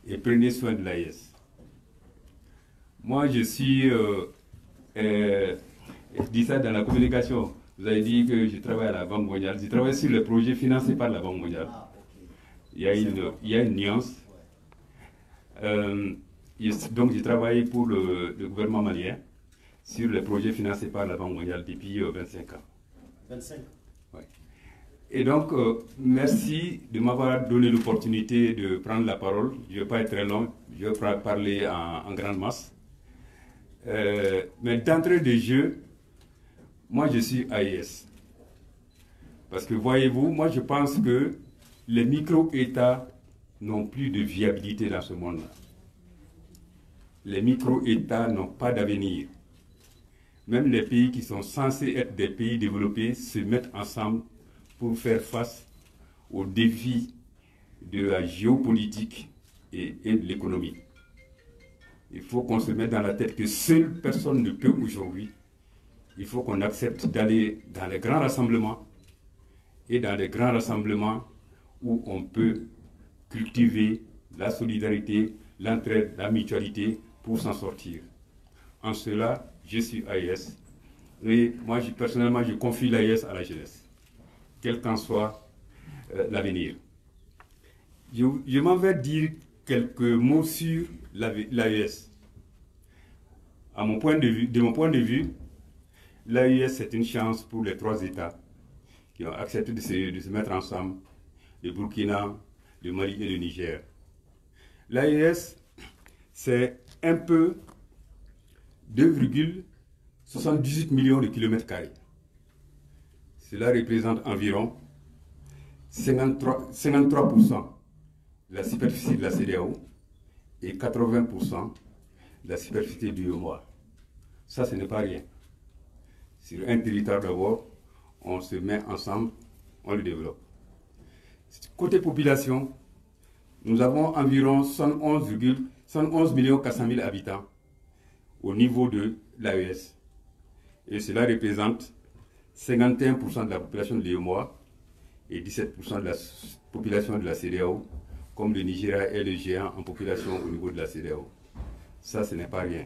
et prenez soin de l'AES. Moi, je suis, je dis ça dans la communication. Vous avez dit que je travaille à la Banque mondiale. Je travaille sur le projet financé par la Banque mondiale. Il y a une nuance. Donc, je travaille pour le gouvernement malien sur le projet financé par la Banque mondiale depuis 25 ans. 25 ans. Ouais. Et donc, merci de m'avoir donné l'opportunité de prendre la parole. Je ne vais pas être très long, je vais parler en grande masse. Mais d'entrée de jeu, moi je suis AES. Parce que voyez-vous, moi je pense que les micro-États n'ont plus de viabilité dans ce monde-là. Les micro-États n'ont pas d'avenir. Même les pays qui sont censés être des pays développés se mettent ensemble pour faire face aux défis de la géopolitique et de l'économie. Il faut qu'on se mette dans la tête que seule personne ne peut aujourd'hui. Il faut qu'on accepte d'aller dans les grands rassemblements et dans les grands rassemblements où on peut cultiver la solidarité, l'entraide, la mutualité pour s'en sortir. En cela, je suis AES et moi personnellement je confie l'AES à la jeunesse, quel qu'en soit l'avenir. Je m'en vais dire quelques mots sur l'AES. De mon point de vue, l'AES c'est une chance pour les 3 États qui ont accepté de se mettre ensemble, le Burkina, le Mali et le Niger. L'AES, c'est un peu 2,78 millions de kilomètres carrés. Cela représente environ 53% de la superficie de la CEDEAO et 80% de la superficie du UEMOA. Ça, ce n'est pas rien. Sur un territoire d'abord, on se met ensemble, on le développe. Côté population, nous avons environ 111 millions 400 000 habitants au niveau de l'AES. Et cela représente 51% de la population de l'UEMOA et 17% de la population de la CEDEAO, comme le Nigeria est le géant en population au niveau de la CEDEAO. Ça, ce n'est pas rien.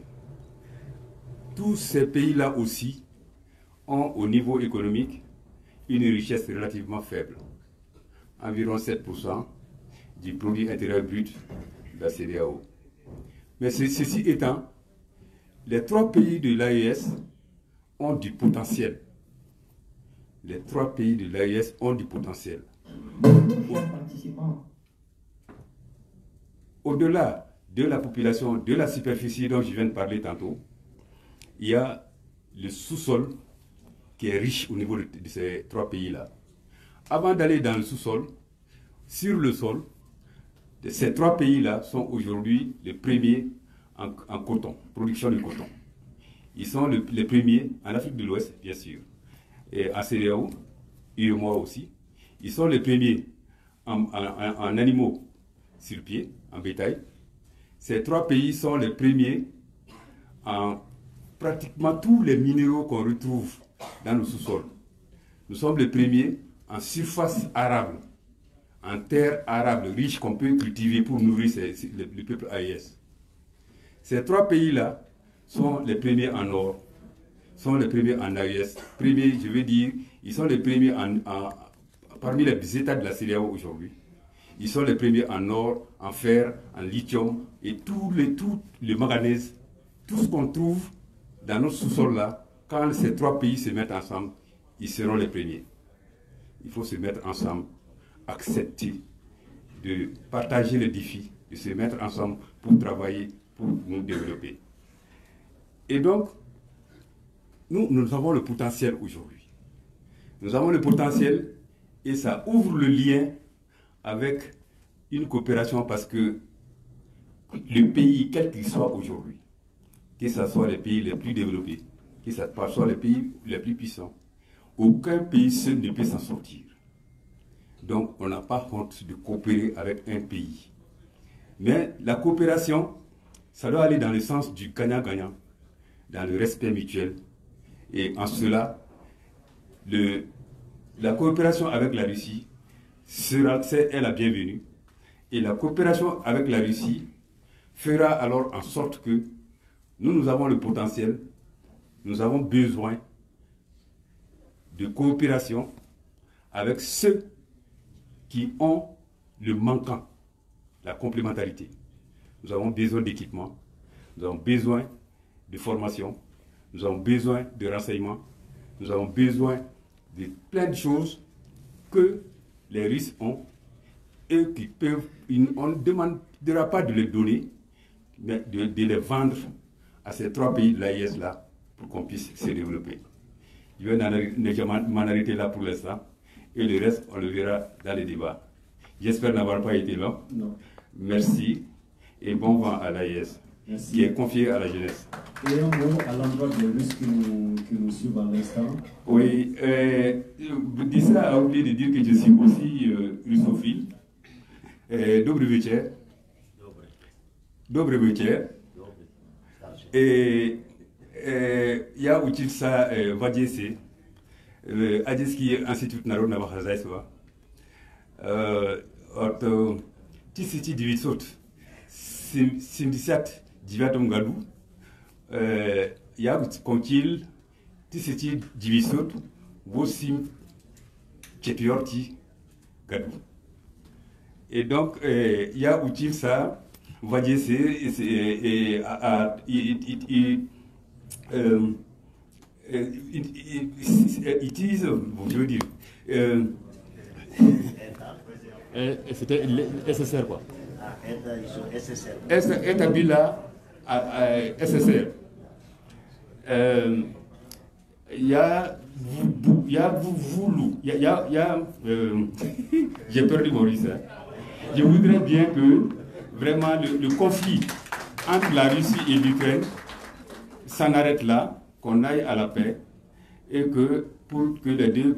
Tous ces pays-là aussi ont au niveau économique une richesse relativement faible. Environ 7% du produit intérieur brut de la CEDEAO. Mais ceci étant, les 3 pays de l'AES ont du potentiel. Les 3 pays de l'AES ont du potentiel. Au-delà de la population, de la superficie dont je viens de parler tantôt, il y a le sous-sol qui est riche au niveau de ces 3 pays-là. Avant d'aller dans le sous-sol, sur le sol, ces 3 pays-là sont aujourd'hui les premiers en coton, production de coton. Ils sont les premiers en Afrique de l'Ouest, bien sûr, et à CEDEAO, UEMOA aussi. Ils sont les premiers en animaux sur pied, en bétail. Ces 3 pays sont les premiers en pratiquement tous les minéraux qu'on retrouve dans le sous-sol. Nous sommes les premiers en surface arable, en terre arable riche qu'on peut cultiver pour nourrir le peuple AES. Ces 3 pays-là sont les premiers en or, sont les premiers en AES. Premiers, je veux dire, ils sont les premiers parmi les États de la CEDEAO aujourd'hui. Ils sont les premiers en or, en fer, en lithium et tout le manganèse, tout ce qu'on trouve dans notre sous-sol-là. Quand ces 3 pays se mettent ensemble, ils seront les premiers. Il faut se mettre ensemble, accepter de partager les défis, de se mettre ensemble pour travailler, pour nous développer. Et donc, nous avons le potentiel aujourd'hui. Nous avons le potentiel et ça ouvre le lien avec une coopération parce que le pays, quel qu'il soit aujourd'hui, que ce soit les pays les plus développés, que ce soit les pays les plus puissants, aucun pays seul ne peut s'en sortir. Donc, on n'a pas honte de coopérer avec un pays. Mais la coopération, ça doit aller dans le sens du gagnant-gagnant, dans le respect mutuel. Et en cela, la coopération avec la Russie est la bienvenue. Et la coopération avec la Russie fera alors en sorte que nous avons le potentiel, nous avons besoin de coopération avec ceux qui ont le manquant, la complémentarité. Nous avons besoin d'équipement, nous avons besoin de formation, nous avons besoin de renseignements, nous avons besoin de plein de choses que les Russes ont et qui peuvent, on ne demandera pas de les donner, mais de les vendre à ces 3 pays de l'AIS là pour qu'on puisse se développer. Je vais m'en arrêter là pour l'instant et le reste on le verra dans les débats. J'espère n'avoir pas été long. Non. Merci et bon vent à l'AIS qui est confié à la jeunesse. Et un mot à l'endroit des Russes qui nous suivent à l'instant. Oui, Boudissa a oublié de dire que je suis aussi russophile. Dobry wieczór. Dobry wieczór. Et я учился в Одессе, в Одесский институт народного хозяйства. От 1979 году я кончил 1984 году. Et donc, я учился в Одессе, it is, je veux dire, c'était SSR quoi. Établi là, SSR. Il y a voulu, j'ai perdu Maurice. Hein. Je voudrais bien que vraiment le conflit entre la Russie et l'Ukraine s'en arrête là, qu'on aille à la paix et que pour que les deux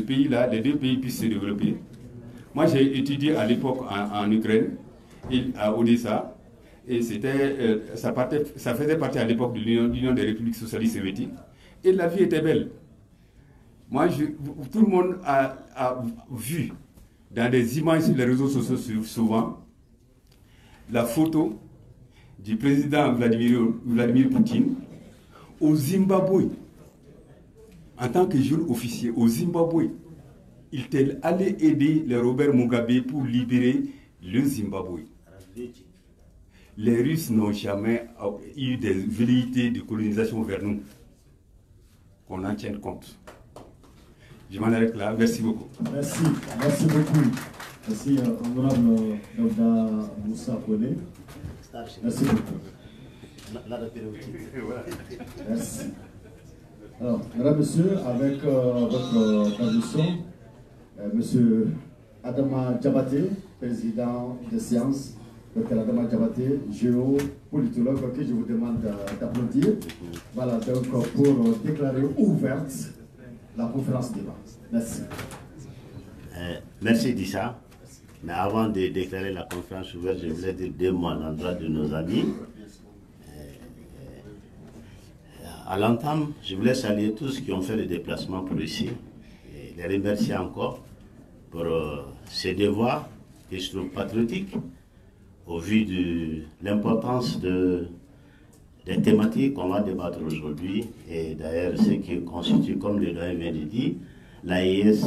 pays puissent se développer. Moi j'ai étudié à l'époque en Ukraine, à Odessa, et ça faisait partie à l'époque de l'Union des républiques socialistes soviétiques, et la vie était belle. Moi, tout le monde a vu dans des images sur les réseaux sociaux souvent la photo du président Vladimir Poutine au Zimbabwe, en tant que jeune officier au Zimbabwe. Il était allé aider le Robert Mugabe pour libérer le Zimbabwe. Les Russes n'ont jamais eu des velléités de colonisation vers nous, qu'on en tienne compte. Je m'en arrête là. Merci beaucoup. Merci beaucoup. Merci, honorable Dr Moussa Kone. Merci beaucoup. Merci. Alors, mesdames, messieurs, avec votre permission, monsieur Adama Diabaté, président de séance, Dr Adama Diabaté, géopolitologue, que je vous demande d'applaudir. Voilà, donc pour déclarer ouverte la conférence débat. Merci. Merci Dissa. Mais avant de déclarer la conférence ouverte, je voulais dire 2 mots à l'endroit de nos amis. À l'entame, je voulais saluer tous qui ont fait le déplacement pour ici. Et les remercier encore pour ces devoirs que je trouve patriotiques au vu de l'importance des thématiques qu'on va débattre aujourd'hui. Et d'ailleurs, ce qui constitue, comme le doyen vient de dire, l'AIS,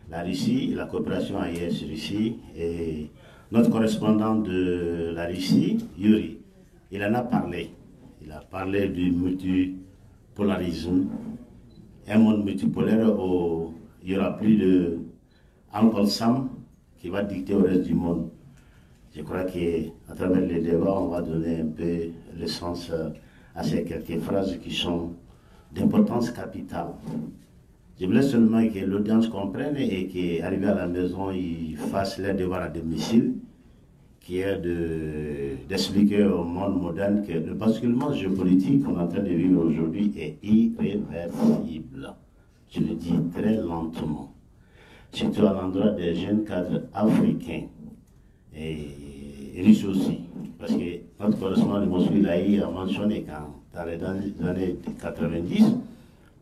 la Russie, la coopération AIS-Russie, et notre correspondant de la Russie, Yuri, il en a parlé. Il a parlé du multipolarisme, un monde multipolaire où il n'y aura plus de Uncle Sam qui va dicter au reste du monde. Je crois qu'à travers les débats, on va donner un peu le sens à ces quelques phrases qui sont d'importance capitale. Je voulais seulement que l'audience comprenne et qu'arrivé à la maison, ils fassent leur devoir à domicile, qui est d'expliquer au monde moderne que le basculement géopolitique qu'on est en train de vivre aujourd'hui est irréversible. Je le dis très lentement. Surtout à l'endroit des jeunes cadres africains et russes aussi. Parce que notre correspondant de Moscou a mentionné quand, dans les années 90,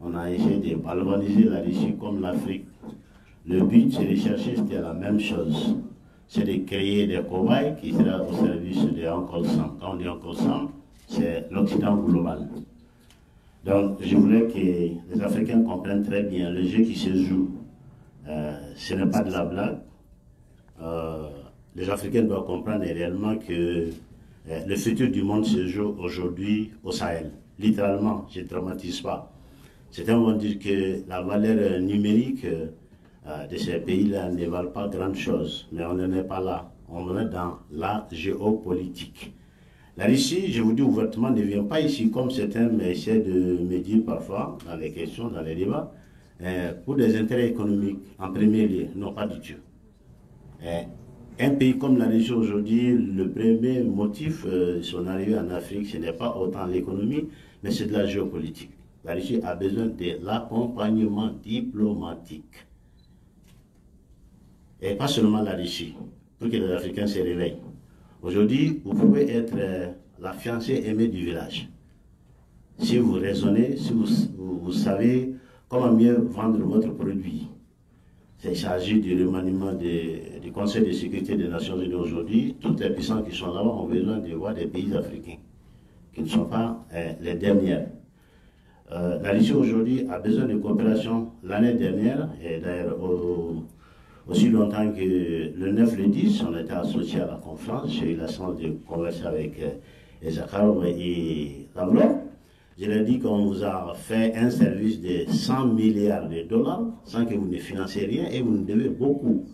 on a essayé de balvaniser la Russie comme l'Afrique. Le but, c'est de chercher, c'était la même chose. c'est de créer des cobayes qui seront au service de Uncle Sam. Quand on dit Uncle Sam, c'est l'Occident global. Donc, je voulais que les Africains comprennent très bien le jeu qui se joue. Ce n'est pas de la blague. Les Africains doivent comprendre réellement que le futur du monde se joue aujourd'hui au Sahel. Littéralement, je ne dramatise pas. Certains vont dire que la valeur numérique de ces pays-là ne valent pas grand-chose, mais on n'en est pas là. On est dans la géopolitique. La Russie, je vous dis ouvertement, ne vient pas ici, comme certains essaient de me dire parfois, dans les questions, dans les débats, pour des intérêts économiques, en premier lieu. Non, pas du tout. Un pays comme la Russie aujourd'hui, le premier motif de son arrivée en Afrique, ce n'est pas autant l'économie, mais c'est de la géopolitique. La Russie a besoin de l'accompagnement diplomatique. Et pas seulement la Russie, pour que les Africains se réveillent. Aujourd'hui, vous pouvez être la fiancée aimée du village. Si vous raisonnez, si vous savez comment mieux vendre votre produit. Il s'agit du remaniement du Conseil de sécurité des Nations Unies aujourd'hui. Toutes les puissances qui sont là-bas ont besoin de voir des pays africains, qui ne sont pas les dernières. La Russie aujourd'hui a besoin de coopération. L'année dernière, et d'ailleurs aussi longtemps que le 9 le 10, on était associés à la conférence. J'ai eu la chance de converser avec Zakharov et Lavrov. Je leur ai dit qu'on vous a fait un service de 100 milliards de dollars sans que vous ne financiez rien et vous nous devez beaucoup.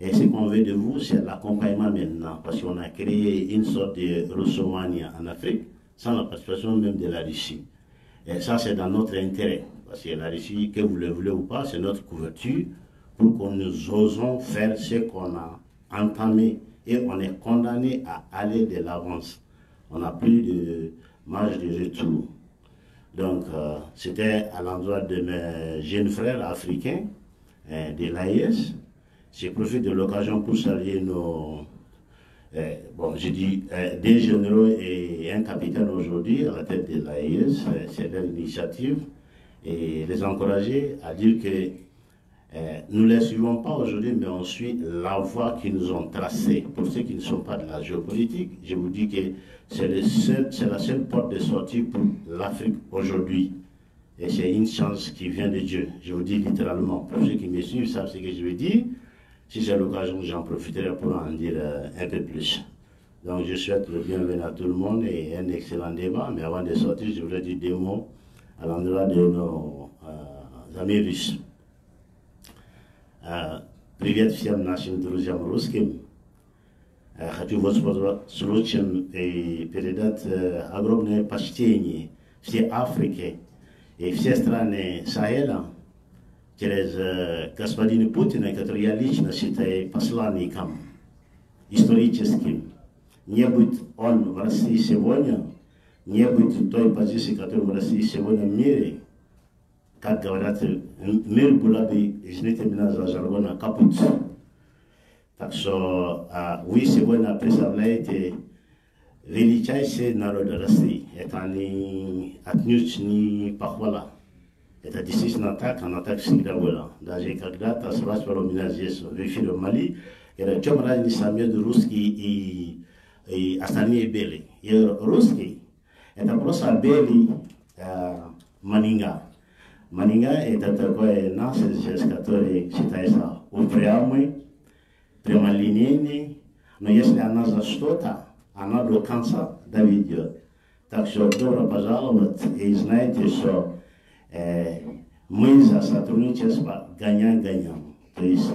Et ce qu'on veut de vous, c'est l'accompagnement maintenant, parce qu'on a créé une sorte de Russomania en Afrique sans la participation même de la Russie. Et ça, c'est dans notre intérêt, parce que la Russie, que vous le voulez ou pas, c'est notre couverture pour que nous osons faire ce qu'on a entamé et on est condamné à aller de l'avance. On n'a plus de marge de retour. Donc, c'était à l'endroit de mes jeunes frères africains de l'AIS. Je profite de l'occasion pour saluer nos, bon, je dis des généraux et un capitaine aujourd'hui à la tête de l'AIS. C'est leur initiative et les encourager à dire que nous ne les suivons pas aujourd'hui, mais on suit la voie qu'ils nous ont tracée. Pour ceux qui ne sont pas de la géopolitique, je vous dis que c'est la seule porte de sortie pour l'Afrique aujourd'hui. Et c'est une chance qui vient de Dieu. Je vous dis littéralement. Pour ceux qui me suivent savent ce que je veux dire. Si j'ai l'occasion, j'en profiterai pour en dire un peu plus. Donc je souhaite le bienvenu à tout le monde et un excellent débat. Mais avant de sortir, je voudrais dire deux mots à l'endroit de nos amis russes. Привет всем нашим друзьям русским. Хочу случаем передать огромное почтение всей Африке и все страны Сахеля через господина Путина, который я лично считаю посланником историческим. Не будь он в России сегодня, не будь той позиции, которая в России сегодня в мире, как говорят, мир была бы, извините меня за жаргон, капут. Так что вы сегодня представляете величайший народ России. Это отнюдь не похвала. Это действительно так, оно так всегда было. Даже когда-то спрашивали меня здесь, в эфире в Мали, в чем разница между русскими и остальные белые. И русский, это просто белый манинга. Манинга это такой насыщенность, который считается упрямый, прямолинейный, но если она за что-то, она до конца доведет. Так что добро пожаловать и знайте, что мы за сотрудничество гоняем. То есть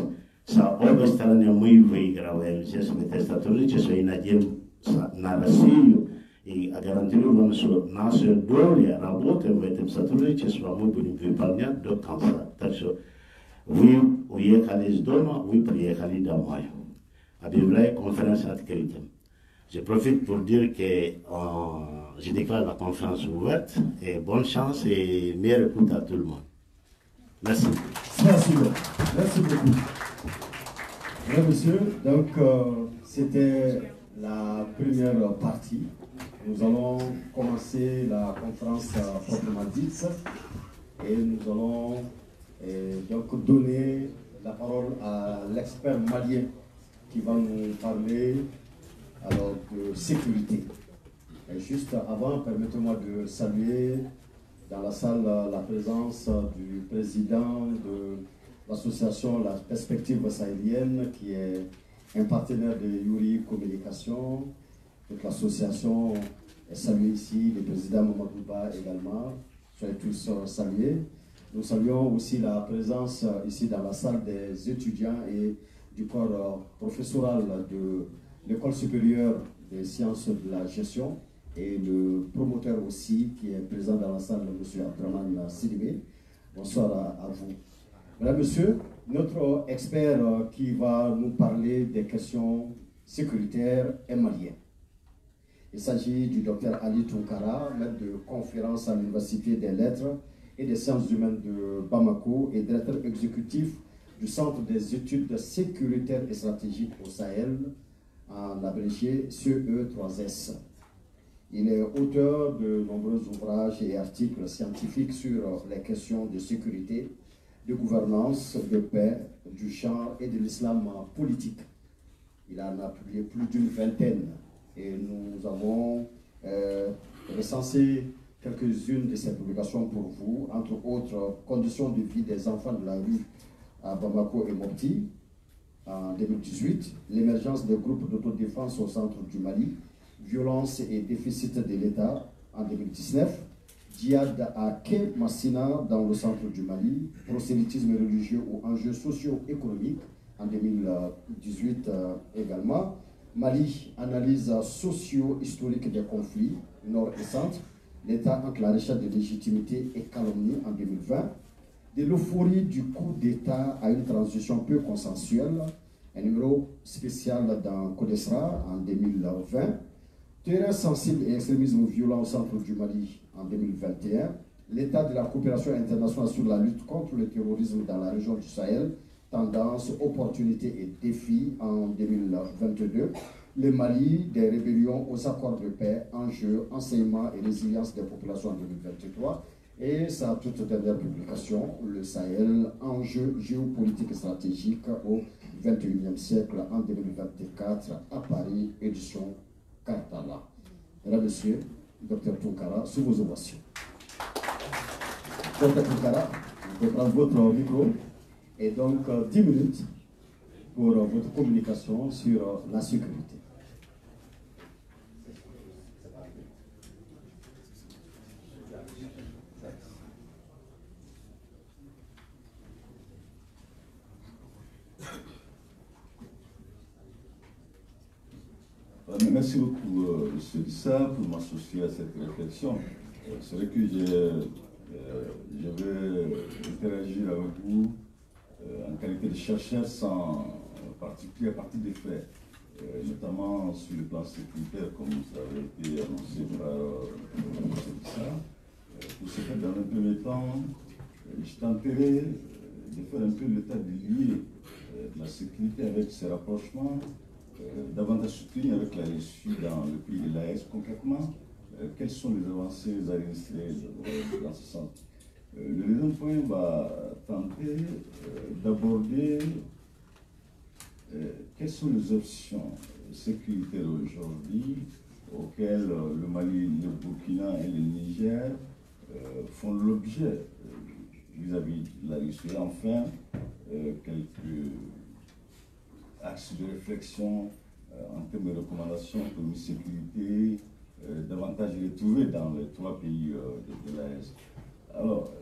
с обе стороны мы выигрываем здесь в это сотрудничество и надеемся на Россию. И гарантирую вам, что наша доля работы в этом сотрудничестве мы будем выполнять до конца. Так что вы уехали из дома, вы приехали домой. Объявляю conférence открытée. Je profite pour dire que je déclare la conférence ouverte et bonne chance et meilleure écoute à tout le monde. Merci. Merci beaucoup. Mesdames, Messieurs, donc c'était la première partie. Nous allons commencer la conférence proprement dite et nous allons donc donner la parole à l'expert malien qui va nous parler alors, de sécurité. Et juste avant, permettez-moi de saluer dans la salle la présence du président de l'association La Perspective Sahélienne, qui est un partenaire de Yuri Communication. Toute l'association est saluée ici, le président Mamadou Ba également. Soyez tous salués. Nous saluons aussi la présence ici dans la salle des étudiants et du corps professoral de l'École supérieure des sciences de la gestion et le promoteur aussi qui est présent dans la salle, M. Abdraman Sidibé. Bonsoir à vous. Mesdames, Messieurs, notre expert qui va nous parler des questions sécuritaires est malien. Il s'agit du Dr Ali Tounkara, maître de conférence à l'Université des Lettres et des Sciences humaines de Bamako et directeur exécutif du Centre des études sécuritaires et stratégiques au Sahel, en abrégé CE3S. Il est auteur de nombreux ouvrages et articles scientifiques sur les questions de sécurité, de gouvernance, de paix, du genre et de l'islam politique. Il en a publié plus d'une vingtaine et nous avons recensé quelques-unes de ces publications pour vous, entre autres conditions de vie des enfants de la rue à Bamako et Mopti en 2018, l'émergence des groupes d'autodéfense au centre du Mali, violence et déficit de l'État en 2019, djihad à Ké Massina dans le centre du Mali, prosélytisme religieux ou enjeux socio-économiques en 2018 également, Mali, analyse socio-historique des conflits nord et centre, l'État entre la recherche de légitimité et calomnie en 2020, de l'euphorie du coup d'État à une transition peu consensuelle, un numéro spécial dans Codesra en 2020, terrain sensible et extrémisme violent au centre du Mali en 2021, l'état de la coopération internationale sur la lutte contre le terrorisme dans la région du Sahel, tendances, opportunités et défis en 2022, le Mali, des rébellions aux accords de paix, enjeux, enseignement et résilience des populations en 2023, et sa toute dernière publication, le Sahel, enjeux géopolitiques et stratégiques au XXIe siècle en 2024 à Paris, édition Cartala. Mesdames, Messieurs, Dr Tounkara, sous vos ovations. Dr Tounkara, vous pouvez prendre votre micro et donc 10 minutes pour votre communication sur la sécurité. Merci beaucoup, M. Lissa, pour m'associer à cette réflexion. C'est vrai que je vais interagir avec vous en qualité de chercheur sans particulier à partir des faits, notamment sur le plan sécuritaire, comme ça avait été annoncé par M. Lissa. Pour ce faire, dans un premier temps, je tenterai de faire un peu l'état de lier la sécurité avec ses rapprochements, davantage soutenu avec la issue dans le pays de l'AES. Concrètement, quelles sont les avancées enregistrées dans ce sens? Le deuxième point va tenter d'aborder quelles sont les options sécuritaires aujourd'hui auxquelles le Mali, le Burkina et le Niger font l'objet vis-à-vis de la Russie. Et enfin, quelques axes de réflexion en termes de recommandations pour une sécurité davantage retrouvée dans les trois pays de l'AES. Alors,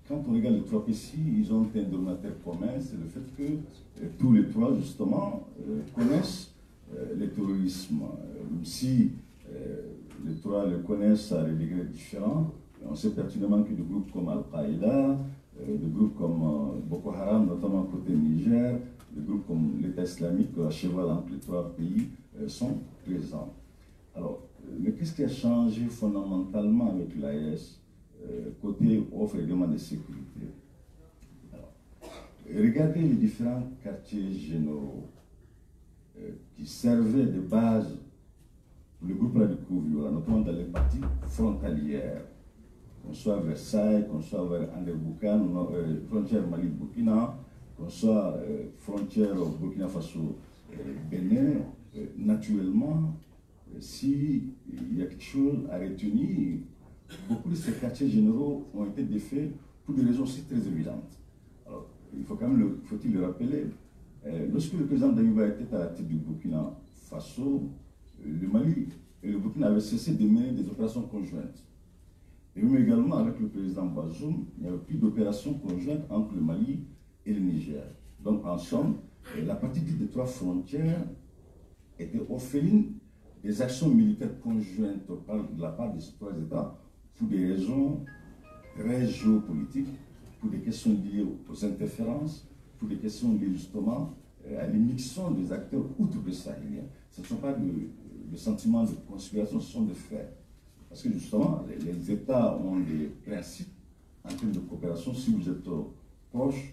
quand on regarde les trois pays, ils ont un dénominateur commun, c'est le fait que tous les trois, justement, connaissent le terrorisme. Même si les trois le connaissent à des degrés différents, on sait pertinemment que des groupes comme Al-Qaïda, des groupes comme Boko Haram, notamment côté Niger, des groupes comme l'État islamique, à cheval entre les trois pays, sont présents. Alors, mais qu'est-ce qui a changé fondamentalement avec l'AES côté offre et demande de sécurité? Alors, regardez les différents quartiers généraux qui servaient de base pour le groupe Radicovio, notamment dans les parties frontalières, qu'on soit vers Versailles, qu'on soit vers Anderboukan, frontière Mali-Burkina, qu'on soit frontière Burkina Faso Bénin, naturellement, s'il y a quelque chose à retenir, beaucoup de ces quartiers généraux ont été défaits pour des raisons aussi très évidentes. Alors, il faut quand même faut-il le rappeler, lorsque le président Damiba était à la tête du Burkina Faso, le Mali et le Burkina avaient cessé de mener des opérations conjointes. Et même également avec le président Bazoum, il n'y avait plus d'opérations conjointes entre le Mali et le Niger. Donc en somme, la partie dite des 3 frontières était orpheline des actions militaires conjointes de la part de ces 3 États pour des raisons très géopolitiques, pour des questions liées aux interférences, pour des questions liées justement à l'émission des acteurs outre le Sahélien. Ce ne sont pas des sentiments de conspiration, ce sont des faits. Parce que justement, les États ont des principes en termes de coopération. Si vous êtes proche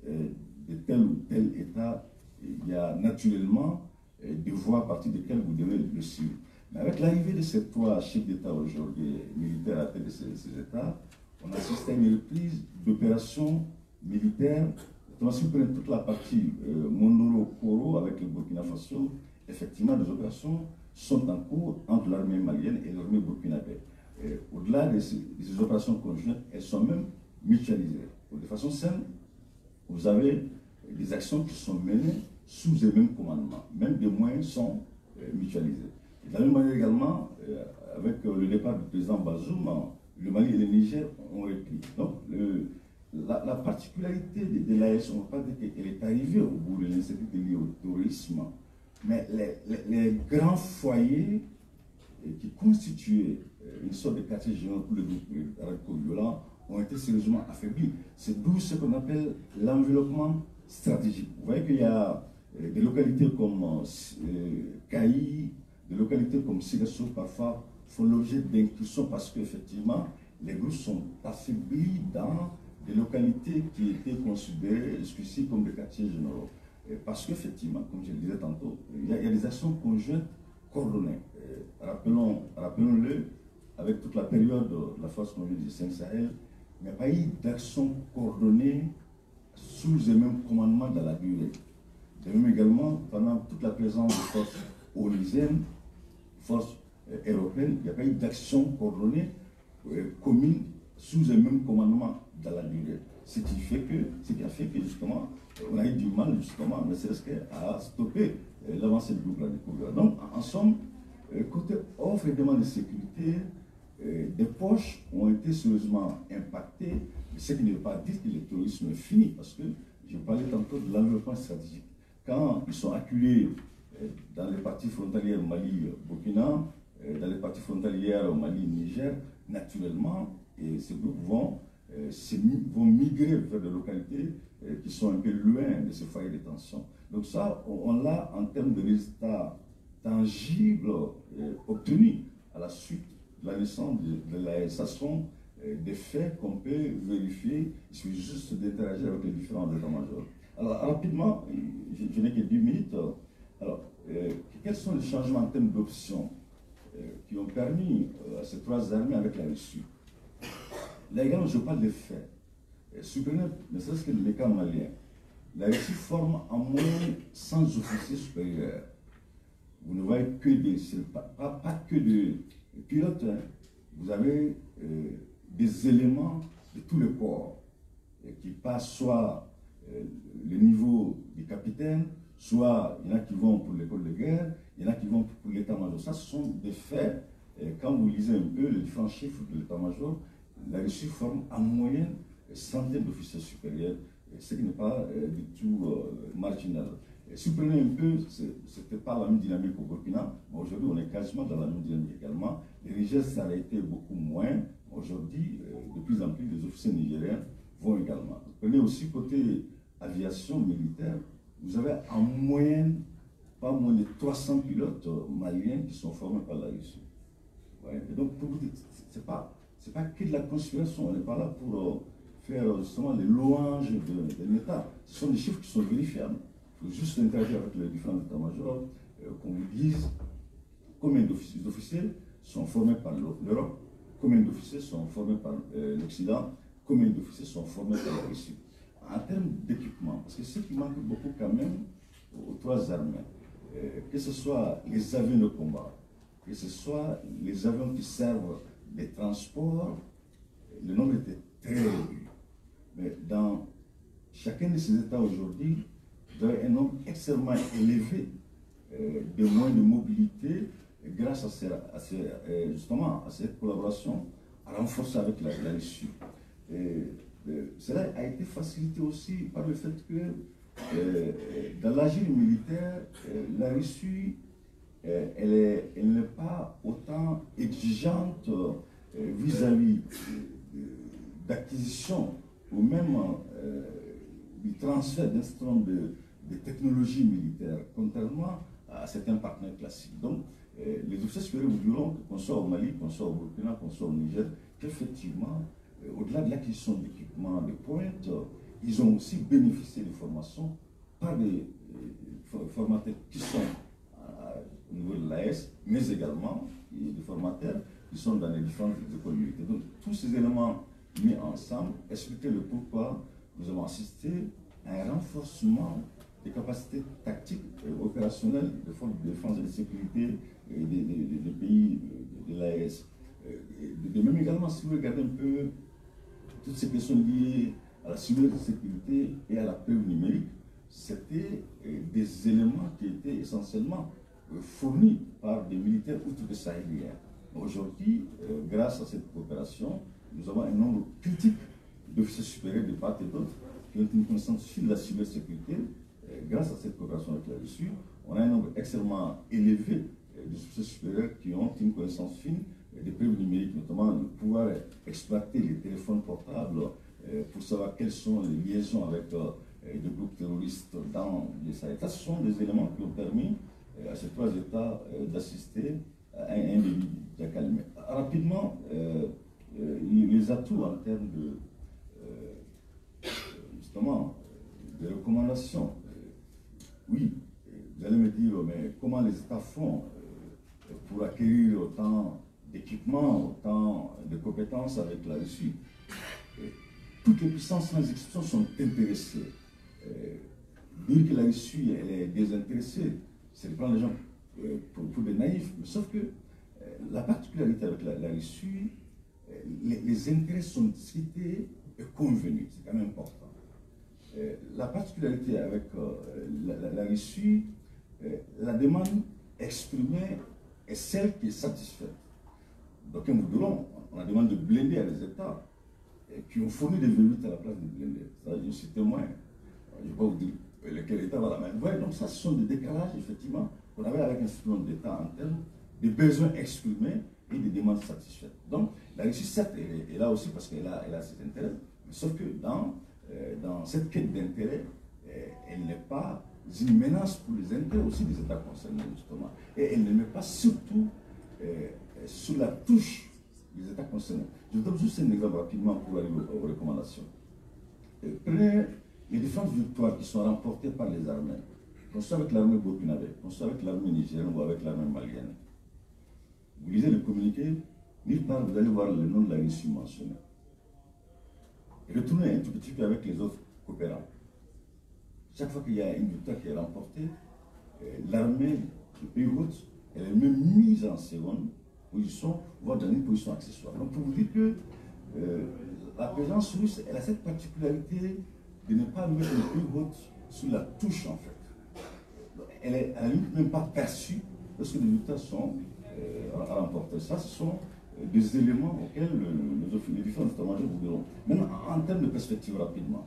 de tel ou tel État, il y a naturellement des voies à partir desquelles vous devez le suivre. Mais avec l'arrivée de ces 3 chefs d'État aujourd'hui, militaires à la tête de ces États, on assiste à une reprise d'opérations militaires. Si vous prenez toute la partie Mondoro-Koro avec le Burkina Faso, effectivement, des opérations sont en cours entre l'armée malienne et l'armée burkinabé. Au-delà de ces opérations conjointes, elles sont même mutualisées. De façon simple, vous avez des actions qui sont menées sous les mêmes commandements. Même des moyens sont mutualisés. Et de la même manière également, avec le départ du président Bazoum, le Mali et le Niger ont repris. Donc, la particularité de l'AES, on ne va pas dire qu'elle est arrivée au bout de l'insécurité liée au tourisme, mais les grands foyers qui constituaient une sorte de quartier général pour le groupe radicaux-violents ont été sérieusement affaiblis. C'est d'où ce qu'on appelle l'enveloppement stratégique. Vous voyez qu'il y a des localités comme Kaï, des localités comme Sigasso parfois font l'objet d'incursions parce qu'effectivement, les groupes sont affaiblis dans des localités qui étaient considérées jusqu'ici comme des quartiers généraux. Parce qu'effectivement, comme je le disais tantôt, il y a des actions conjointes coordonnées. Rappelons-le, avec toute la période de la force conjointe du 5 Sahel, il n'y a pas eu d'action coordonnée sous les mêmes commandements dans la durée. De même également, pendant toute la présence de forces onusiennes, forces européennes, il n'y a pas eu d'action coordonnée commune sous les mêmes commandements dans la durée. Ce qui a fait que justement, on a eu du mal justement, ne serait-ce qu'à stopper l'avancée du groupe radicaux. Donc, en somme, côté offre et demande de sécurité, des poches ont été sérieusement impactées, mais ce qui ne veut pas dire que le terrorisme est fini, parce que je parlais tantôt de l'enveloppement stratégique. Quand ils sont acculés dans les parties frontalières Mali-Burkina, dans les parties frontalières Mali-Niger, naturellement, ces groupes vont migrer vers des localités qui sont un peu loin de ces foyers de tension. Donc ça, on l'a en termes de résultats tangibles obtenus à la suite de la naissance de l'AES. Ce sont des faits qu'on peut vérifier. Il suffit juste d'interagir avec les différents états-majors. Alors rapidement, je n'ai que 10 minutes. Alors, quels sont les changements en termes d'options qui ont permis à ces 3 armées avec la Russie? Là également, je parle des faits. Supprenez, ne serait-ce que le cas malien. La Russie forme en moyenne 100 officiers supérieurs. Vous ne voyez que pas que des pilotes. Hein. Vous avez des éléments de tous les corps qui passent soit le niveau du capitaine, soit il y en a qui vont pour l'école de guerre, il y en a qui vont pour l'état-major. Ça, ce sont des faits. Quand vous lisez un peu les différents chiffres de l'état-major, la Russie forme en moyenne centaines d'officiers supérieurs, ce qui n'est pas du tout marginal. Si vous prenez un peu, ce n'était pas la même dynamique au Burkina, mais aujourd'hui on est quasiment dans la même dynamique également. Les Nigériens s'arrêtaient beaucoup moins. Aujourd'hui, de plus en plus, les officiers nigériens vont également. Vous prenez aussi côté aviation militaire, vous avez en moyenne pas moins de 300 pilotes maliens qui sont formés par la Russie. Ouais. Et donc, pour vous dire, ce n'est pas que de la conspiration, on n'est pas là pour faire justement les louanges de l'État. Ce sont des chiffres qui sont vérifiables. Il faut juste interagir avec les différents états-majors, qu'on vous dise combien d'officiers sont formés par l'Europe, combien d'officiers sont formés par l'Occident, combien d'officiers sont formés par la Russie. En termes d'équipement, parce que ce qui manque beaucoup quand même aux trois armées, que ce soit les avions de combat, que ce soit les avions qui servent des transports, le nombre était très réduit. Mais dans chacun de ces États aujourd'hui, vous avez un nombre extrêmement élevé de moyens de mobilité grâce justement à cette collaboration renforcée avec la Russie. Cela a été facilité aussi par le fait que dans l'agir militaire, la Russie, elle n'est pas autant exigeante vis-à-vis d'acquisition ou même du transfert d'un certain nombre de technologies militaires, contrairement à certains partenaires classiques. Donc, les officiers supérieurs vous diront qu'on soit au Mali, qu'on soit au Burkina, qu'on soit au Niger, qu'effectivement, au-delà de l'acquisition d'équipements de pointe, ils ont aussi bénéficié de formations par des formateurs qui sont au niveau de l'AS, mais également des formateurs qui sont dans les différentes écoles militaires. Donc, tous ces éléments mis ensemble expliquent le pourquoi nous avons assisté à un renforcement des capacités tactiques et opérationnelles des forces de défense et de sécurité des pays de l'AS. De même également, si vous regardez un peu toutes ces questions liées à la cybersécurité et à la paix numérique, c'était des éléments qui étaient essentiellement fournis par des militaires outre que sahéliens. Aujourd'hui, grâce à cette coopération, nous avons un nombre critique d'officiers supérieurs de part et d'autre qui ont une connaissance fine de la cybersécurité. Grâce à cette coopération avec la Russie, on a un nombre extrêmement élevé d'officiers supérieurs qui ont une connaissance fine des preuves numériques, notamment de pouvoir exploiter les téléphones portables pour savoir quelles sont les liaisons avec des groupes terroristes dans les Sahel. Ce sont des éléments qui ont permis à ces trois États d'assister à un début d'accalmie. Rapidement, les atouts en termes de justement de recommandations. Oui, vous allez me dire, mais comment les États font pour acquérir autant d'équipements, autant de compétences avec la Russie? Toutes les puissances sans exception sont intéressées. Dire que la Russie elle est désintéressée, c'est de prendre les gens pour des naïfs. Mais sauf que la particularité avec la Russie, les intérêts sont discutés et convenus. C'est quand même important. La particularité avec la Russie, la demande exprimée est celle qui est satisfaite. Donc, nous dirons, on a demandé de blinder à des États qui ont fourni des V8 à la place de blindés. Ça, je suis témoin. Je ne vais pas vous dire lequel État va la main. Ouais, donc, ça, ce sont des décalages, effectivement, qu'on avait avec un certain nombre d'États en termes de besoins exprimés et des demandes satisfaites. Donc, la Russie, certes, est là aussi parce qu'elle a ses intérêts, mais sauf que dans cette quête d'intérêt, elle n'est pas une menace pour les intérêts aussi des États concernés, justement. Et elle ne met pas surtout sous la touche des États concernés. Je donne juste un exemple rapidement pour aller aux recommandations. Prenez les différentes victoires qui sont remportées par les armées, qu'on soit avec l'armée burkinabé, qu'on soit avec l'armée nigérienne ou avec l'armée malienne. Vous lisez le communiqué, nulle part vous allez voir le nom de la Russie mentionné. Retournez un tout petit peu avec les autres coopérants. Chaque fois qu'il y a une victoire qui est remportée, l'armée du pays hôte, elle est même mise en seconde position, voire dans une position accessoire. Donc pour vous dire que la présence russe, elle a cette particularité de ne pas mettre le pays hôte sous la touche en fait. Elle est à la limite même pas perçue lorsque les victoires sont remportées. Ça, ce sont des éléments auxquels les différents états-majors vous diront. Maintenant, en termes de perspective rapidement,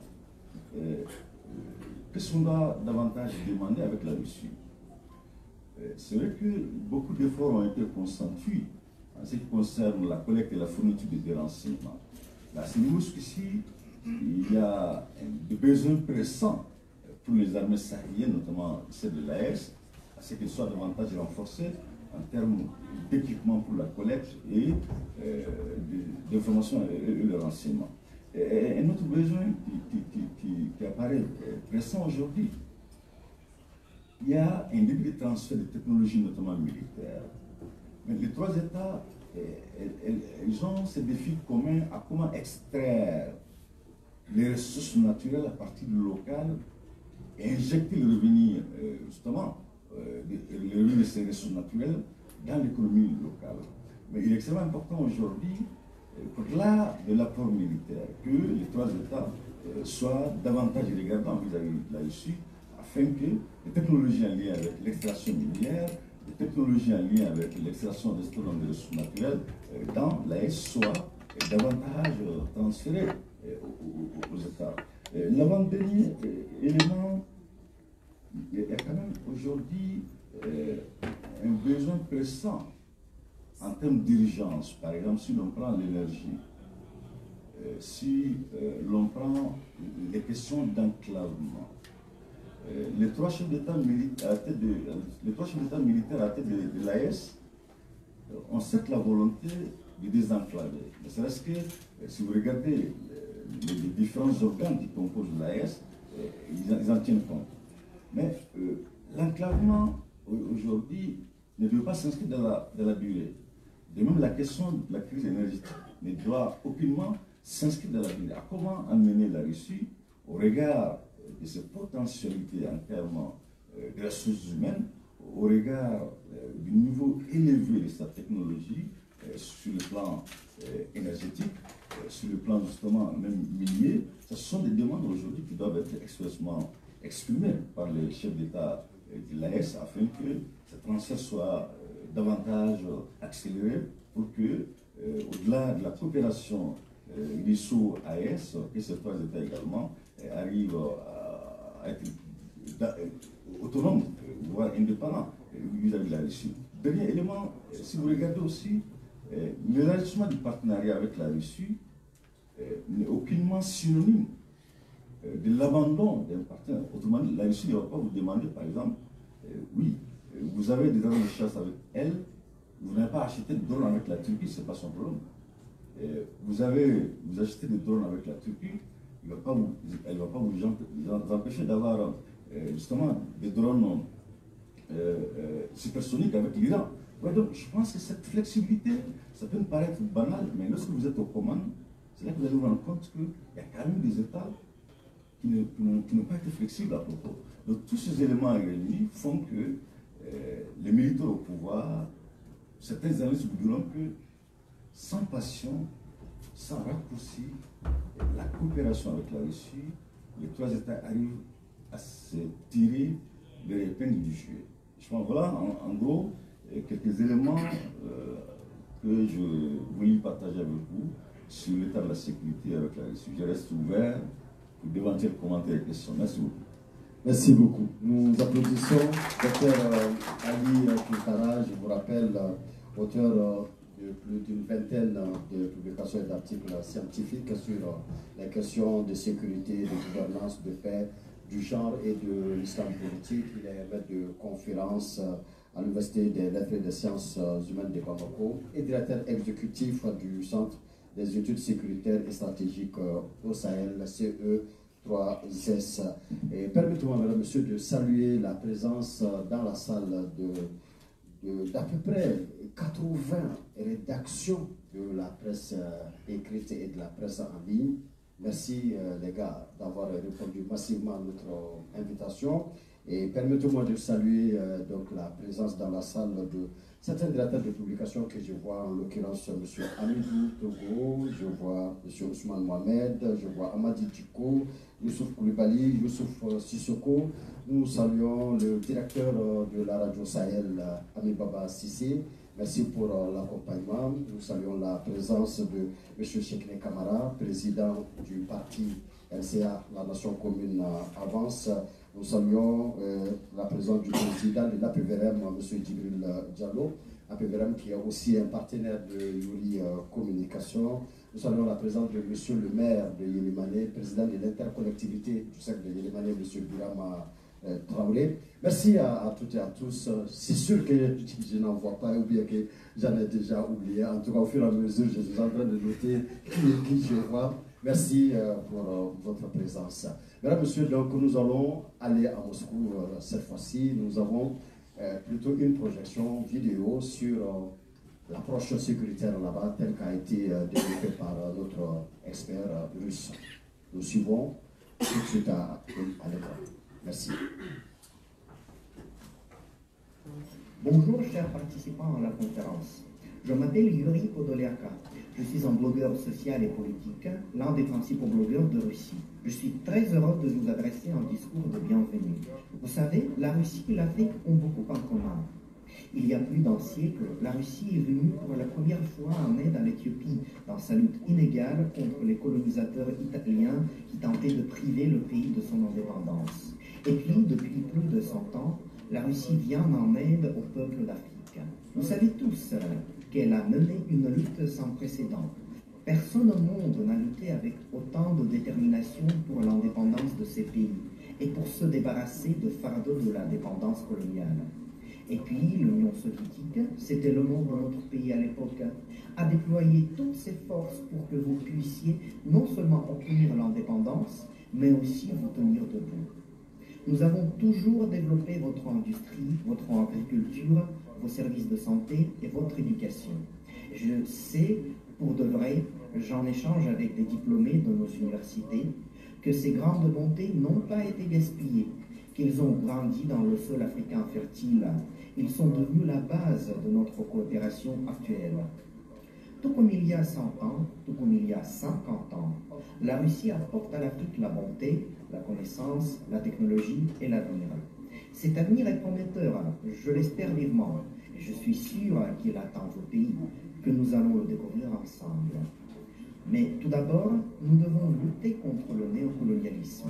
qu'est-ce qu'on doit davantage demander avec la Russie? C'est vrai que beaucoup d'efforts ont été consentis en ce qui concerne la collecte et la fourniture des renseignements. Là, c'est nous qu'ici, il y a des besoins pressants pour les armées sahéliennes, notamment celles de l'AS, à ce qu'elles soient davantage renforcées en termes d'équipement pour la collecte et d'information et de renseignement. Un autre besoin qui apparaît pressant aujourd'hui, il y a un début de transfert de technologies, notamment militaires. Mais les trois États, ils ont ce défi commun à comment extraire les ressources naturelles à partir du local et injecter le revenu, justement, le revenu de ces ressources naturelles dans l'économie locale. Mais il est extrêmement important aujourd'hui, au-delà de l'apport militaire, que les trois États soient davantage regardants vis-à-vis de la Russie, afin que les technologies en lien avec l'extraction minière, les technologies en lien avec l'extraction des ressources naturelles dans l'AES soient davantage transférées aux États. L'avant-dernier élément, il y a quand même aujourd'hui un besoin pressant en termes d'urgence. Par exemple, si l'on prend l'énergie, si l'on prend les questions d'enclavement, les trois chefs d'État militaires à la tête de l'AES ont certes la volonté de désenclaver. Mais c'est parce que si vous regardez les différents organes qui composent l'AES, ils en tiennent compte. Mais l'enclavement aujourd'hui ne doit pas s'inscrire dans la durée. De même, la question de la crise énergétique ne doit aucunement s'inscrire dans la durée. Comment amener la Russie au regard de ses potentialités en termes de ressources humaines, au regard du niveau élevé de sa technologie sur le plan énergétique, sur le plan justement même minier. Ce sont des demandes aujourd'hui qui doivent être expressément exprimées par les chefs d'État de l'AES afin que ce transfert soit davantage accéléré pour que, au-delà de la coopération RISO-AES, que ces trois États également arrivent à être autonomes, voire indépendants vis-à-vis de la Russie. Dernier élément, si vous regardez aussi, l'élargissement du partenariat avec la Russie n'est aucunement synonyme de l'abandon d'un partenaire. Autrement dit, la Russie ne va pas vous demander, par exemple, oui, vous avez des armes de chasse avec elle, vous n'avez pas acheté de drones avec la Turquie, ce n'est pas son problème. Vous achetez des drones avec la Turquie, elle ne va pas vous empêcher d'avoir justement des drones supersoniques avec l'Iran. Ouais, donc je pense que cette flexibilité, ça peut me paraître banal, mais lorsque vous êtes aux commandes, c'est là que vous allez vous rendre compte qu'il y a quand même des États qui n'ont pas été flexibles à propos. Donc tous ces éléments réunis font que les militaires au pouvoir, certains analystes vous diront que sans passion, sans raccourci, la coopération avec la Russie, les trois États arrivent à se tirer les épingles du jeu. Je pense, voilà, en gros, quelques éléments que je voulais partager avec vous sur l'état de la sécurité avec la Russie. Je reste ouvert pour d'éventuels commentaires et questions. Merci beaucoup. Merci beaucoup. Nous applaudissons Dr Ali Tunkara, je vous rappelle, auteur de plus d'une vingtaine de publications et d'articles scientifiques sur les questions de sécurité, de gouvernance, de paix, du genre et de l'islam politique. Il est maître de conférences à l'Université des Lettres et des Sciences humaines de Bamako et directeur exécutif du Centre des études sécuritaires et stratégiques au Sahel, CE3S. Permettez-moi, mesdames et messieurs, de saluer la présence dans la salle d'à peu près 80 rédactions de la presse écrite et de la presse en ligne. Merci les gars d'avoir répondu massivement à notre invitation. Et permettez-moi de saluer donc la présence dans la salle de certains directeurs de publication que je vois, en l'occurrence M. Amidou Togo, je vois M. Ousmane Mohamed, je vois Amadi Djiko, Youssouf Koulibaly, Youssouf Sissoko. Nous saluons le directeur de la radio Sahel, Ami Baba Sissé. Merci pour l'accompagnement. Nous saluons la présence de M. Chekne Kamara, président du parti LCA, la Nation Commune Avance. Nous saluons la présence du président de l'APVRM, M. Djibril Diallo, APVRM qui est aussi un partenaire de Yuri Communication. Nous saluons la présence de M. le maire de Yélimane, président de l'intercollectivité du cercle de Yélimane, M. Birama Traoré. Merci à toutes et à tous. C'est sûr que je n'en vois pas ou bien que j'en ai déjà oublié. En tout cas, au fur et à mesure, je suis en train de noter qui je vois. Merci pour votre présence. Mesdames, Messieurs, donc nous allons aller à Moscou cette fois-ci. Nous avons plutôt une projection vidéo sur l'approche sécuritaire là-bas, telle qu'a été développée par notre expert russe. Nous suivons tout de suite à l'écran. Merci. Bonjour chers participants à la conférence. Je m'appelle Yuri Podoliaka. Je suis un blogueur social et politique, l'un des principaux blogueurs de Russie. Je suis très heureux de vous adresser un discours de bienvenue. Vous savez, la Russie et l'Afrique ont beaucoup en commun. Il y a plus d'un siècle, la Russie est venue pour la première fois en aide à l'Éthiopie dans sa lutte inégale contre les colonisateurs italiens qui tentaient de priver le pays de son indépendance. Et puis, depuis plus de 100 ans, la Russie vient en aide au peuple d'Afrique. Vous savez tous qu'elle a mené une lutte sans précédent. Personne au monde n'a lutté avec autant de détermination pour l'indépendance de ces pays et pour se débarrasser de fardeau de la dépendance coloniale. Et puis, l'Union soviétique, c'était le nom de notre pays à l'époque, a déployé toutes ses forces pour que vous puissiez non seulement obtenir l'indépendance, mais aussi vous tenir debout. Nous avons toujours développé votre industrie, votre agriculture, vos services de santé et votre éducation. Je sais, pour de vrai, j'en échange avec des diplômés de nos universités, que ces grandes bontés n'ont pas été gaspillées, qu'ils ont grandi dans le sol africain fertile. Ils sont devenus la base de notre coopération actuelle. Tout comme il y a 100 ans, tout comme il y a 50 ans, la Russie apporte à l'Afrique la bonté, la connaissance, la technologie et l'avenir. Cet avenir est prometteur, je l'espère vivement, et je suis sûr qu'il attend vos pays, que nous allons le découvrir ensemble. Mais tout d'abord, nous devons lutter contre le néocolonialisme.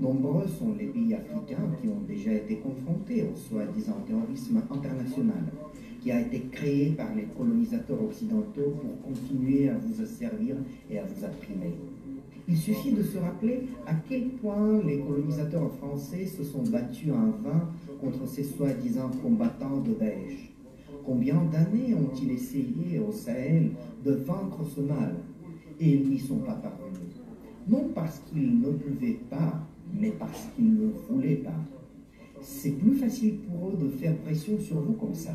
Nombreux sont les pays africains qui ont déjà été confrontés au soi-disant terrorisme international, qui a été créé par les colonisateurs occidentaux pour continuer à vous asservir et à vous opprimer. Il suffit de se rappeler à quel point les colonisateurs français se sont battus en vain contre ces soi-disant combattants de Daesh. Combien d'années ont-ils essayé au Sahel de vaincre ce mal? Et ils n'y sont pas parvenus. Non parce qu'ils ne pouvaient pas, mais parce qu'ils ne voulaient pas. C'est plus facile pour eux de faire pression sur vous comme ça.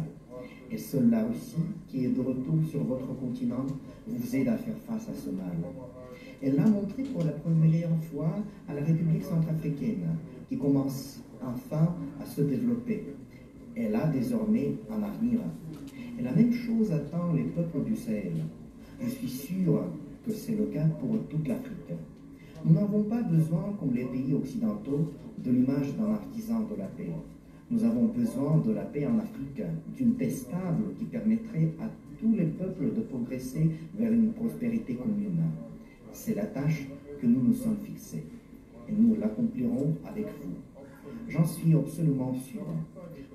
Et seule la Russie, qui est de retour sur votre continent, vous aide à faire face à ce mal. Elle l'a montré pour la première fois à la République centrafricaine, qui commence enfin à se développer. Elle a désormais un avenir. Et la même chose attend les peuples du Sahel. Je suis sûr que c'est le cas pour toute l'Afrique. Nous n'avons pas besoin, comme les pays occidentaux, de l'image d'un artisan de la paix. Nous avons besoin de la paix en Afrique, d'une paix stable qui permettrait à tous les peuples de progresser vers une prospérité commune. C'est la tâche que nous nous sommes fixés, et nous l'accomplirons avec vous. J'en suis absolument sûr.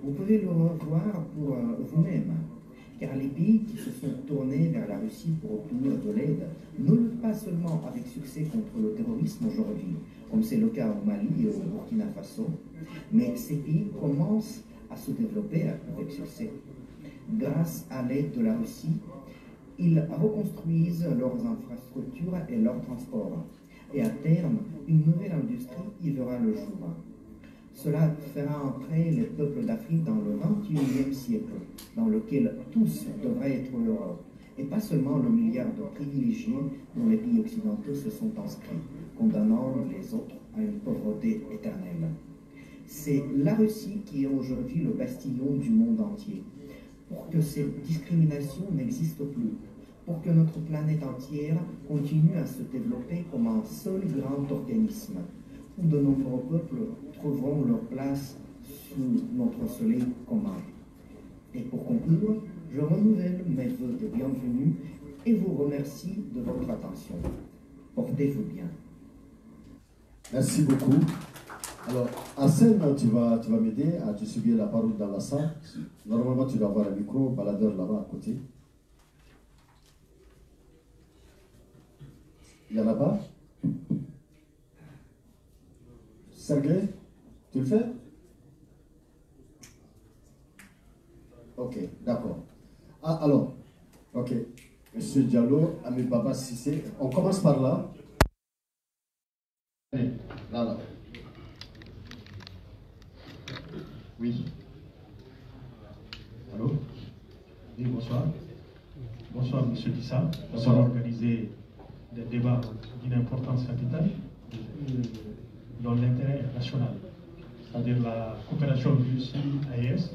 Vous pouvez le revoir pour vous-même, car les pays qui se sont tournés vers la Russie pour obtenir de l'aide ne luttent pas seulement avec succès contre le terrorisme aujourd'hui, comme c'est le cas au Mali et au Burkina Faso, mais ces pays commencent à se développer avec succès. Grâce à l'aide de la Russie, ils reconstruisent leurs infrastructures et leurs transports, et à terme, une nouvelle industrie y verra le jour. Cela fera entrer les peuples d'Afrique dans le XXIe siècle, dans lequel tous devraient être heureux, et pas seulement le milliard de privilégiés dont les pays occidentaux se sont inscrits, condamnant les autres à une pauvreté éternelle. C'est la Russie qui est aujourd'hui le bastillon du monde entier. Pour que cette discrimination n'existe plus, pour que notre planète entière continue à se développer comme un seul grand organisme, où de nombreux peuples trouveront leur place sous notre soleil commun. Et pour conclure, je renouvelle mes vœux de bienvenue et vous remercie de votre attention. Portez-vous bien. Merci beaucoup. Alors, Hassan, tu vas m'aider à distribuer la parole dans la salle. Normalement, tu dois avoir un micro, baladeur là-bas à côté. Il y a là-bas. Sergei, tu le fais? Ok, d'accord. Ah, alors, ok. Monsieur Diallo, Ami Baba Sissé, on commence par là. Allez, là. Oui. Allô? Oui, bonsoir. Bonsoir, monsieur Dissa. Nous allons organiser des débats d'une importance capitale dans l'intérêt national. c'est-à-dire la coopération Russie-AES.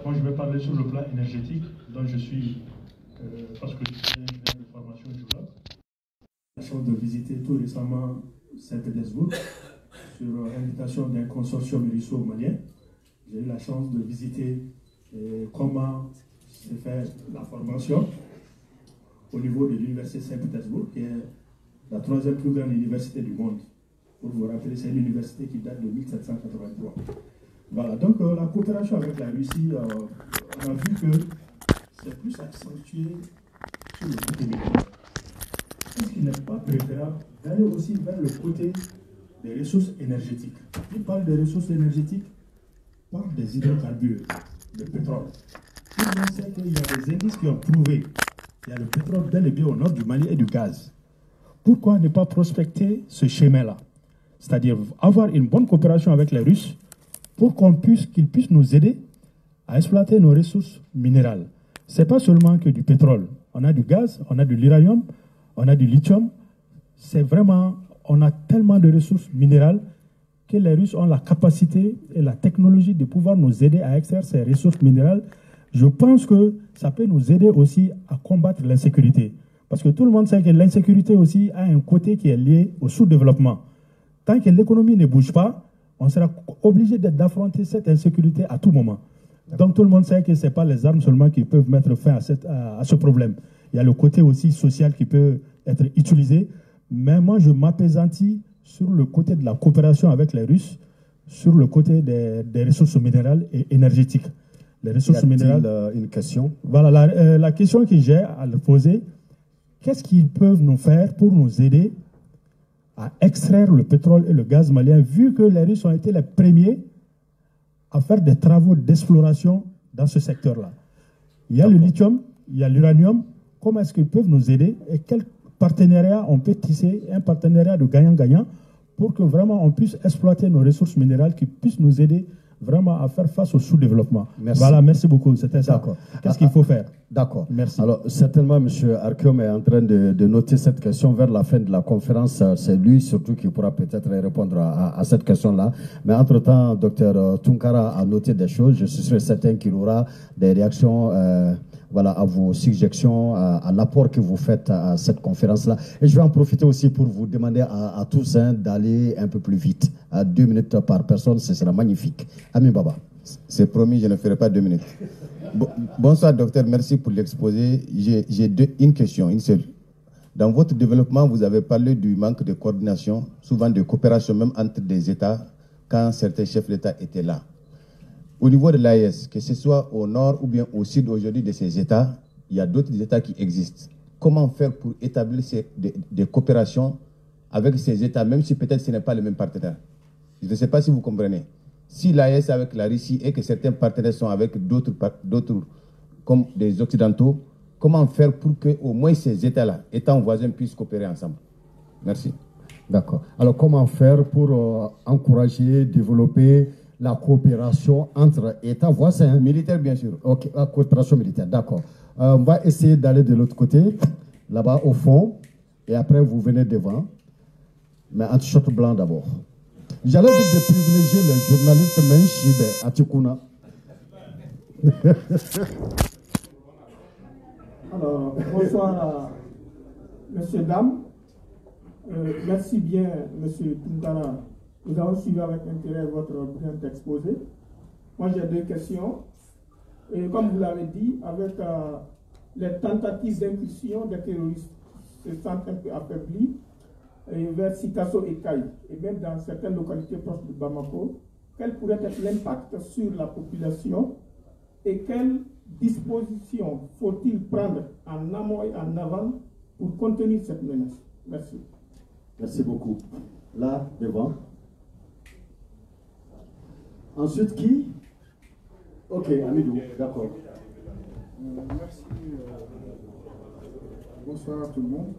Moi, je vais parler sur le plan énergétique, dont je suis, parce que je suis ingénieur de formation géologue. J'ai eu la chance de visiter tout récemment Saint-Pétersbourg sur invitation d'un consortium russo-malien. J'ai eu la chance de visiter comment se fait la formation au niveau de l'université Saint-Pétersbourg, qui est la 3e plus grande université du monde. Pour vous rappeler, c'est une université qui date de 1783. Voilà, donc la coopération avec la Russie, on a vu que c'est plus accentué sur le côté militaire. Est-ce qu'il n'est pas préférable d'aller aussi vers le côté des ressources énergétiques? Qui parle des ressources énergétiques parle des hydrocarbures, le pétrole. Tout le monde sait qu'il y a des indices qui ont prouvé qu'il y a le pétrole bel et bien au nord du Mali et du gaz. Pourquoi ne pas prospecter ce chemin-là? C'est-à-dire avoir une bonne coopération avec les Russes pour qu'ils puissent nous aider à exploiter nos ressources minérales. Ce n'est pas seulement que du pétrole. On a du gaz, on a de l'uranium, on a du lithium. C'est vraiment, on a tellement de ressources minérales que les Russes ont la capacité et la technologie de pouvoir nous aider à extraire ces ressources minérales. Je pense que ça peut nous aider aussi à combattre l'insécurité. Parce que tout le monde sait que l'insécurité aussi a un côté qui est lié au sous-développement. Tant que l'économie ne bouge pas, on sera obligé d'affronter cette insécurité à tout moment. Donc tout le monde sait que ce n'est pas les armes seulement qui peuvent mettre fin à ce problème. Il y a le côté aussi social qui peut être utilisé. Mais moi, je m'apaisantis sur le côté de la coopération avec les Russes, sur le côté des ressources minérales et énergétiques. Les ressources minérales. Une question? Voilà, la question que j'ai à le poser, qu'est-ce qu'ils peuvent nous faire pour nous aider à extraire le pétrole et le gaz malien, vu que les Russes ont été les premiers à faire des travaux d'exploration dans ce secteur-là? Il y a le lithium, il y a l'uranium. Comment est-ce qu'ils peuvent nous aider et quel partenariat on peut tisser, un partenariat de gagnant-gagnant pour que vraiment on puisse exploiter nos ressources minérales qui puissent nous aider vraiment à faire face au sous-développement. Voilà, merci beaucoup. C'était ça. Qu'est-ce qu'il faut faire? D'accord. Merci. Alors, certainement, M. Archeum est en train de noter cette question vers la fin de la conférence. C'est lui surtout qui pourra peut-être répondre à cette question-là. Mais entre-temps, Dr Tunkara a noté des choses. Je suis certain qu'il aura des réactions voilà, à vos suggestions, à l'apport que vous faites à cette conférence-là. Et je vais en profiter aussi pour vous demander à tous d'aller un peu plus vite. À 2 minutes par personne, ce sera magnifique. Ami Baba. C'est promis, je ne ferai pas 2 minutes. Bonsoir, docteur. Merci pour l'exposé. J'ai une question, une seule. Dans votre développement, vous avez parlé du manque de coordination, souvent de coopération même entre des États, quand certains chefs d'État étaient là. Au niveau de l'AES, que ce soit au nord ou bien au sud aujourd'hui de ces États, il y a d'autres États qui existent. Comment faire pour établir des coopérations avec ces États, même si peut-être ce n'est pas le même partenaire? Je ne sais pas si vous comprenez. Si l'AES avec la Russie et que certains partenaires sont avec d'autres comme des Occidentaux, comment faire pour que au moins ces États-là, États voisins, puissent coopérer ensemble? Merci. D'accord. Alors, comment faire pour encourager, développer la coopération entre États voisins? Militaire, bien sûr. Ok, la coopération militaire, d'accord. On va essayer d'aller de l'autre côté, là-bas au fond, et après vous venez devant, mais en t-shirt blanc d'abord. J'allais dire de privilégier les journalistes, mais Chibe, Atikuna. Alors, bonsoir, messieurs, dames. Merci bien, monsieur Tunkara. Nous avons suivi avec intérêt votre brillant exposé. Moi, j'ai 2 questions. Et comme vous l'avez dit, avec les tentatives d'incursion des terroristes se sentent un peu affaiblis vers Sikasso et Kaï, et même dans certaines localités proches de Bamako, quel pourrait être l'impact sur la population et quelles dispositions faut-il prendre en amont et en aval pour contenir cette menace? Merci. Merci beaucoup. Là, devant. Ensuite, qui? Ok, Amidou, d'accord. Merci. Bonsoir à tout le monde.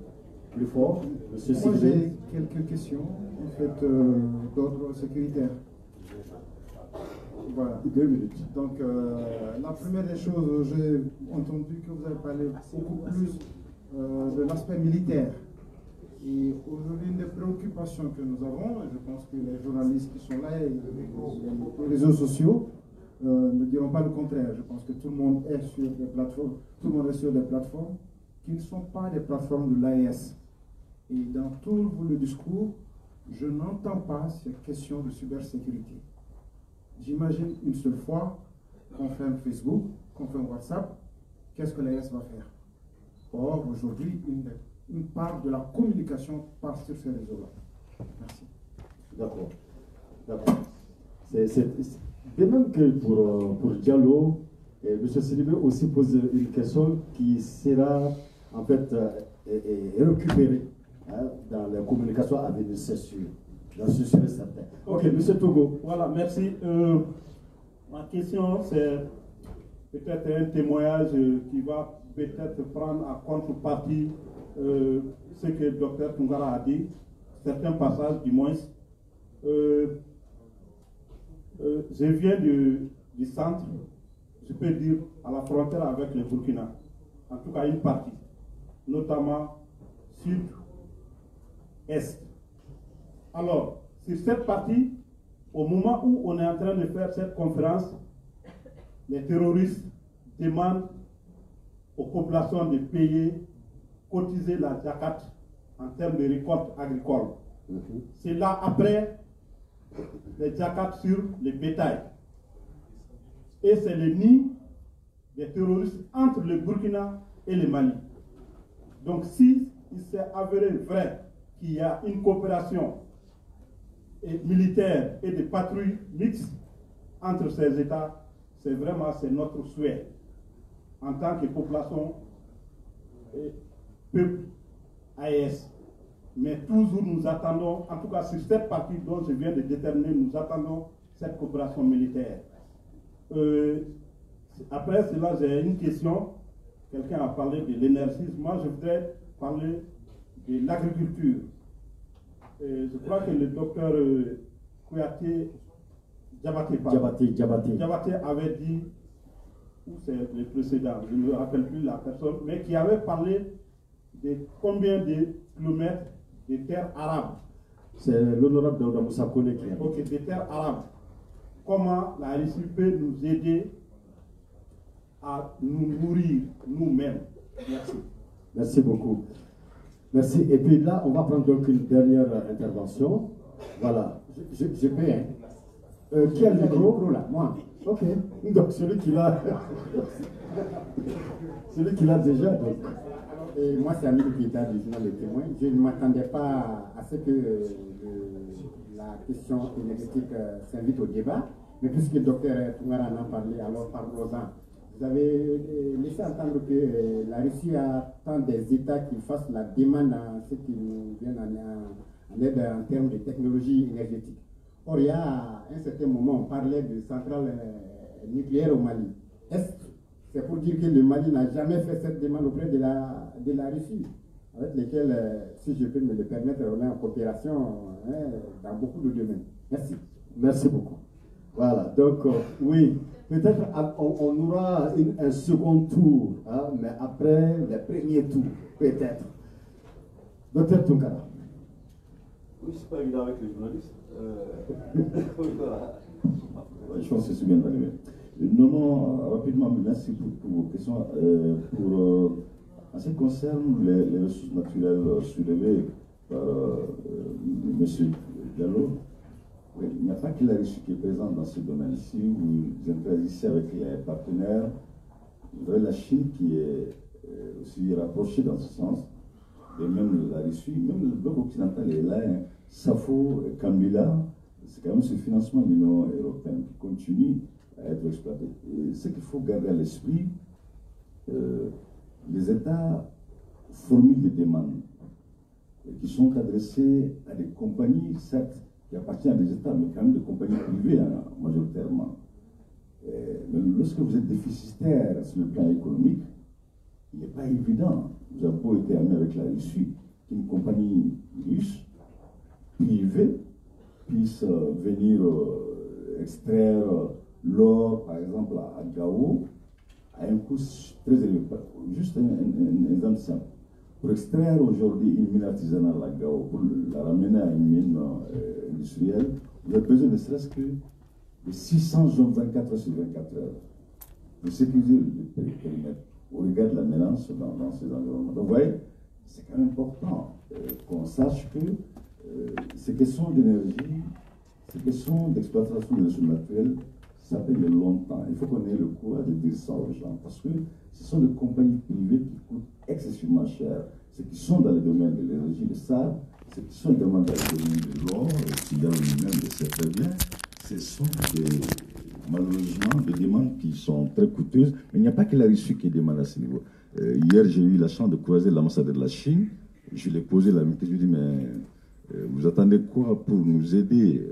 Plus fort, monsieur Moi, Sigré. j'ai quelques questions, en fait, d'ordre sécuritaire. Voilà. 2 minutes. Donc, la première des choses, j'ai entendu que vous avez parlé beaucoup plus de l'aspect militaire. Et aujourd'hui, une des préoccupations que nous avons, et je pense que les journalistes qui sont là et les réseaux sociaux ne diront pas le contraire. Je pense que tout le monde est sur des plateformes, qui ne sont pas des plateformes de l'AES. Et dans tout le discours, je n'entends pas ces questions de cybersécurité. J'imagine une seule fois qu'on fait un Facebook, qu'on fait un WhatsApp, qu'est-ce que l'AES va faire? Or, aujourd'hui, une part de la communication passe sur ces réseaux-là. Merci. D'accord. D'accord. De même que pour Diallo, M. Sidibé aussi pose une question qui sera en fait récupérée dans les communications à venir, c'est sûr. J'en suis sûr et certain. Ok, M. Togo. Voilà, merci. Ma question, c'est peut-être un témoignage qui va peut-être prendre en contrepartie ce que le docteur Toungara a dit, certains passages du moins. Je viens du centre, je peux dire, à la frontière avec le Burkina, en tout cas une partie, notamment sud-est. Alors, sur cette partie, au moment où on est en train de faire cette conférence, les terroristes demandent aux populations de payer, cotiser la zakat en termes de récolte agricole. C'est là après les zakat sur les bétails. Et c'est le nid des terroristes entre le Burkina et le Mali. Donc si il s'est avéré vrai qu'il y a une coopération militaire et de patrouilles mixtes entre ces États, c'est notre souhait en tant que population et peuple AES. Mais toujours nous attendons, en tout cas sur cette partie dont je viens de déterminer, nous attendons cette coopération militaire. Après cela, j'ai une question. Quelqu'un a parlé de l'énergie. Moi, je voudrais parler de l'agriculture. Je crois que le docteur Kouyaté Diabaté avait dit, ou c'est le précédent, je ne me rappelle plus la personne, mais qui avait parlé de combien de kilomètres de terres arabes. C'est l'honorable Daouda Moussa Kone qui a dit. Ok, des terres arabes. Comment la Russie peut nous aider à nous nourrir nous-mêmes? Merci. Merci beaucoup. Merci. Et puis là, on va prendre donc une dernière intervention. Voilà. Je peux, hein. Qui a le micro là? Moi. Ok. Donc celui qui l'a. Celui qui l'a déjà. Donc. Et moi, c'est Amine Guida du journal Le Témoin. Je ne m'attendais pas à ce que la question énergétique s'invite au débat, mais puisque le docteur Toungara en a parlé, alors parlons-en. Vous avez laissé entendre que la Russie attend des États qui fassent la demande à ceux qui nous viennent en aide en termes de technologie énergétique. Or, il y a un certain moment, on parlait de centrales nucléaires au Mali. C'est pour dire que le Mali n'a jamais fait cette demande auprès de la Russie, avec lesquelles, si je peux me le permettre, on est en coopération dans beaucoup de domaines. Merci. Merci beaucoup. Voilà, donc oui, peut-être on aura un second tour, hein, mais après les premiers tours, peut-être. Docteur Toungara. Oui, c'est pas évident avec les journalistes. Je pense que c'est bien arrivé. Non, rapidement, merci pour vos questions. En ce qui concerne les ressources naturelles soulevées par M. Diallo, il n'y a pas que la Russie qui est présente dans ce domaine-ci. Vous interagissez avec les partenaires. Vous avez la Chine qui est aussi rapprochée dans ce sens. Et même la Russie, même le bloc occidental est là. Hein. Safo, Kambila, c'est quand même ce financement de l'Union européenne qui continue à être exploité. Et ce qu'il faut garder à l'esprit, les États formulent des demandes qui sont adressées à des compagnies, certes, qui appartiennent à des États, mais quand même des compagnies privées, hein, majoritairement. Mais lorsque vous êtes déficitaire sur le plan économique, il n'est pas évident. Vous avez beau été amené avec la Russie, qu'une compagnie russe privée puisse venir extraire l'or, par exemple, à Gao, à un coût très élevé. Juste un exemple simple. Pour extraire aujourd'hui une mine artisanale à Gao, pour la ramener à une mine industrielle, vous avez besoin ne serait-ce que de 600 hommes 24 heures sur 24 heures pour sécuriser le périmètre. On regarde la menace dans ces environnements. Donc, vous voyez, c'est quand même important qu'on sache que ces questions d'énergie, ces questions d'exploitation des ressources naturelles, ça fait de longtemps. Il faut qu'on ait le courage de dire ça aux gens, parce que ce sont des compagnies privées qui coûtent excessivement cher. Ceux qui sont dans le domaine de l'énergie le savent, ceux qui sont également dans le domaine de l'or, aussi dans lui-même le sait très bien. Ce sont malheureusement des demandes qui sont très coûteuses, mais il n'y a pas que la Russie qui demande à ce niveau. Hier, j'ai eu la chance de croiser l'ambassadeur de la Chine. Je lui ai posé la même question, je lui ai dit, mais vous attendez quoi pour nous aider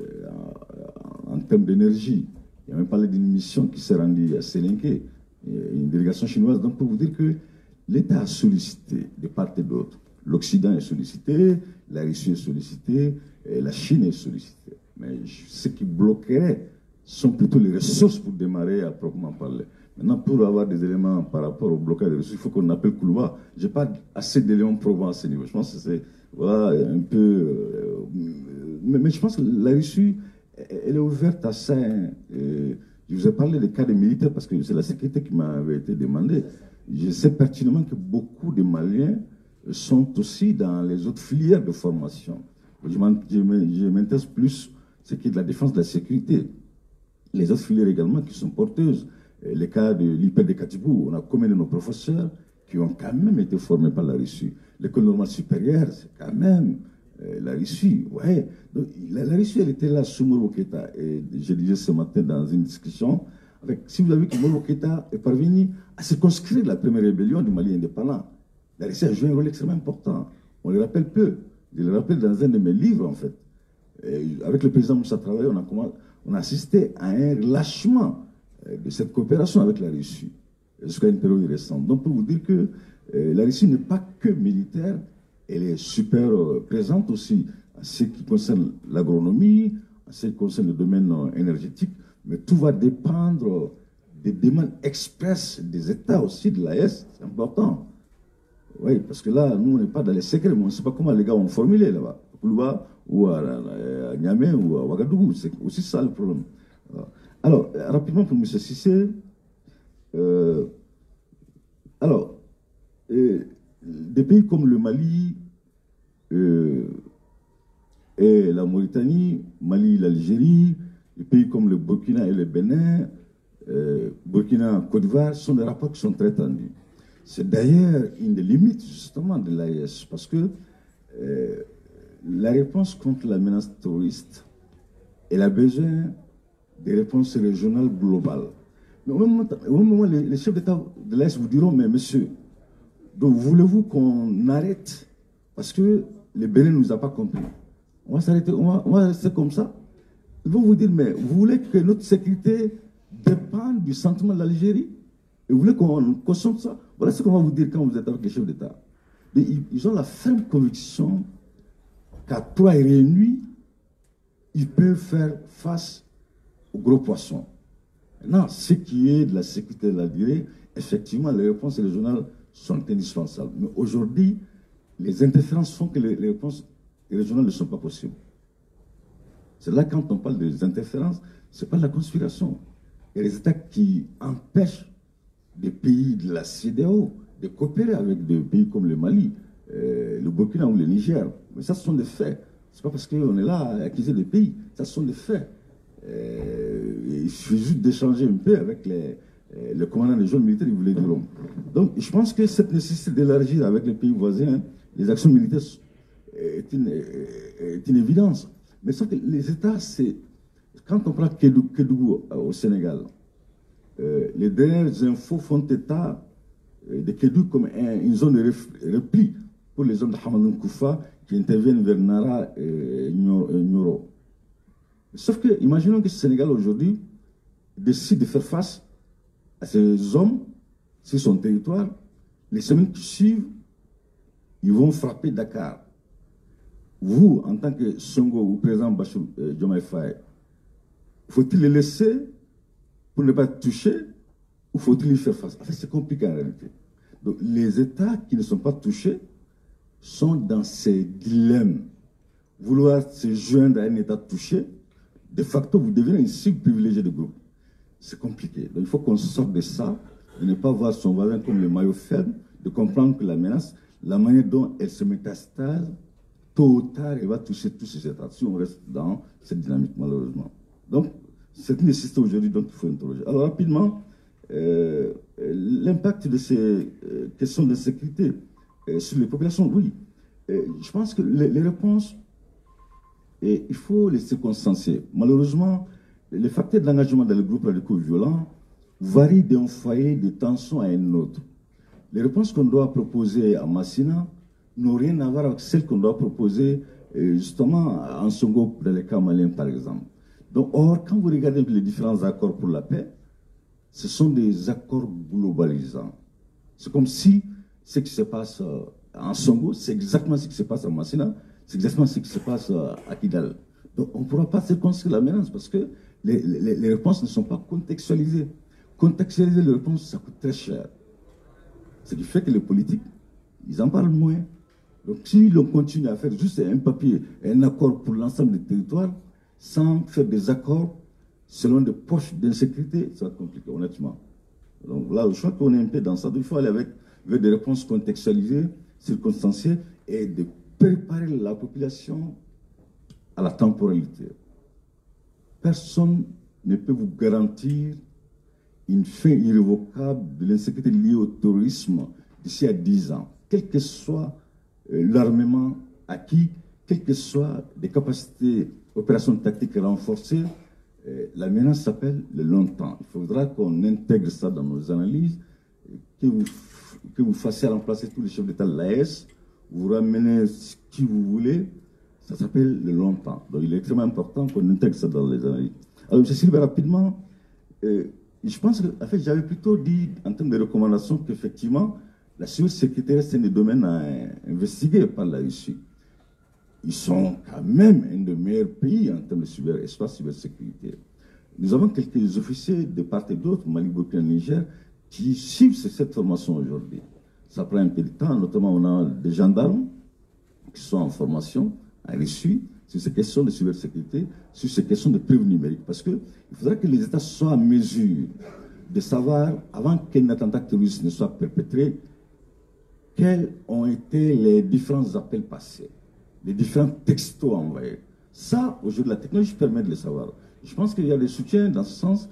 en termes d'énergie? Il a même parlé d'une mission qui s'est rendue à Sélinké, une délégation chinoise. Donc, pour vous dire que l'État a sollicité de part et d'autre. L'Occident est sollicité, la Russie est sollicitée, et la Chine est sollicitée. Mais ce qui bloquerait sont plutôt les ressources pour démarrer à proprement parler. Maintenant, pour avoir des éléments par rapport au blocage des ressources, il faut qu'on appelle Koulouba. Je n'ai pas assez d'éléments probants à ce niveau. Je pense que c'est voilà, un peu... mais je pense que la Russie, elle est ouverte à ça. Je vous ai parlé des cas des militaires parce que c'est la sécurité qui m'avait été demandée. Je sais pertinemment que beaucoup de Maliens sont aussi dans les autres filières de formation. Je m'intéresse plus ce qui est de la défense de la sécurité. Les autres filières également qui sont porteuses. Les cas de l'IPED de Katibou, on a combien de nos professeurs qui ont quand même été formés par la Russie. L'école normale supérieure, c'est quand même la Russie. Ouais. Donc, la Russie, elle était là sous Moro Keïta. Et je disais ce matin dans une discussion, si vous avez vu que Moro Keïta est parvenu à circonscrire la première rébellion du Mali indépendant, la Russie a joué un rôle extrêmement important. On le rappelle peu. Je le rappelle dans un de mes livres, en fait. Et avec le président Moussa Traoré, on a assisté à un relâchement de cette coopération avec la Russie jusqu'à une période récente. Donc, pour vous dire que la Russie n'est pas que militaire, elle est super présente aussi en ce qui concerne l'agronomie, en ce qui concerne le domaine énergétique, mais tout va dépendre des demandes expresses des États aussi, de l'AES, c'est important. Oui, parce que là, nous, on n'est pas dans les secrets, mais on ne sait pas comment les gars ont formulé là-bas, à Koulouba, ou à Niamey, ou à Ouagadougou, c'est aussi ça le problème. Alors, rapidement pour M. Cissé, des pays comme le Mali et la Mauritanie, Mali, l'Algérie, des pays comme le Burkina et le Bénin, Burkina, Côte d'Ivoire, sont des rapports qui sont très tendus. C'est d'ailleurs une des limites justement de l'AES, parce que la réponse contre la menace terroriste, elle a besoin des réponses régionales globales. Mais au même moment, les chefs d'État de l'AES vous diront, mais monsieur, donc voulez-vous qu'on arrête parce que le Bénin ne nous a pas compris? On va s'arrêter, on va rester comme ça. Ils vont vous dire, mais vous voulez que notre sécurité dépende du sentiment de l'Algérie? Et vous voulez qu'on consomme ça? Voilà ce qu'on va vous dire quand vous êtes avec les chefs d'État. Ils ont la ferme conviction qu'à trois et réunis, ils peuvent faire face aux gros poissons. Maintenant, ce qui est de la sécurité de la durée, effectivement, les réponses régionales sont indispensables. Mais aujourd'hui, les interférences font que les réponses régionales ne sont pas possibles. C'est là, quand on parle des interférences, ce n'est pas de la conspiration. Il y a des États qui empêchent des pays de la CEDEAO de coopérer avec des pays comme le Mali, le Burkina ou le Niger. Mais ça, ce sont des faits. Ce n'est pas parce qu'on est là à accuser des pays. Ça, ce sont des faits. Il suffit juste d'échanger un peu avec le commandant des jeunes militaires, ils vous le diront. Donc, je pense que cette nécessité d'élargir avec les pays voisins les actions militaires est une évidence. Mais sauf que les États, c'est... Quand on prend Kédougou au Sénégal, les dernières infos font état de Kédougou comme une zone de repli pour les hommes de Hamadoun Koufa qui interviennent vers Nara et Nyoro. Sauf que, imaginons que le Sénégal aujourd'hui décide de faire face à ces hommes sur son territoire. Les semaines qui suivent, ils vont frapper Dakar. Vous, en tant que Songo ou président Bachir Diomaye Faye, faut-il les laisser pour ne pas être touchés ou faut-il y faire face? En fait, c'est compliqué en réalité. Donc, les États qui ne sont pas touchés sont dans ces dilemmes. Vouloir se joindre à un État touché, de facto, vous devenez une cible privilégiée du groupe. C'est compliqué. Donc, il faut qu'on sorte de ça, de ne pas voir son voisin comme le maillot faible, de comprendre que la menace, la manière dont elle se métastase, tôt ou tard, elle va toucher tous ces États. Si on reste dans cette dynamique, malheureusement. Donc, c'est une nécessité aujourd'hui dont il faut interroger. Alors, rapidement, l'impact de ces questions de sécurité sur les populations, oui. Je pense que les réponses, il faut les circonstancier. Malheureusement, les facteurs d'engagement dans les groupes radicaux violents varient d'un foyer de tension à un autre. Les réponses qu'on doit proposer à Massina n'ont rien à voir avec celles qu'on doit proposer justement en Songo, dans les cas maliens par exemple. Donc, or, quand vous regardez les différents accords pour la paix, ce sont des accords globalisants. C'est comme si ce qui se passe en Songo, c'est exactement ce qui se passe à Massina, c'est exactement ce qui se passe à Kidal. Donc, on ne pourra pas circonscrire la menace parce que les réponses ne sont pas contextualisées. Contextualiser les réponses, ça coûte très cher. Ce qui fait que les politiques, ils en parlent moins. Donc, si l'on continue à faire juste un papier, un accord pour l'ensemble des territoires, sans faire des accords selon des poches d'insécurité, ça va être compliqué, honnêtement. Donc là, je crois qu'on est un peu dans ça. Donc, il faut aller avec des réponses contextualisées, circonstanciées, et de préparer la population à la temporalité. Personne ne peut vous garantir une fin irrévocable de l'insécurité liée au terrorisme d'ici à 10 ans. Quel que soit l'armement acquis, quelles que soient les capacités opérations tactiques renforcées, la menace s'appelle le long temps. Il faudra qu'on intègre ça dans nos analyses, que vous fassiez remplacer tous les chefs d'État de l'AES, vous ramenez ce que vous voulez, ça s'appelle le long temps. Donc il est extrêmement important qu'on intègre ça dans les analyses. Alors, M. Sylvain, rapidement, je pense que en fait, j'avais plutôt dit, en termes de recommandations, qu'effectivement, la cybersécurité reste un des domaines à investiguer par la Russie. Ils sont quand même un des meilleurs pays en termes de cybersécurité. Nous avons quelques officiers de part et d'autre, Mali, Burkina, Niger, qui suivent cette formation aujourd'hui. Ça prend un peu de temps, notamment on a des gendarmes qui sont en formation, en Russie, sur ces questions de cybersécurité, sur ces questions de preuve numérique. Parce qu'il faudra que les États soient en mesure de savoir, avant qu'un attentat terroriste ne soit perpétré, quels ont été les différents appels passés, les différents textos envoyés. Ça, aujourd'hui, la technologie permet de le savoir. Je pense qu'il y a des soutiens dans ce sens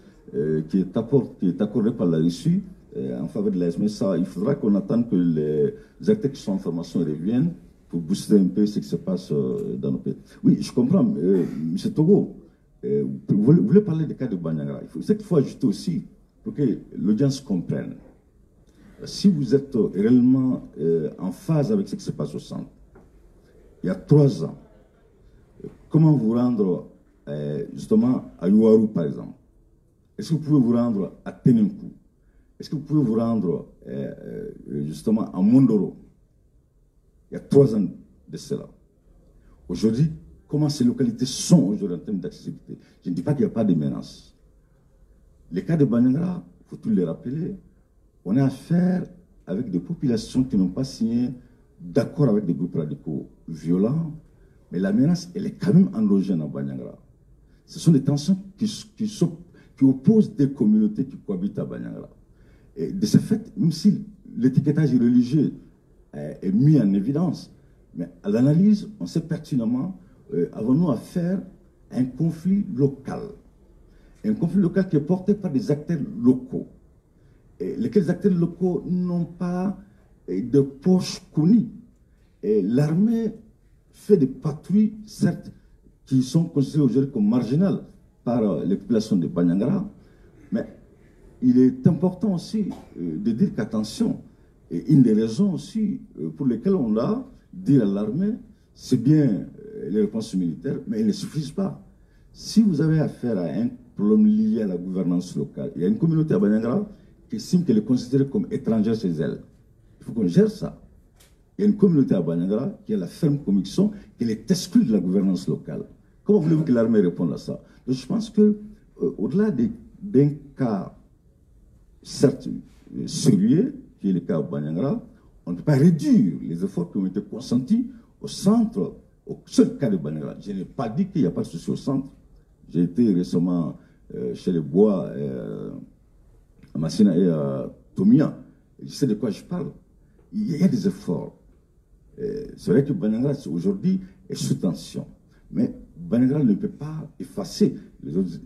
qui est accordé par la Russie en faveur de l'AES. Mais ça, il faudra qu'on attende que les acteurs qui sont en formation reviennent pour booster un peu ce qui se passe dans nos pays. Oui, je comprends. M. Togo, vous voulez parler des cas de Banyagra. C'est qu'il faut ajouter aussi, pour que l'audience comprenne. Si vous êtes réellement en phase avec ce qui se passe au centre, il y a 3 ans, comment vous rendre justement à Yuaru, par exemple? Est-ce que vous pouvez vous rendre à Tenenkou? Est-ce que vous pouvez vous rendre justement à Mondoro? Il y a 3 ans de cela. Aujourd'hui, comment ces localités sont aujourd'hui en termes d'accessibilité? Je ne dis pas qu'il n'y a pas de menaces. Les cas de Banyangra, il faut tout les rappeler, on a affaire avec des populations qui n'ont pas signé d'accord avec des groupes radicaux violents, mais la menace, elle est quand même endogène à Banyangra. Ce sont des tensions qui opposent des communautés qui cohabitent à Banyangra. Et de ce fait, même si l'étiquetage religieux est mis en évidence, mais à l'analyse, on sait pertinemment, avons-nous affaire à un conflit local. Un conflit local qui est porté par des acteurs locaux. Et lesquels acteurs locaux n'ont pas de poche connue. L'armée fait des patrouilles, certes, qui sont considérées aujourd'hui comme marginales par les populations de Banyangra, mais il est important aussi de dire qu'attention, et une des raisons aussi pour lesquelles on doit dire à l'armée, c'est bien les réponses militaires, mais elles ne suffisent pas. Si vous avez affaire à un problème lié à la gouvernance locale, il y a une communauté à Banyangra qui estime qu'elle est considérée comme étrangère chez elle. Il faut qu'on gère ça. Il y a une communauté à Banyangra qui a la ferme conviction qu'elle est exclue de la gouvernance locale. Comment voulez-vous que l'armée réponde à ça? Donc je pense que, au-delà d'un cas, certes, sérieux, qui est le cas à Banyangra, on ne peut pas réduire les efforts qui ont été consentis au centre, au seul cas de Banera. Je n'ai pas dit qu'il n'y a pas de souci au centre. J'ai été récemment chez les Bois, à Massina et à Tomia. Je sais de quoi je parle. Il y a des efforts. C'est vrai que Banera aujourd'hui est sous tension. Mais Banera ne peut pas effacer les autres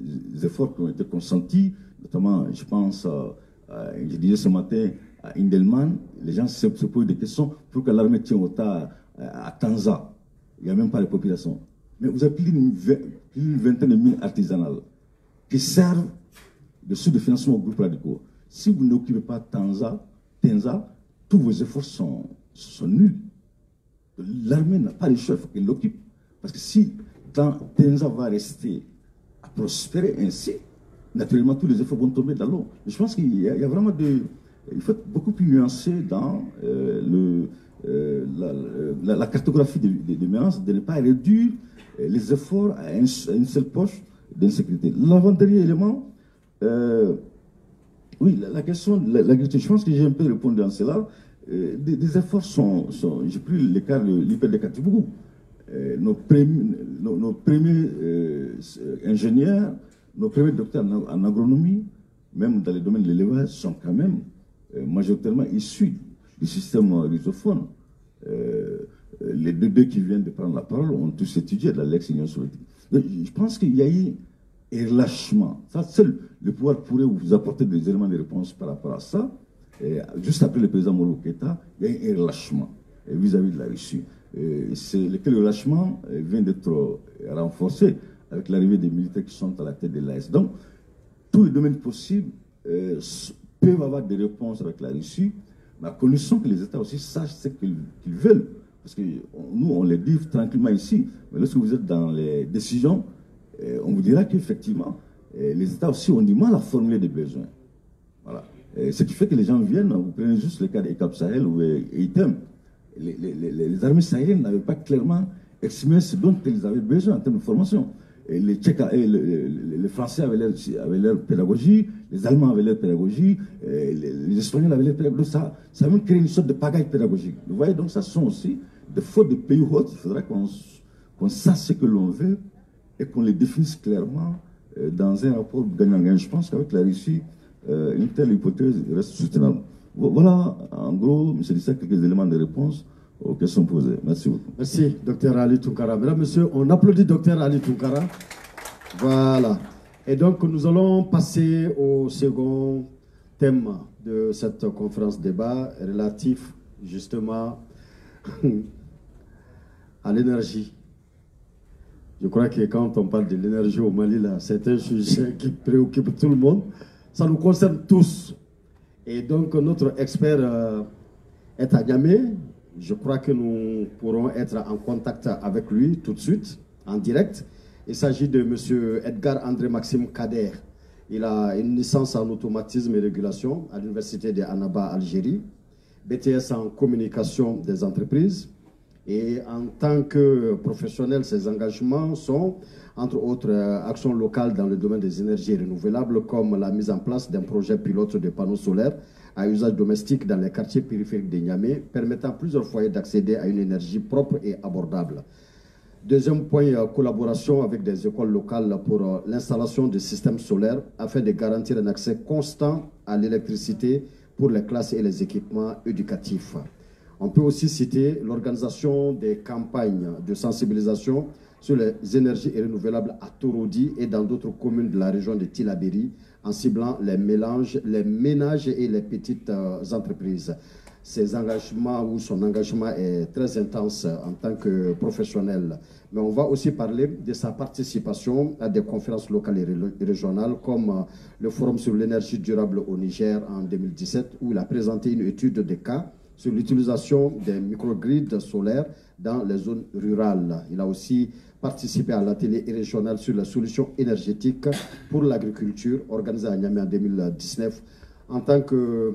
efforts qui ont été consentis, notamment, je pense, je disais ce matin, à Indelman, les gens se posent des questions pour que l'armée tienne autant à Tanza. Il n'y a même pas de population. Mais vous avez plus d'une vingtaine de mille artisanales qui servent de source de financement au groupe radicaux. Si vous n'occupez pas Tanza, tous vos efforts sont nuls. L'armée n'a pas le choix, il faut qu'elle l'occupe. Parce que si Tenza va rester à prospérer ainsi, naturellement tous les efforts vont tomber dans l'eau. Je pense qu'il y a vraiment il faut être beaucoup plus nuancé dans la cartographie des menaces, de ne pas réduire les efforts à une seule poche d'insécurité. L'avant-dernier élément, oui, la question de l'agriculture, je pense que j'ai un peu répondu à cela. Des efforts sont j'ai pris le cas de l'IPED de Katibougou. Nos premiers ingénieurs, nos premiers docteurs en agronomie, même dans les domaines de l'élevage, sont quand même majoritairement issus du système rusophone. Les deux qui viennent de prendre la parole ont tous étudié dans l'ex-Union soviétique. Donc, je pense qu'il y a eu un relâchement. Ça, seul le pouvoir pourrait vous apporter des éléments de réponse par rapport à ça. Et juste après le président Moro Keïta, il y a eu un relâchement vis-à-vis de la Russie. Le relâchement vient d'être renforcé avec l'arrivée des militaires qui sont à la tête de l'AS. Donc, tous les domaines possibles peuvent avoir des réponses avec la Russie, mais à condition que les États aussi sachent ce qu'ils veulent. Parce que nous, on les dit tranquillement ici, mais lorsque vous êtes dans les décisions, on vous dira qu'effectivement, les États aussi ont du mal à formuler des besoins. Voilà. Ce qui fait que les gens viennent, vous prenez juste le cas d'ECAP Sahel ou ITEM. Les armées sahéliennes n'avaient pas clairement exprimé ce dont ils avaient besoin en termes de formation. Et les Français avaient leur pédagogie, les Allemands avaient leur pédagogie, les Espagnols avaient leur pédagogie. Ça a même créé une sorte de pagaille pédagogique. Vous voyez, donc ça sont aussi des fautes de pays hôtes. Il faudra qu'on sache ce que l'on veut et qu'on les définisse clairement dans un rapport gagnant-gagnant. Je pense qu'avec la Russie, une telle hypothèse reste soutenable. Voilà, en gros, M. Dissa, quelques éléments de réponse aux questions posées. Merci beaucoup. Merci, Dr Ali Tounkara. Mesdames, Messieurs, on applaudit Dr Ali Tounkara. Voilà. Et donc, nous allons passer au second thème de cette conférence débat relatif justement à l'énergie. Je crois que quand on parle de l'énergie au Mali, là, c'est un sujet qui préoccupe tout le monde. Ça nous concerne tous. Et donc, notre expert est à Niamey. Je crois que nous pourrons être en contact avec lui tout de suite, en direct. Il s'agit de M. Edgar André Maxime Kader. Il a une licence en automatisme et régulation à l'université de Annaba, Algérie, BTS en communication des entreprises. Et en tant que professionnel, ses engagements sont, entre autres, actions locales dans le domaine des énergies renouvelables, comme la mise en place d'un projet pilote de panneaux solaires à usage domestique dans les quartiers périphériques de Niamey, permettant à plusieurs foyers d'accéder à une énergie propre et abordable. Deuxième point, collaboration avec des écoles locales pour l'installation de systèmes solaires afin de garantir un accès constant à l'électricité pour les classes et les équipements éducatifs. On peut aussi citer l'organisation des campagnes de sensibilisation sur les énergies renouvelables à Torodi et dans d'autres communes de la région de Tillabéri, en ciblant les ménages et les petites entreprises. Ses engagements ou son engagement est très intense en tant que professionnel. Mais on va aussi parler de sa participation à des conférences locales et régionales comme le Forum sur l'énergie durable au Niger en 2017, où il a présenté une étude de cas sur l'utilisation des microgrids solaires dans les zones rurales. Il a aussi participé à l'atelier régional sur la solution énergétique pour l'agriculture, organisé à Niamey en 2019, en tant que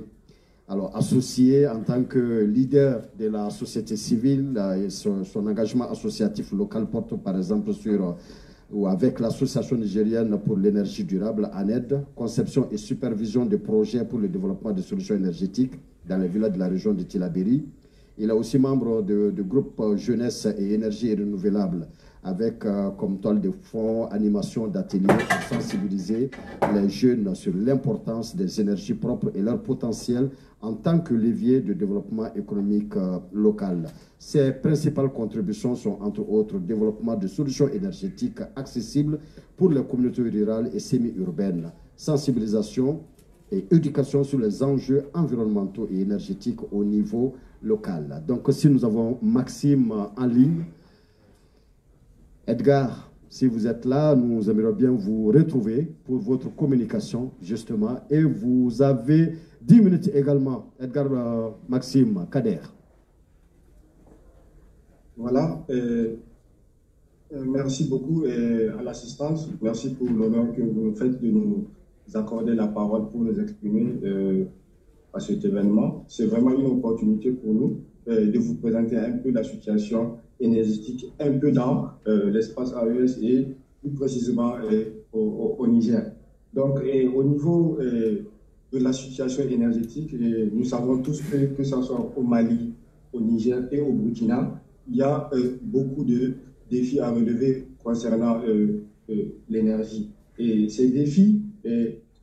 associé, en tant que leader de la société civile. Son engagement associatif local porte par exemple sur ou avec l'Association nigérienne pour l'énergie durable, ANED, conception et supervision de projets pour le développement de solutions énergétiques dans les villages de la région de Tillabéri. Il est aussi membre du groupe Jeunesse et Énergie Renouvelable, avec comme toile de fond animation d'ateliers pour sensibiliser les jeunes sur l'importance des énergies propres et leur potentiel en tant que levier de développement économique local. Ses principales contributions sont entre autres le développement de solutions énergétiques accessibles pour les communautés rurales et semi-urbaines, sensibilisation et éducation sur les enjeux environnementaux et énergétiques au niveau local. Donc si nous avons Maxime en ligne, Edgar, si vous êtes là, nous aimerions bien vous retrouver pour votre communication, justement. Et vous avez 10 minutes également, Edgar, Maxime, Kader. Voilà. Merci beaucoup à l'assistance. Merci pour l'honneur que vous nous faites de nous accorder la parole pour nous exprimer à cet événement. C'est vraiment une opportunité pour nous de vous présenter un peu la situation énergétique, un peu dans l'espace AES et plus précisément au Niger. Donc, au niveau de la situation énergétique, nous savons tous que ce soit au Mali, au Niger et au Burkina, il y a beaucoup de défis à relever concernant l'énergie. Et ces défis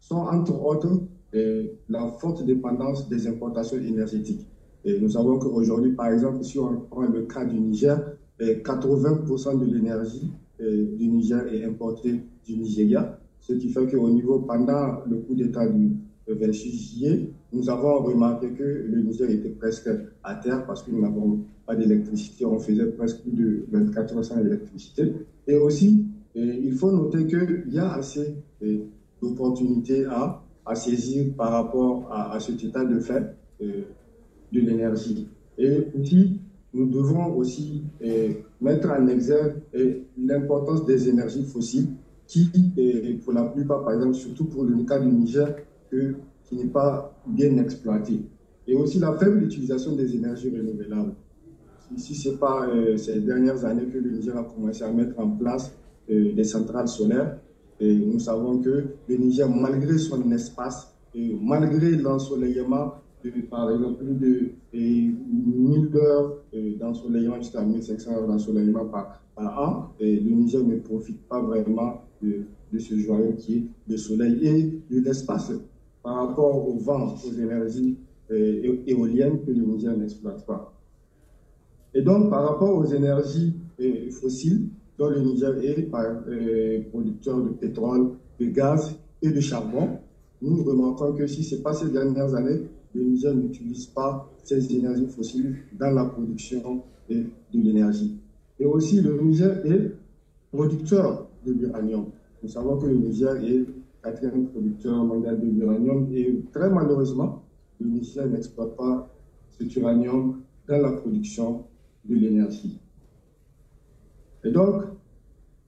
sont entre autres la forte dépendance des importations énergétiques. Et nous savons qu'aujourd'hui, par exemple, si on prend le cas du Niger, 80% de l'énergie du Niger est importée du Nigeria, ce qui fait qu'au niveau, pendant le coup d'État du 26 juillet, nous avons remarqué que le Niger était presque à terre parce que nous n'avons pas d'électricité, on faisait presque plus de 24 heures sans électricité. Et aussi, il faut noter qu'il y a assez d'opportunités à saisir par rapport à cet état de fait de l'énergie. Et aussi, nous devons aussi mettre en exergue l'importance des énergies fossiles qui, pour la plupart, par exemple, surtout pour le cas du Niger, qui n'est pas bien exploité. Et aussi la faible utilisation des énergies renouvelables. Ici, ce n'est pas ces dernières années que le Niger a commencé à mettre en place des centrales solaires. Et nous savons que le Niger, malgré son espace, malgré l'ensoleillement, par exemple, plus de 1000 heures d'ensoleillement jusqu'à 1500 heures d'ensoleillement par an, le Niger ne profite pas vraiment de ce joyau qui est le soleil et de l'espace par rapport au vent, aux énergies éoliennes que le Niger n'exploite pas. Et donc, par rapport aux énergies fossiles, dont le Niger est producteur de pétrole, de gaz et de charbon, nous remarquons que si ce n'est pas ces dernières années, le Niger n'utilise pas ces énergies fossiles dans la production de l'énergie. Et aussi, le Niger est producteur de l'uranium. Nous savons que le Niger est 4e producteur mondial de l'uranium et très malheureusement, le Niger n'exploite pas cet uranium dans la production de l'énergie. Et donc,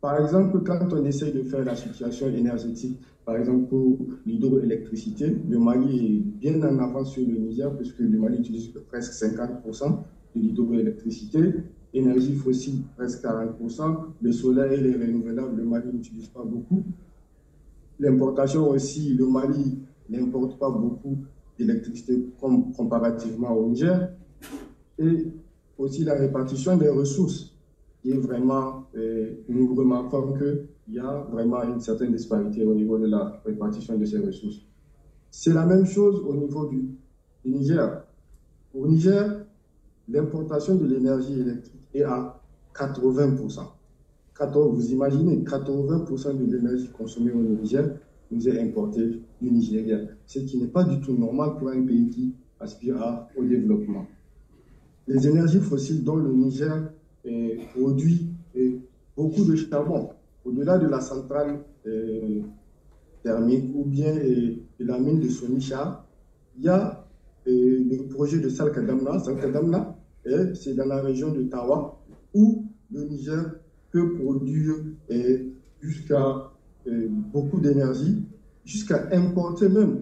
par exemple, quand on essaie de faire la situation énergétique, par exemple pour l'hydroélectricité, le Mali est bien en avance sur le Niger, puisque le Mali utilise presque 50% de l'hydroélectricité, énergie fossile presque 40%, le solaire et les renouvelables, le Mali n'utilise pas beaucoup. L'importation aussi, le Mali n'importe pas beaucoup d'électricité comparativement au Niger. Et aussi la répartition des ressources, qui est vraiment, nous remarquons qu'il y a vraiment une certaine disparité au niveau de la répartition de ces ressources. C'est la même chose au niveau du Niger. Au Niger, l'importation de l'énergie électrique est à 80%. Vous imaginez, 80% de l'énergie consommée au Niger nous est importée du Nigeria, ce qui n'est pas du tout normal pour un pays qui aspire au développement. Les énergies fossiles dont le Niger produit beaucoup de charbon, au-delà de la centrale thermique ou bien de la mine de Sonicha, il y a le projet de Salkadamna. Salkadamna, c'est dans la région de Tawa, où le Niger peut produire jusqu'à beaucoup d'énergie, jusqu'à importer même,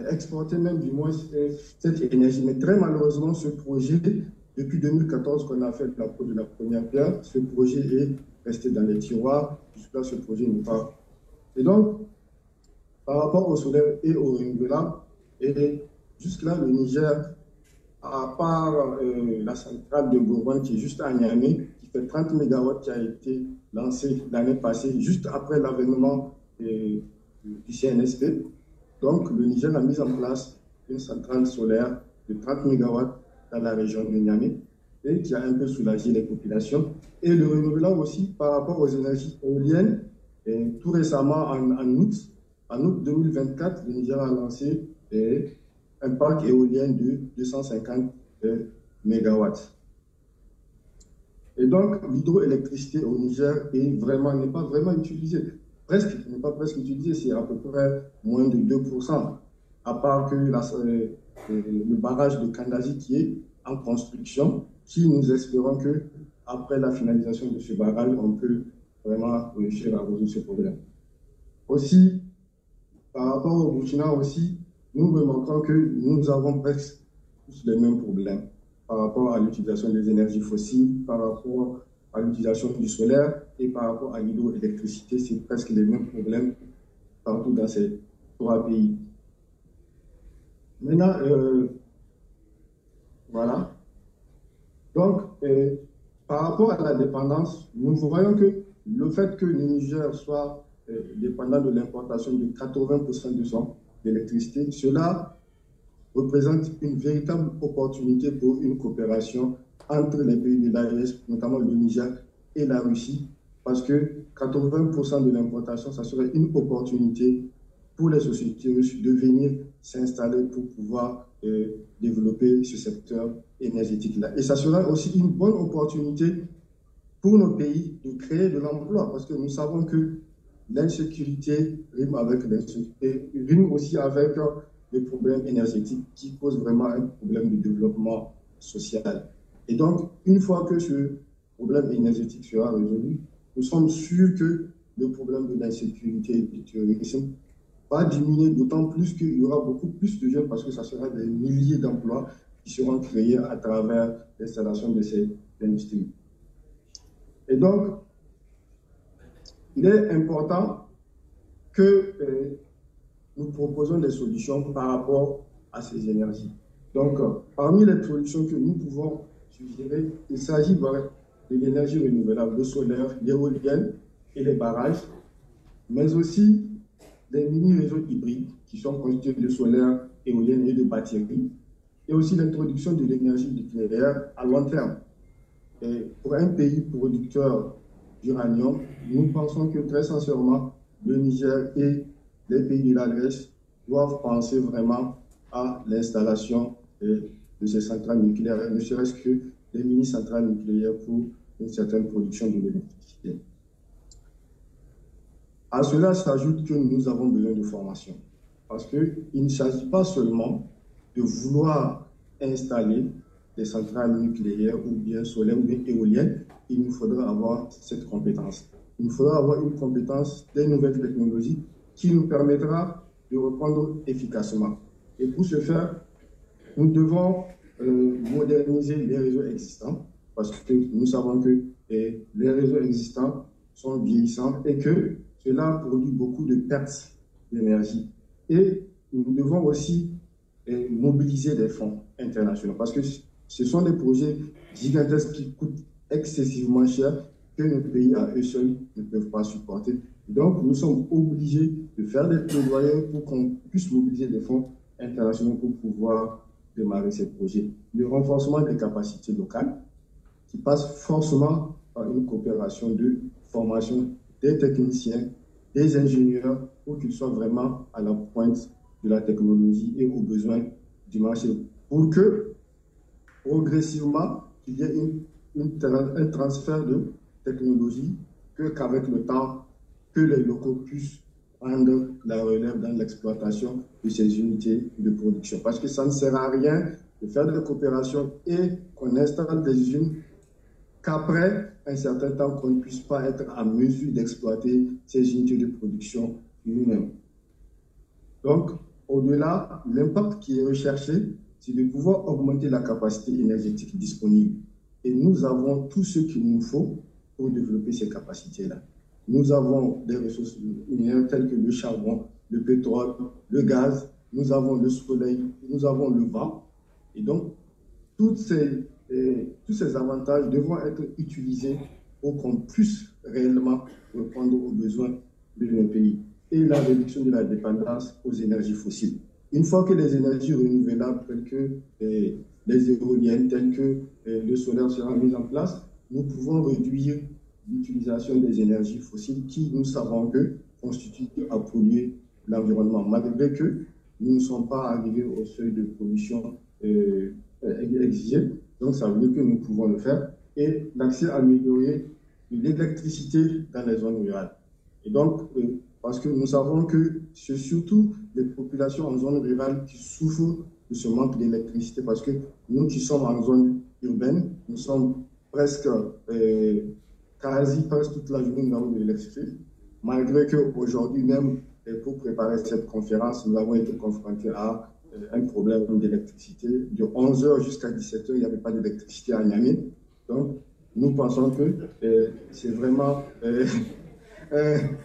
exporter même du moins cette énergie. Mais très malheureusement, ce projet Depuis 2014 qu'on a fait la première pierre, ce projet est resté dans les tiroirs. Jusqu'à ce projet n'est pas. Et donc, par rapport au solaire et au renouvelable, et jusque-là, le Niger, à part la centrale de Bourgogne qui est juste à Niamey, qui fait 30 MW, qui a été lancée l'année passée, juste après l'avènement du CNSP. Donc, le Niger a mis en place une centrale solaire de 30 MW dans la région de Niamey et qui a un peu soulagé les populations. Et le renouvelable aussi par rapport aux énergies éoliennes. Et tout récemment, en août 2024, le Niger a lancé un parc éolien de 250 MW. Et donc, l'hydroélectricité au Niger n'est pas vraiment utilisée. N'est pas presque utilisée, c'est à peu près moins de 2%, à part que le barrage de Kandazi qui est en construction, qui nous espérons qu'après la finalisation de ce barrage, on peut vraiment réussir à résoudre ce problème. Aussi, par rapport au Burkina aussi, nous remarquons que nous avons presque tous les mêmes problèmes par rapport à l'utilisation des énergies fossiles, par rapport à l'utilisation du solaire et par rapport à l'hydroélectricité. C'est presque les mêmes problèmes partout dans ces 3 pays. Maintenant, voilà. Donc, par rapport à la dépendance, nous voyons que le fait que le Niger soit dépendant de l'importation de 80% de son électricité, cela représente une véritable opportunité pour une coopération entre les pays de l'AES, notamment le Niger et la Russie, parce que 80% de l'importation, ça serait une opportunité pour les sociétés russes de venir s'installer pour pouvoir développer ce secteur énergétique-là. Et ça sera aussi une bonne opportunité pour nos pays de créer de l'emploi, parce que nous savons que l'insécurité rime aussi avec le problème énergétique qui pose vraiment un problème de développement social. Et donc, une fois que ce problème énergétique sera résolu, nous sommes sûrs que le problème de l'insécurité et du terrorisme va diminuer, d'autant plus qu'il y aura beaucoup plus de jeunes parce que ça sera des milliers d'emplois qui seront créés à travers l'installation de ces industries. Et donc, il est important que nous proposons des solutions par rapport à ces énergies. Donc, parmi les solutions que nous pouvons suggérer, il s'agit de l'énergie renouvelable, le solaire, l'éolienne et les barrages, mais aussi des mini-réseaux hybrides qui sont constitués de solaire, éolienne et de batteries, et aussi l'introduction de l'énergie nucléaire à long terme. Et pour un pays producteur d'uranium, nous pensons que très sincèrement, le Niger et les pays de l'AES doivent penser vraiment à l'installation de ces centrales nucléaires, ne serait-ce que des mini-centrales nucléaires pour une certaine production de l'électricité. À cela s'ajoute que nous avons besoin de formation, parce qu'il ne s'agit pas seulement de vouloir installer des centrales nucléaires ou bien solaires ou bien éoliennes, il nous faudra avoir cette compétence. Il nous faudra avoir une compétence des nouvelles technologies qui nous permettra de répondre efficacement. Et pour ce faire, nous devons moderniser les réseaux existants, parce que nous savons que les réseaux existants sont vieillissants et que cela produit beaucoup de pertes d'énergie. Et nous devons aussi mobiliser des fonds internationaux, parce que ce sont des projets gigantesques qui coûtent excessivement cher, que nos pays à eux seuls ne peuvent pas supporter. Donc, nous sommes obligés de faire des plaidoyers pour qu'on puisse mobiliser des fonds internationaux pour pouvoir démarrer ces projets. Le renforcement des capacités locales, qui passe forcément par une coopération de formation des techniciens, des ingénieurs, pour qu'ils soient vraiment à la pointe de la technologie et aux besoins du marché, pour que progressivement, il y ait un transfert de technologie, qu'avec le temps, que les locaux puissent prendre la relève dans l'exploitation de ces unités de production. Parce que ça ne sert à rien de faire des coopérations et qu'on installe des usines qu'après un certain temps, qu'on ne puisse pas être à mesure d'exploiter ces unités de production nous-mêmes. Donc, au-delà, l'impact qui est recherché c'est de pouvoir augmenter la capacité énergétique disponible. Et nous avons tout ce qu'il nous faut pour développer ces capacités-là. Nous avons des ressources minières telles que le charbon, le pétrole, le gaz, nous avons le soleil, nous avons le vent. Et donc, tous ces avantages devront être utilisés pour qu'on puisse réellement répondre aux besoins de nos pays et la réduction de la dépendance aux énergies fossiles. Une fois que les énergies renouvelables telles que les éoliennes, telles que le solaire sera mis en place, nous pouvons réduire l'utilisation des énergies fossiles qui, nous savons que, constituent à polluer l'environnement, malgré que nous ne sommes pas arrivés au seuil de pollution exigé. Donc, ça veut dire que nous pouvons le faire. Et l'accès amélioré de l'électricité dans les zones rurales. Et donc, parce que nous savons que c'est surtout les populations en zone rurale qui souffrent de ce manque d'électricité, parce que nous qui sommes en zone urbaine, nous sommes presque toute la journée, nous avons de l'électricité, malgré qu'aujourd'hui même, pour préparer cette conférence, nous avons été confrontés à un problème d'électricité. De 11h jusqu'à 17h, il n'y avait pas d'électricité à Niamey. Donc, nous pensons que c'est vraiment une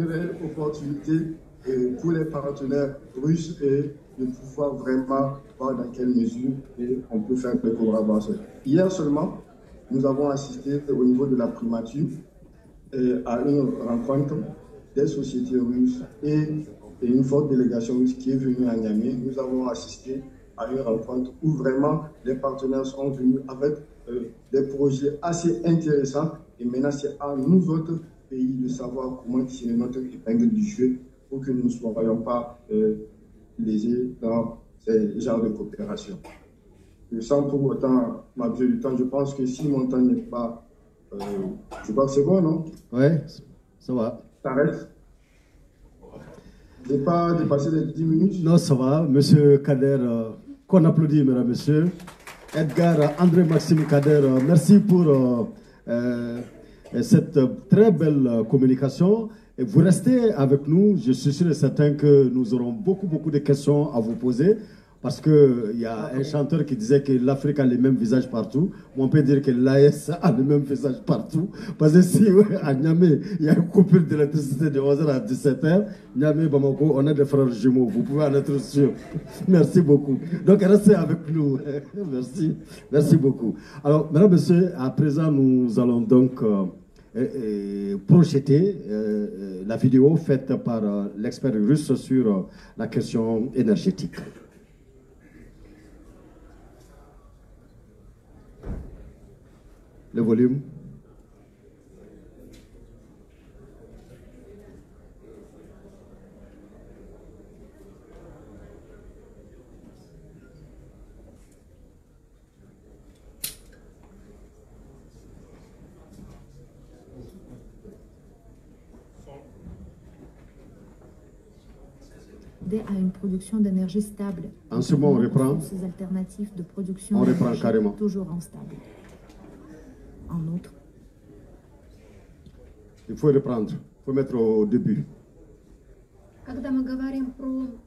réelle opportunité pour les partenaires russes et de pouvoir vraiment voir dans quelle mesure on peut faire des collaborations. Hier seulement, nous avons assisté au niveau de la primature à une rencontre des sociétés russes et une forte délégation russe qui est venue à Niamey. Nous avons assisté à une rencontre où vraiment les partenaires sont venus avec des projets assez intéressants. Et maintenant, c'est à nous autres pays de savoir comment tirer notre épingle du jeu pour que nous ne soyons pas lésés dans ces genres de coopération. Sans pour autant m'abuser du temps, je pense que si mon temps n'est pas... je crois que c'est bon, non? Oui, ça va. Ça reste. Je n'ai pas dépassé les 10 minutes. Non, ça va. Monsieur Kader, qu'on applaudit, mesdames et messieurs. Edgar André Maxime Kader, merci pour cette très belle communication. Et vous restez avec nous. Je suis sûr et certain que nous aurons beaucoup de questions à vous poser. Parce qu'il y a un chanteur qui disait que l'Afrique a les mêmes visages partout. On peut dire que l'AS a le même visage partout. Parce que si à Niamey, il y a une coupure d'électricité de 11h à 17h, Niamey, Bamako, on a des frères jumeaux. Vous pouvez en être sûr. Merci beaucoup. Donc, restez avec nous. Merci. Merci beaucoup. Alors, mesdames, messieurs, à présent, nous allons donc projeter la vidéo faite par l'expert russe sur la question énergétique. Le volume. À une production d'énergie stable. En ce moment, on reprend. Ces alternatives de production on reprend carrément. Toujours instable. En outre, il faut reprendre. Il faut mettre au début.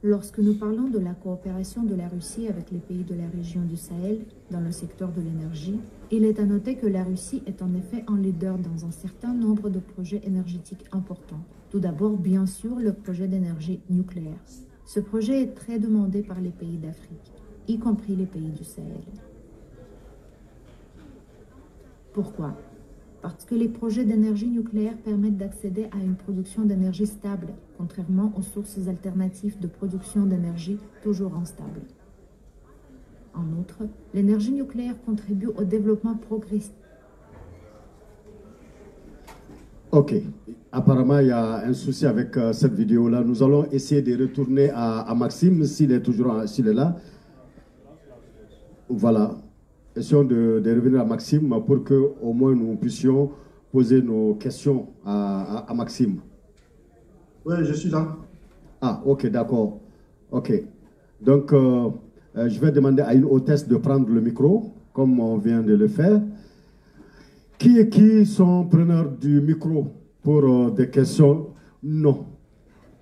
Lorsque nous parlons de la coopération de la Russie avec les pays de la région du Sahel dans le secteur de l'énergie, il est à noter que la Russie est en effet un leader dans un certain nombre de projets énergétiques importants. Tout d'abord, bien sûr, le projet d'énergie nucléaire. Ce projet est très demandé par les pays d'Afrique, y compris les pays du Sahel. Pourquoi? Parce que les projets d'énergie nucléaire permettent d'accéder à une production d'énergie stable, contrairement aux sources alternatives de production d'énergie toujours instables. En outre, l'énergie nucléaire contribue au développement progressif. Ok. Apparemment, il y a un souci avec cette vidéo-là. Nous allons essayer de retourner à Maxime, s'il est là. Voilà. Essayons de revenir à Maxime pour qu'au moins nous puissions poser nos questions à Maxime. Oui, je suis là. Ah, ok, d'accord. Ok. Donc, je vais demander à une hôtesse de prendre le micro, comme on vient de le faire. Qui sont preneurs du micro pour des questions? Non.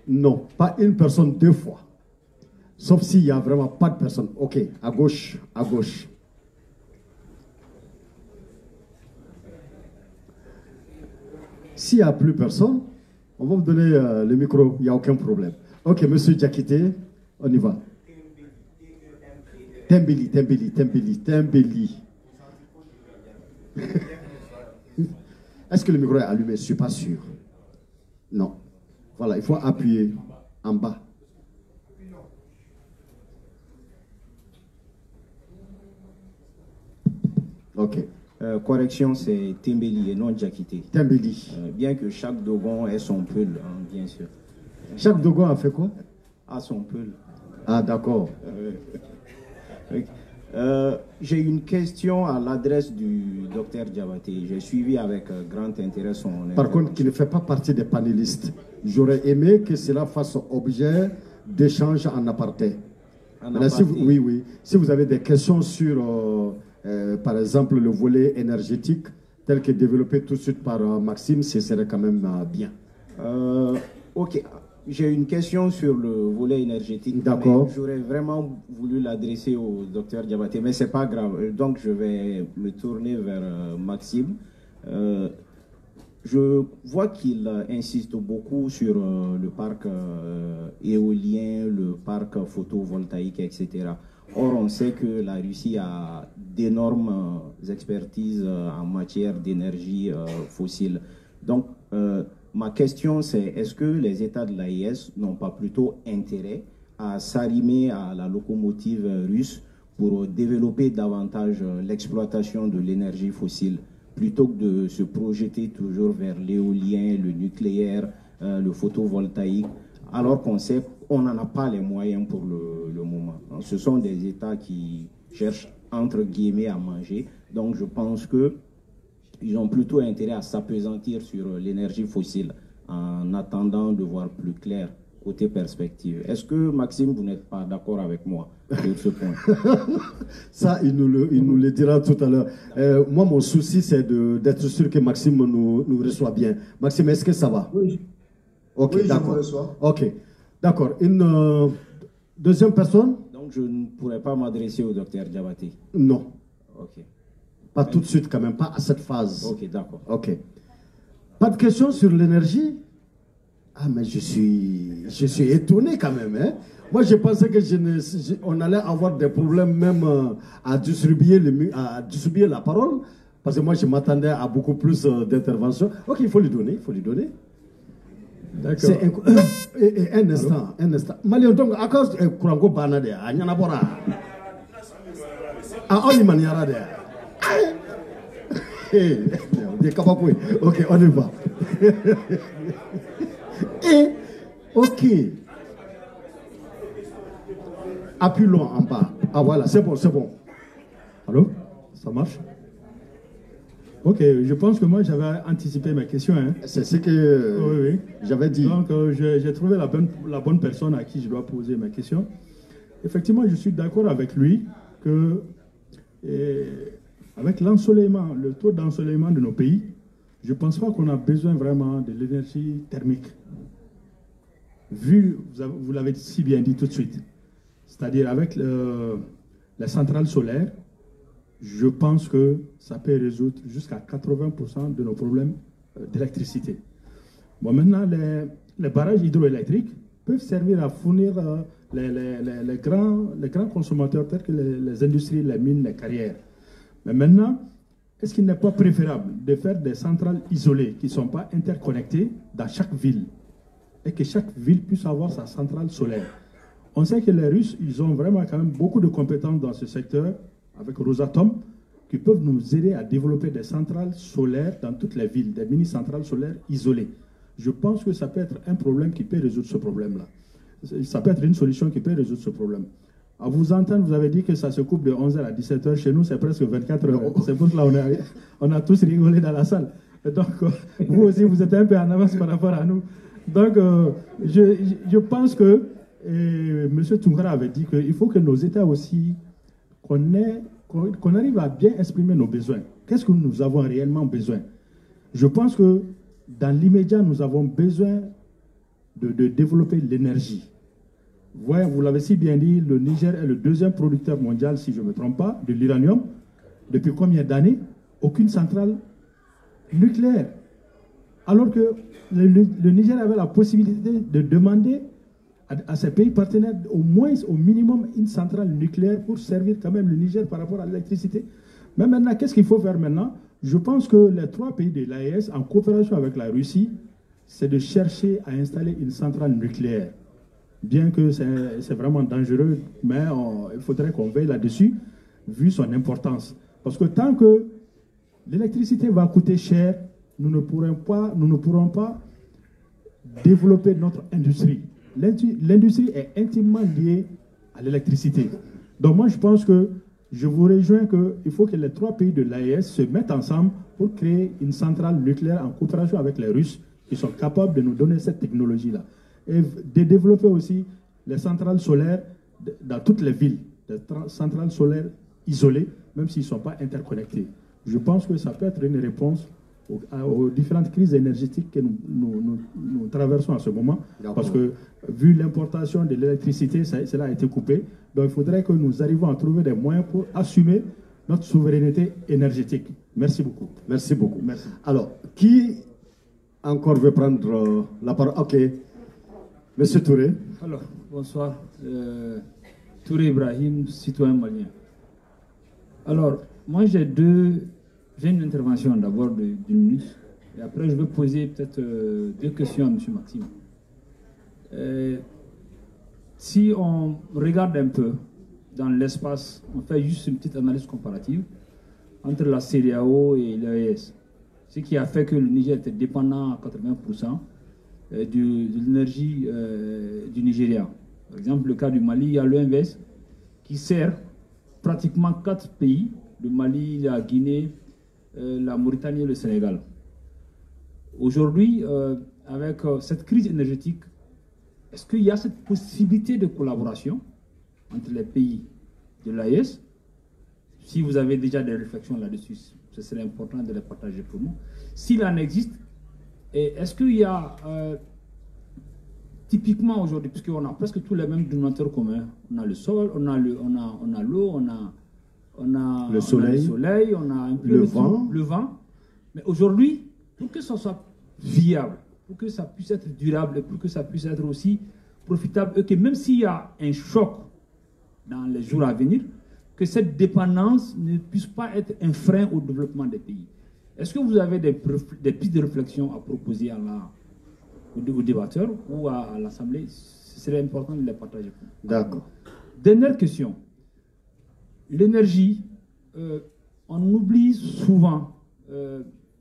Non, pas une personne deux fois. Sauf s'il n'y a vraiment pas de personne. Ok, à gauche, à gauche. S'il n'y a plus personne, on va vous donner le micro, il n'y a aucun problème. Ok, monsieur Diakité, on y va. Tembeli. Est-ce que le micro est allumé? Je ne suis pas sûr. Non. Voilà, il faut appuyer en bas. Ok. Correction, c'est Tembeli et non Diakité. Tembeli. Bien que chaque Dogon ait son peul, hein, bien sûr. Chaque Dogon a fait quoi? A son peul. Ah, d'accord. J'ai une question à l'adresse du docteur Diabaté. J'ai suivi avec grand intérêt son... Par contre, qui ne fait pas partie des panélistes. J'aurais aimé que cela fasse objet d'échange en aparté. Oui. Si vous avez des questions sur, par exemple, le volet énergétique, tel que développé tout de suite par Maxime, ce serait quand même bien. Ok. J'ai une question sur le volet énergétique. D'accord. J'aurais vraiment voulu l'adresser au docteur Diabaté, mais c'est pas grave. Donc, je vais me tourner vers Maxime. Je vois qu'il insiste beaucoup sur le parc éolien, le parc photovoltaïque, etc. Or, on sait que la Russie a d'énormes expertises en matière d'énergie fossile. Donc, ma question, c'est est-ce que les États de l'AES n'ont pas plutôt intérêt à s'arrimer à la locomotive russe pour développer davantage l'exploitation de l'énergie fossile plutôt que de se projeter toujours vers l'éolien, le nucléaire, le photovoltaïque, alors qu'on sait qu'on n'en a pas les moyens pour le moment. Ce sont des États qui cherchent, entre guillemets, à manger. Donc, je pense que ils ont plutôt intérêt à s'appesantir sur l'énergie fossile en attendant de voir plus clair côté perspective. Est-ce que, Maxime, vous n'êtes pas d'accord avec moi sur ce point? Ça, il nous le dira tout à l'heure. Moi, mon souci, c'est d'être sûr que Maxime nous reçoit bien. Maxime, est-ce que ça va? Oui. Ok, oui, d'accord. Je vous reçois. Ok, d'accord. Une deuxième personne? Donc, je ne pourrais pas m'adresser au docteur Diabaté? Non. Ok. Pas tout de suite quand même, pas à cette phase. Ok, d'accord. Ok. Pas de questions sur l'énergie? Ah, mais je suis étonné quand même. Hein? Moi, je pensais que on allait avoir des problèmes même à distribuer la parole. Parce que moi, je m'attendais à beaucoup plus d'interventions. Ok, il faut lui donner, D'accord. Un instant. Malion, donc, à cause de Kourango Banade, à Nyanabora. À Olimaniarade. Ok, on y va. Et, ok. Appuyons en bas. Ah voilà, c'est bon. Allô? Ça marche? Ok, je pense que moi j'avais anticipé ma question. Hein. C'est ce que oui. J'avais dit. Donc j'ai trouvé la bonne personne à qui je dois poser ma question. Effectivement, je suis d'accord avec lui que avec l'ensoleillement, le taux d'ensoleillement de nos pays, je ne pense pas qu'on a besoin vraiment de l'énergie thermique. Vu, vous l'avez si bien dit tout de suite, c'est-à-dire avec les centrales solaires, je pense que ça peut résoudre jusqu'à 80% de nos problèmes d'électricité. Bon, maintenant, les barrages hydroélectriques peuvent servir à fournir les grands consommateurs tels que les industries, les mines, les carrières. Mais maintenant, est-ce qu'il n'est pas préférable de faire des centrales isolées qui ne sont pas interconnectées dans chaque ville et que chaque ville puisse avoir sa centrale solaire? On sait que les Russes, ils ont vraiment quand même beaucoup de compétences dans ce secteur avec Rosatom qui peuvent nous aider à développer des centrales solaires dans toutes les villes, des mini-centrales solaires isolées. Je pense que ça peut être un problème qui peut résoudre ce problème-là. Ça peut être une solution qui peut résoudre ce problème. À vous entendre, vous avez dit que ça se coupe de 11h à 17h. Chez nous, c'est presque 24 heures. C'est pour cela qu'on a tous rigolé dans la salle. Donc, vous aussi, vous êtes un peu en avance par rapport à nous. Donc, je pense que M. Tounkara avait dit qu'il faut que nos États aussi, qu'on arrive à bien exprimer nos besoins. Qu'est-ce que nous avons réellement besoin? Je pense que dans l'immédiat, nous avons besoin de développer l'énergie. Ouais, vous l'avez si bien dit, le Niger est le deuxième producteur mondial, si je ne me trompe pas, de l'uranium. Depuis combien d'années? Aucune centrale nucléaire. Alors que le Niger avait la possibilité de demander à ses pays partenaires au moins, au minimum, une centrale nucléaire pour servir quand même le Niger par rapport à l'électricité. Mais maintenant, qu'est-ce qu'il faut faire maintenant? Je pense que les 3 pays de l'AES, en coopération avec la Russie, c'est de chercher à installer une centrale nucléaire. Bien que c'est vraiment dangereux, mais il faudrait qu'on veille là-dessus, vu son importance. Parce que tant que l'électricité va coûter cher, nous ne pourrons pas développer notre industrie. L'industrie est intimement liée à l'électricité. Donc moi, je pense que je vous rejoins qu'il faut que les 3 pays de l'AES se mettent ensemble pour créer une centrale nucléaire en coopération avec les Russes qui sont capables de nous donner cette technologie-là. Et de développer aussi les centrales solaires dans toutes les villes, des centrales solaires isolées, même s'ils ne sont pas interconnectés. Je pense que ça peut être une réponse aux différentes crises énergétiques que nous traversons en ce moment. Parce que, vu l'importation de l'électricité, cela a été coupé. Donc, il faudrait que nous arrivions à trouver des moyens pour assumer notre souveraineté énergétique. Merci beaucoup. Merci beaucoup. Merci. Alors, qui encore veut prendre la parole? Ok. Monsieur Touré. Alors, bonsoir. Touré Ibrahim, citoyen malien. Alors, moi j'ai une intervention d'abord d'une minute, et après je vais poser peut-être 2 questions à M. Maxime. Si on regarde un peu dans l'espace, on fait juste une petite analyse comparative entre la CEDEAO et l'AES, ce qui a fait que le Niger était dépendant à 80% de l'énergie du Nigeria. Par exemple, le cas du Mali, il y a l'OMVS qui sert pratiquement 4 pays, le Mali, la Guinée, la Mauritanie et le Sénégal. Aujourd'hui, avec cette crise énergétique, est-ce qu'il y a cette possibilité de collaboration entre les pays de l'AES? Si vous avez déjà des réflexions là-dessus, ce serait important de les partager pour nous. S'il en existe, est-ce qu'il y a typiquement aujourd'hui, puisqu'on a presque tous les mêmes dénominateurs communs, on a le sol, on a l'eau, on a le soleil, on a un peu le vent. Mais aujourd'hui, pour que ça soit viable, pour que ça puisse être durable, et pour que ça puisse être aussi profitable, et que même s'il y a un choc dans les jours à venir, que cette dépendance ne puisse pas être un frein au développement des pays. Est-ce que vous avez des pistes de réflexion à proposer aux débatteurs ou à l'Assemblée? Ce serait important de les partager. D'accord. Dernière question. L'énergie, on oublie souvent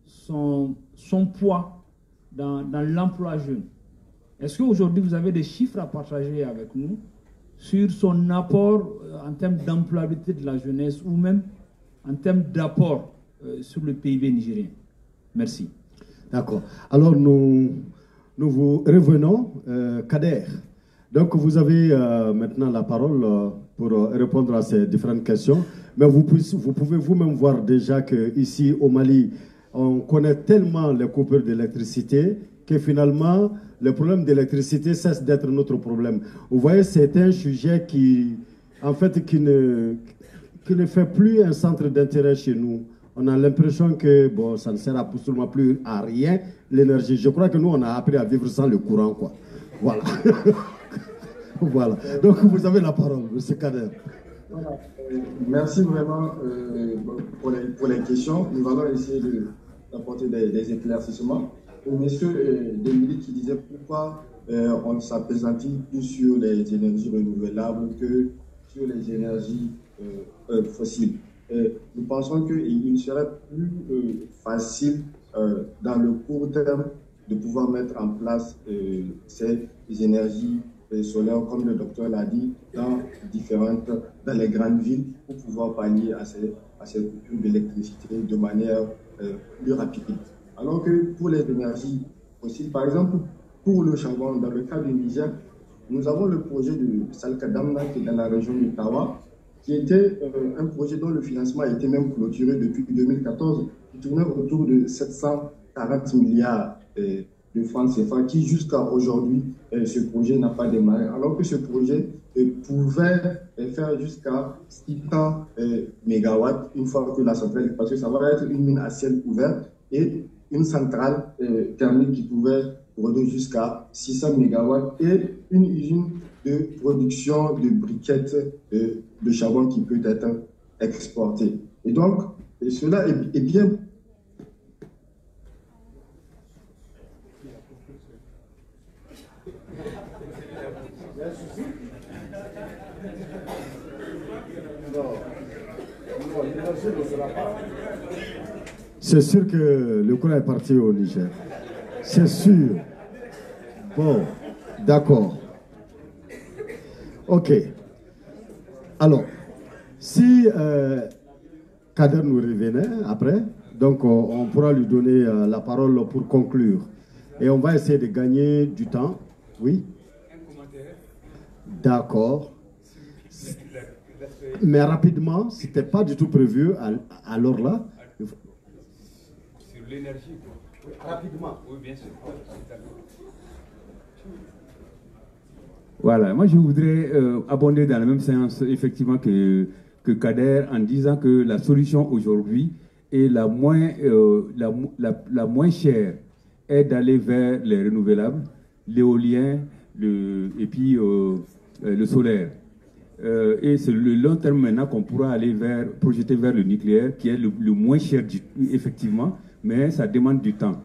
son poids dans l'emploi jeune. Est-ce qu'aujourd'hui vous avez des chiffres à partager avec nous sur son apport en termes d'employabilité de la jeunesse ou même en termes d'apport sur le PIB nigérien? Merci. D'accord. Alors nous vous revenons, Kader. Donc vous avez maintenant la parole pour répondre à ces différentes questions. Mais vous pouvez vous-même voir déjà qu'ici au Mali, on connaît tellement les coupures d'électricité que finalement, le problème d'électricité cesse d'être notre problème. Vous voyez, c'est un sujet qui ne fait plus un centre d'intérêt chez nous. On a l'impression que bon, ça ne sert absolument plus à rien, l'énergie. Je crois que nous, on a appris à vivre sans le courant, quoi. Voilà. Voilà. Donc, vous avez la parole, M. Kader. Voilà. Merci vraiment pour les questions. Nous allons essayer d'apporter des éclaircissements. Monsieur Demili qui disait pourquoi on s'appesantit plus sur les énergies renouvelables que sur les énergies fossiles. Nous pensons qu'il serait plus facile dans le court terme de pouvoir mettre en place ces énergies solaires, comme le docteur l'a dit, dans les grandes villes pour pouvoir pallier à ces coupures d'électricité de manière plus rapide. Alors que pour les énergies fossiles, par exemple, pour le charbon, dans le cas du Niger, nous avons le projet de Salkadamna qui est dans la région de Tawa, qui était un projet dont le financement a été même clôturé depuis 2014, qui tournait autour de 740 milliards de francs CFA qui, jusqu'à aujourd'hui, ce projet n'a pas démarré. Alors que ce projet pouvait faire jusqu'à 600 mégawatts une fois que la centrale, parce que ça va être une mine à ciel ouvert et une centrale thermique qui pouvait produire jusqu'à 600 mégawatts et une usine de production de briquettes de charbon qui peut être exportée. Et donc, cela est bien. C'est sûr que le courant est parti au Niger. C'est sûr. Bon, d'accord. Ok. Alors, si Kader nous revenait après, donc on pourra lui donner la parole pour conclure. Et on va essayer de gagner du temps. Oui? D'accord. Mais rapidement, si ce n'était pas du tout prévu, alors là... Sur l'énergie, rapidement. Oui, bien sûr. Voilà, moi je voudrais abonder dans la même séance effectivement que Kader en disant que la solution aujourd'hui est la moins chère est d'aller vers les renouvelables, l'éolien et puis le solaire. Et c'est le long terme maintenant qu'on pourra aller projeter vers le nucléaire qui est le moins cher effectivement, mais ça demande du temps.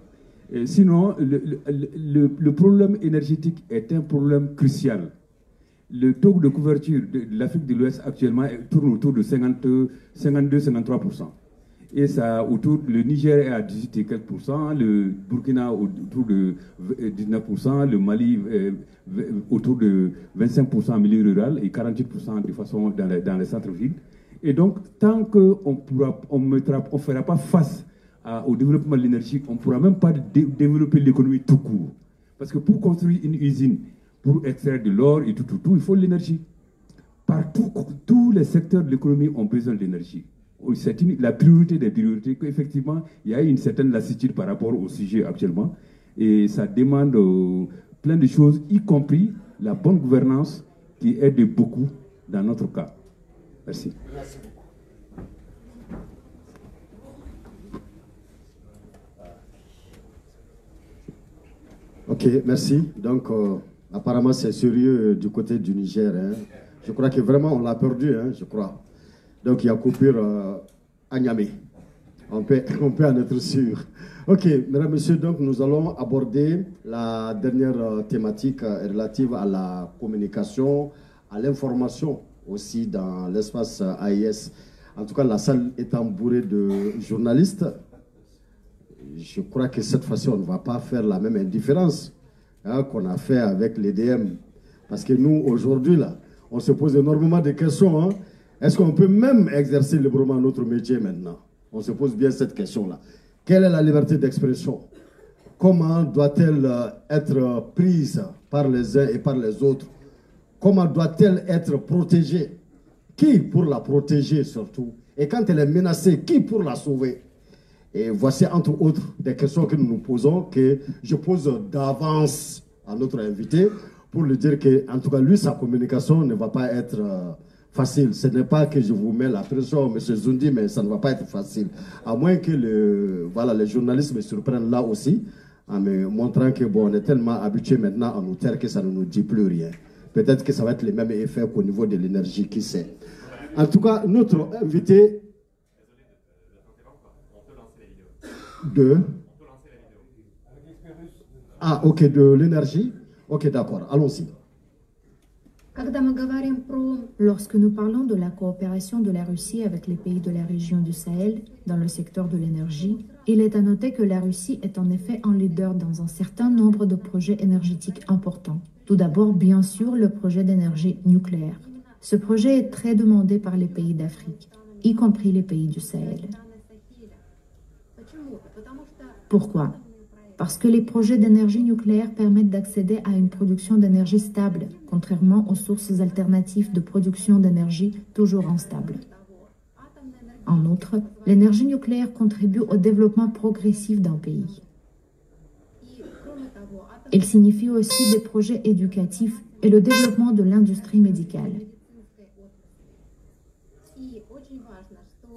Et sinon, le problème énergétique est un problème crucial. Le taux de couverture de l'Afrique de l'Ouest actuellement tourne autour de 52-53%. Et ça, le Niger est à 18 et quelques %, le Burkina autour de 19%, le Mali autour de 25% en milieu rural et 48% de façon dans les centres-villes. Et donc, tant qu'on ne fera pas face au développement de l'énergie, on ne pourra même pas développer l'économie tout court. Parce que pour construire une usine, pour extraire de l'or et tout, il faut l'énergie. Partout, tous les secteurs de l'économie ont besoin d'énergie. C'est la priorité des priorités qu'effectivement, il y a une certaine lassitude par rapport au sujet actuellement. Et ça demande plein de choses, y compris la bonne gouvernance qui aide beaucoup dans notre cas. Merci. Merci beaucoup. Ok, merci. Donc, apparemment, c'est sérieux du côté du Niger. Hein. Je crois que vraiment, on l'a perdu, hein, je crois. Donc, il y a coupure à Niamey. On peut en être sûr. Ok, mesdames, messieurs, donc nous allons aborder la dernière thématique relative à la communication, à l'information aussi dans l'espace AIS. En tout cas, la salle étant bourrée de journalistes, je crois que cette fois-ci, on ne va pas faire la même indifférence qu'on a fait avec l'EDM. Parce que nous, aujourd'hui, là, on se pose énormément de questions. Hein. Est-ce qu'on peut même exercer librement notre métier maintenant? On se pose bien cette question-là. Quelle est la liberté d'expression? Comment doit-elle être prise par les uns et par les autres? Comment doit-elle être protégée? Qui pour la protéger surtout? Et quand elle est menacée, qui pour la sauver? Et voici entre autres des questions que nous nous posons, que je pose d'avance à notre invité pour lui dire qu'en tout cas, lui, sa communication ne va pas être facile. Ce n'est pas que je vous mets la pression, M. Zoundi, mais ça ne va pas être facile. À moins que les journalistes me surprennent là aussi, en me montrant que bon, on est tellement habitué maintenant à nous taire que ça ne nous dit plus rien. Peut-être que ça va être les mêmes effets qu'au niveau de l'énergie, qui sait. En tout cas, notre invité... Ah, ok, de l'énergie. Ok, d'accord, allons-y. Lorsque nous parlons de la coopération de la Russie avec les pays de la région du Sahel dans le secteur de l'énergie, il est à noter que la Russie est en effet un leader dans un certain nombre de projets énergétiques importants. Tout d'abord, bien sûr, le projet d'énergie nucléaire. Ce projet est très demandé par les pays d'Afrique, y compris les pays du Sahel. Pourquoi? Parce que les projets d'énergie nucléaire permettent d'accéder à une production d'énergie stable, contrairement aux sources alternatives de production d'énergie toujours instables. En outre, l'énergie nucléaire contribue au développement progressif d'un pays. Il signifie aussi des projets éducatifs et le développement de l'industrie médicale.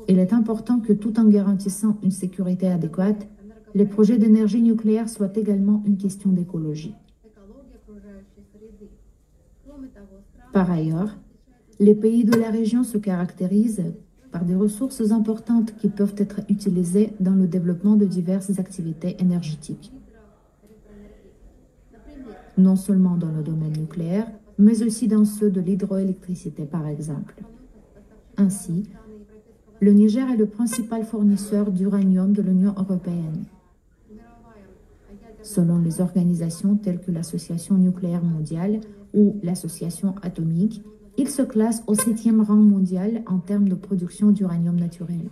Il est important que tout en garantissant une sécurité adéquate, les projets d'énergie nucléaire soient également une question d'écologie. Par ailleurs, les pays de la région se caractérisent par des ressources importantes qui peuvent être utilisées dans le développement de diverses activités énergétiques. Non seulement dans le domaine nucléaire, mais aussi dans ceux de l'hydroélectricité, par exemple. Ainsi, le Niger est le principal fournisseur d'uranium de l'Union européenne. Selon les organisations telles que l'Association nucléaire mondiale ou l'Association atomique, il se classe au 7e rang mondial en termes de production d'uranium naturel.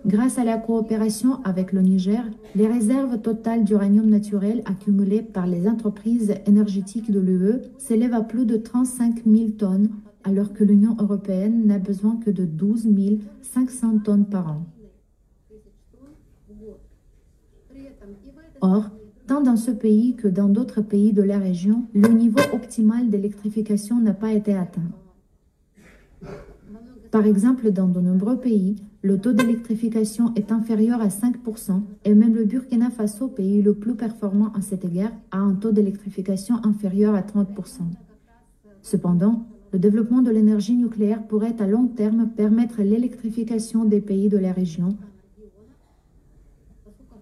Grâce à la coopération avec le Niger, les réserves totales d'uranium naturel accumulées par les entreprises énergétiques de l'UE s'élèvent à plus de 35 000 tonnes, alors que l'Union européenne n'a besoin que de 12 500 tonnes par an. Or, tant dans ce pays que dans d'autres pays de la région, le niveau optimal d'électrification n'a pas été atteint. Par exemple, dans de nombreux pays, le taux d'électrification est inférieur à 5% et même le Burkina Faso, pays le plus performant à cet égard, a un taux d'électrification inférieur à 30%. Cependant, le développement de l'énergie nucléaire pourrait à long terme permettre l'électrification des pays de la région,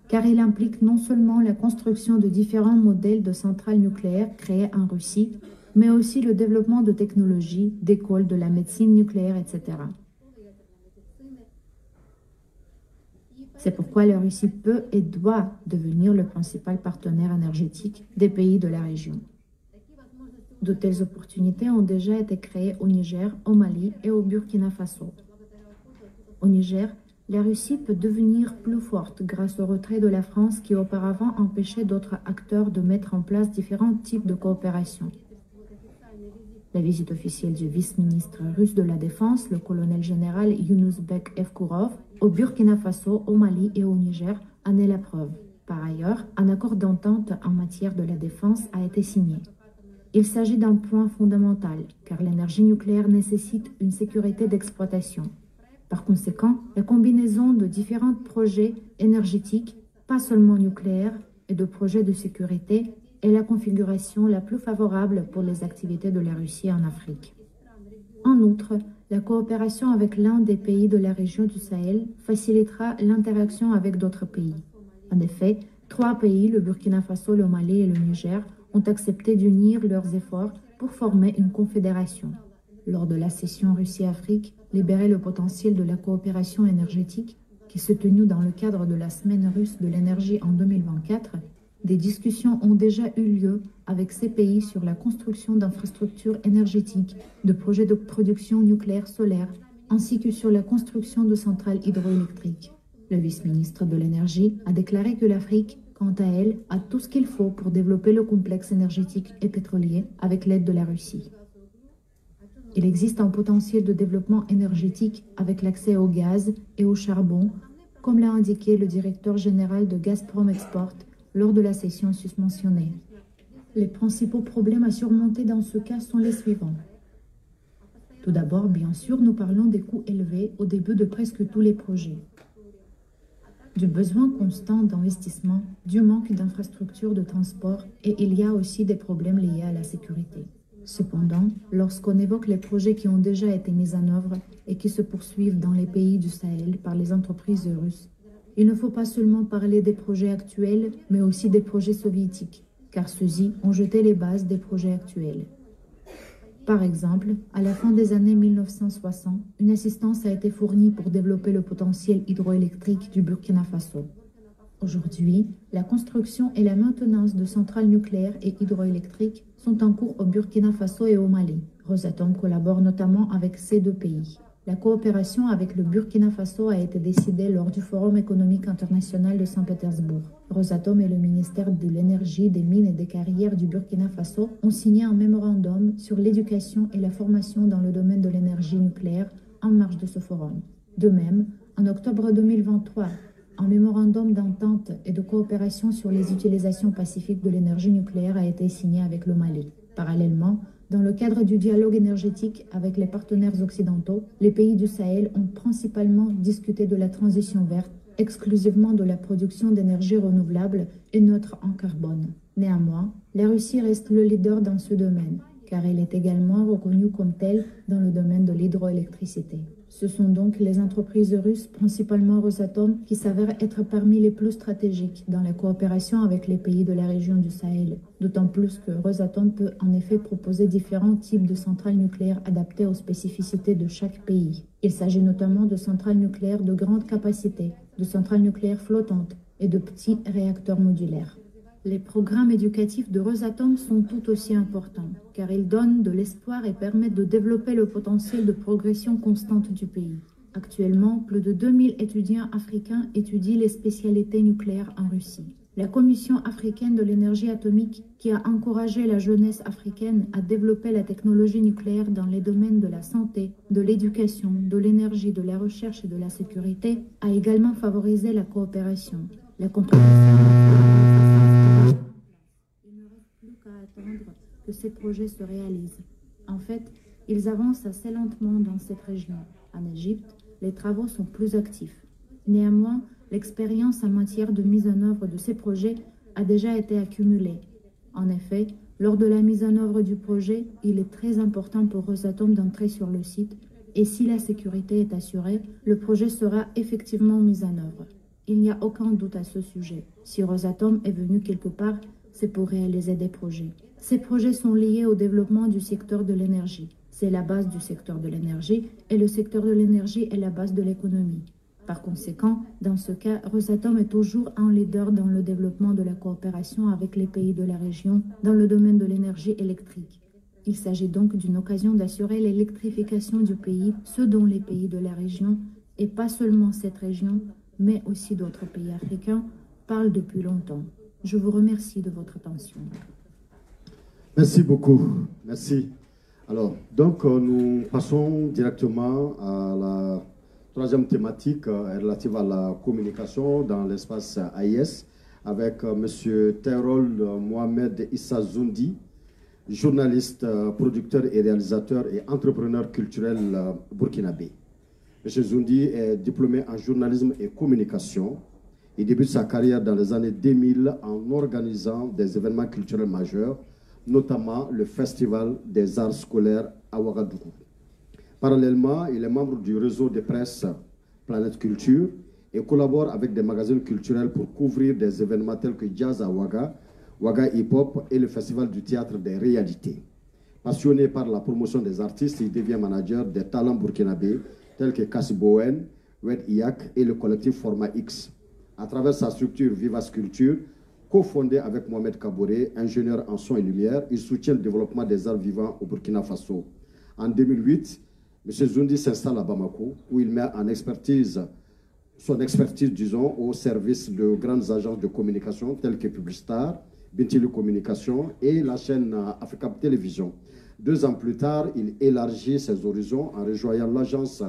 car il implique non seulement la construction de différents modèles de centrales nucléaires créées en Russie, mais aussi le développement de technologies, d'écoles, de la médecine nucléaire, etc. C'est pourquoi la Russie peut et doit devenir le principal partenaire énergétique des pays de la région. De telles opportunités ont déjà été créées au Niger, au Mali et au Burkina Faso. Au Niger, la Russie peut devenir plus forte grâce au retrait de la France qui auparavant empêchait d'autres acteurs de mettre en place différents types de coopération. La visite officielle du vice-ministre russe de la Défense, le colonel général Yunusbek Evkourov, au Burkina Faso, au Mali et au Niger en est la preuve. Par ailleurs, un accord d'entente en matière de la défense a été signé. Il s'agit d'un point fondamental, car l'énergie nucléaire nécessite une sécurité d'exploitation. Par conséquent, la combinaison de différents projets énergétiques, pas seulement nucléaires, et de projets de sécurité est la configuration la plus favorable pour les activités de la Russie en Afrique. En outre, la coopération avec l'un des pays de la région du Sahel facilitera l'interaction avec d'autres pays. En effet, 3 pays, le Burkina Faso, le Mali et le Niger, ont accepté d'unir leurs efforts pour former une confédération. Lors de la session Russie-Afrique, libérer le potentiel de la coopération énergétique, qui s'est tenue dans le cadre de la Semaine russe de l'énergie en 2024, des discussions ont déjà eu lieu avec ces pays sur la construction d'infrastructures énergétiques, de projets de production nucléaire solaire, ainsi que sur la construction de centrales hydroélectriques. Le vice-ministre de l'Énergie a déclaré que l'Afrique, quant à elle, a tout ce qu'il faut pour développer le complexe énergétique et pétrolier avec l'aide de la Russie. Il existe un potentiel de développement énergétique avec l'accès au gaz et au charbon, comme l'a indiqué le directeur général de Gazprom Export lors de la session susmentionnée. Les principaux problèmes à surmonter dans ce cas sont les suivants. Tout d'abord, bien sûr, nous parlons des coûts élevés au début de presque tous les projets, du besoin constant d'investissement, du manque d'infrastructures de transport et il y a aussi des problèmes liés à la sécurité. Cependant, lorsqu'on évoque les projets qui ont déjà été mis en œuvre et qui se poursuivent dans les pays du Sahel par les entreprises russes, il ne faut pas seulement parler des projets actuels, mais aussi des projets soviétiques, car ceux-ci ont jeté les bases des projets actuels. Par exemple, à la fin des années 1960, une assistance a été fournie pour développer le potentiel hydroélectrique du Burkina Faso. Aujourd'hui, la construction et la maintenance de centrales nucléaires et hydroélectriques sont en cours au Burkina Faso et au Mali. Rosatom collabore notamment avec ces 2 pays. La coopération avec le Burkina Faso a été décidée lors du Forum économique international de Saint-Pétersbourg. Rosatom et le ministère de l'Énergie, des Mines et des Carrières du Burkina Faso ont signé un mémorandum sur l'éducation et la formation dans le domaine de l'énergie nucléaire en marge de ce forum. De même, en octobre 2023, un mémorandum d'entente et de coopération sur les utilisations pacifiques de l'énergie nucléaire a été signé avec le Mali. Parallèlement, dans le cadre du dialogue énergétique avec les partenaires occidentaux, les pays du Sahel ont principalement discuté de la transition verte, exclusivement de la production d'énergie renouvelable et neutre en carbone. Néanmoins, la Russie reste le leader dans ce domaine, car elle est également reconnue comme telle dans le domaine de l'hydroélectricité. Ce sont donc les entreprises russes, principalement Rosatom, qui s'avèrent être parmi les plus stratégiques dans la coopération avec les pays de la région du Sahel. D'autant plus que Rosatom peut en effet proposer différents types de centrales nucléaires adaptées aux spécificités de chaque pays. Il s'agit notamment de centrales nucléaires de grande capacité, de centrales nucléaires flottantes et de petits réacteurs modulaires. Les programmes éducatifs de Rosatom sont tout aussi importants, car ils donnent de l'espoir et permettent de développer le potentiel de progression constante du pays. Actuellement, plus de 2000 étudiants africains étudient les spécialités nucléaires en Russie. La Commission africaine de l'énergie atomique, qui a encouragé la jeunesse africaine à développer la technologie nucléaire dans les domaines de la santé, de l'éducation, de l'énergie, de la recherche et de la sécurité, a également favorisé la coopération. La compréhension. Il ne reste plus qu'à attendre que ces projets se réalisent. En fait, ils avancent assez lentement dans cette région. En Égypte, les travaux sont plus actifs. Néanmoins, l'expérience en matière de mise en œuvre de ces projets a déjà été accumulée. En effet, lors de la mise en œuvre du projet, il est très important pour Rosatom d'entrer sur le site et si la sécurité est assurée, le projet sera effectivement mis en œuvre. Il n'y a aucun doute à ce sujet. Si Rosatom est venu quelque part, c'est pour réaliser des projets. Ces projets sont liés au développement du secteur de l'énergie. C'est la base du secteur de l'énergie et le secteur de l'énergie est la base de l'économie. Par conséquent, dans ce cas, Rosatom est toujours un leader dans le développement de la coopération avec les pays de la région dans le domaine de l'énergie électrique. Il s'agit donc d'une occasion d'assurer l'électrification du pays, ce dont les pays de la région, et pas seulement cette région, mais aussi d'autres pays africains, parlent depuis longtemps. Je vous remercie de votre attention. Merci beaucoup. Merci. Alors, donc, nous passons directement à la troisième thématique relative à la communication dans l'espace AIS avec M. Terol Mohamed Issa Zoundi, journaliste, producteur et réalisateur et entrepreneur culturel burkinabé. M. Zoundi est diplômé en journalisme et communication. Il débute sa carrière dans les années 2000 en organisant des événements culturels majeurs, notamment le Festival des arts scolaires à Ouagadougou. Parallèlement, il est membre du réseau de presse Planète Culture et collabore avec des magazines culturels pour couvrir des événements tels que Jazz à Ouaga, Ouaga Hip Hop et le Festival du théâtre des réalités. Passionné par la promotion des artistes, il devient manager des talents burkinabés tels que Kassi Bowen, Wed Iyak et le collectif Format X. À travers sa structure Vivas Culture, cofondée avec Mohamed Kaboré, ingénieur en son et lumière, il soutient le développement des arts vivants au Burkina Faso. En 2008, M. Zoundi s'installe à Bamako, où il met en son expertise, disons, au service de grandes agences de communication telles que Publistar, Bintili Communication et la chaîne Africa Télévision. 2 ans plus tard, il élargit ses horizons en rejoignant l'agence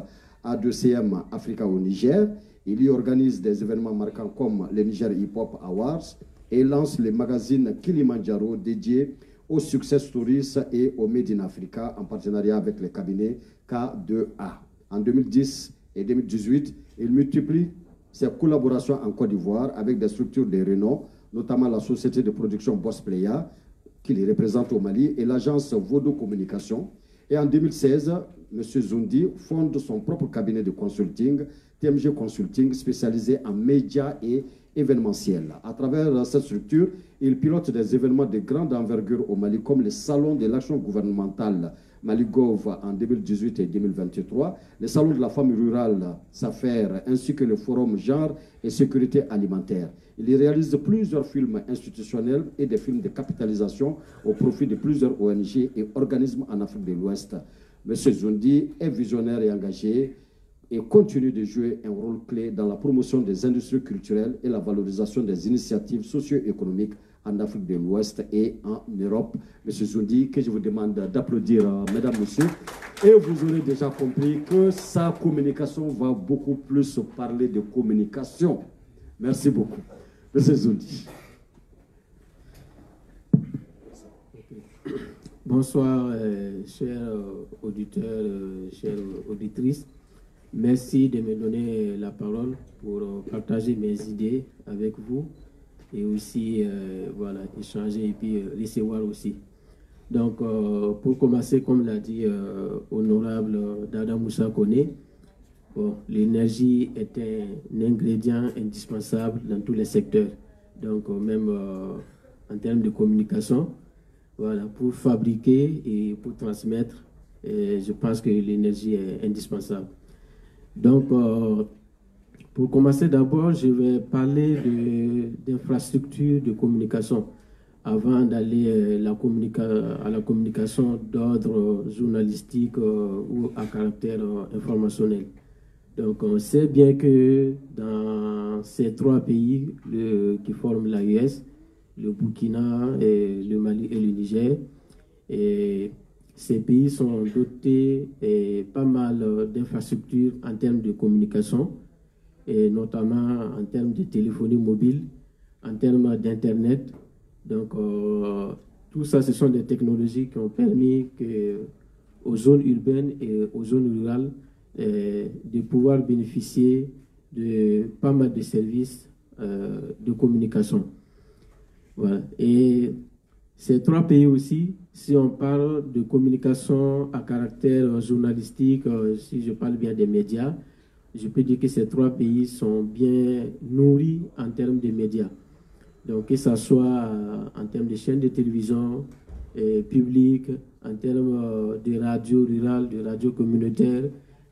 A2CM Africa au Niger. Il y organise des événements marquants comme les Niger Hip Hop Awards et lance les magazines Kilimanjaro dédiés aux Success Stories et au Made in Africa en partenariat avec les cabinets K2A. En 2010 et 2018, il multiplie ses collaborations en Côte d'Ivoire avec des structures de renom, notamment la société de production Boss Playa, qu'il représente au Mali, et l'agence Vodo Communication. Et en 2016, M. Zoundi fonde son propre cabinet de consulting, TMG Consulting, spécialisé en médias et événementiel. À travers cette structure, il pilote des événements de grande envergure au Mali, comme les salons de l'action gouvernementale Maligov en 2018 et 2023, les salons de la femme rurale SAFER, ainsi que le forum genre et sécurité alimentaire. Il réalise plusieurs films institutionnels et des films de capitalisation au profit de plusieurs ONG et organismes en Afrique de l'Ouest. M. Zoundi est visionnaire et engagé et continue de jouer un rôle clé dans la promotion des industries culturelles et la valorisation des initiatives socio-économiques en Afrique de l'Ouest et en Europe. Monsieur Zoundi, que je vous demande d'applaudir, mesdames, messieurs. Et vous aurez déjà compris que sa communication va beaucoup plus parler de communication. Merci beaucoup. Monsieur Zondi. Bonsoir, chers auditeurs, chères auditrices. Merci de me donner la parole pour partager mes idées avec vous et aussi voilà, échanger et puis recevoir aussi. Donc, pour commencer, comme l'a dit honorable Dada Moussa Kone, bon, l'énergie est un ingrédient indispensable dans tous les secteurs. Donc, même en termes de communication, voilà, pour fabriquer et pour transmettre, je pense que l'énergie est indispensable. Donc, pour commencer d'abord, je vais parler d'infrastructures de communication avant d'aller à la communication d'ordre journalistique ou à caractère informationnel. Donc, on sait bien que dans ces trois pays qui forment l'AES, le Burkina, le Mali et le Niger, et ces pays sont dotés pas mal d'infrastructures en termes de communication, et notamment en termes de téléphonie mobile, en termes d'Internet. Donc, tout ça, ce sont des technologies qui ont permis aux zones urbaines et aux zones rurales de pouvoir bénéficier de pas mal de services de communication. Voilà. Et ces trois pays aussi, si on parle de communication à caractère journalistique, si je parle bien des médias, je peux dire que ces trois pays sont bien nourris en termes de médias. Donc, que ce soit en termes de chaînes de télévision publiques, en termes de radio rurale, de radio communautaire,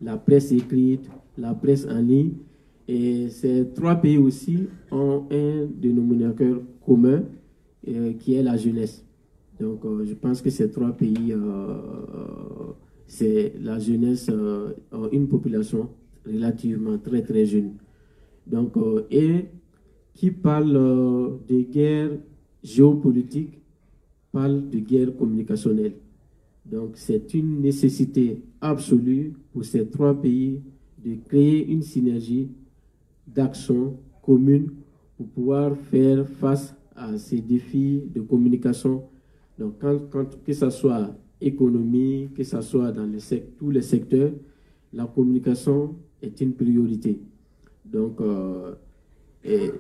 la presse écrite, la presse en ligne. Et ces trois pays aussi ont un dénominateur commun qui est la jeunesse. Donc, je pense que ces trois pays, c'est la jeunesse, ont une population relativement très très jeune. Donc, et qui parle de guerre géopolitique, parle de guerre communicationnelle. Donc, c'est une nécessité absolue pour ces trois pays de créer une synergie d'action commune pour pouvoir faire face à ces défis de communication. Donc, que ce soit économie, que ce soit dans tous les secteurs, la communication est une priorité. Donc,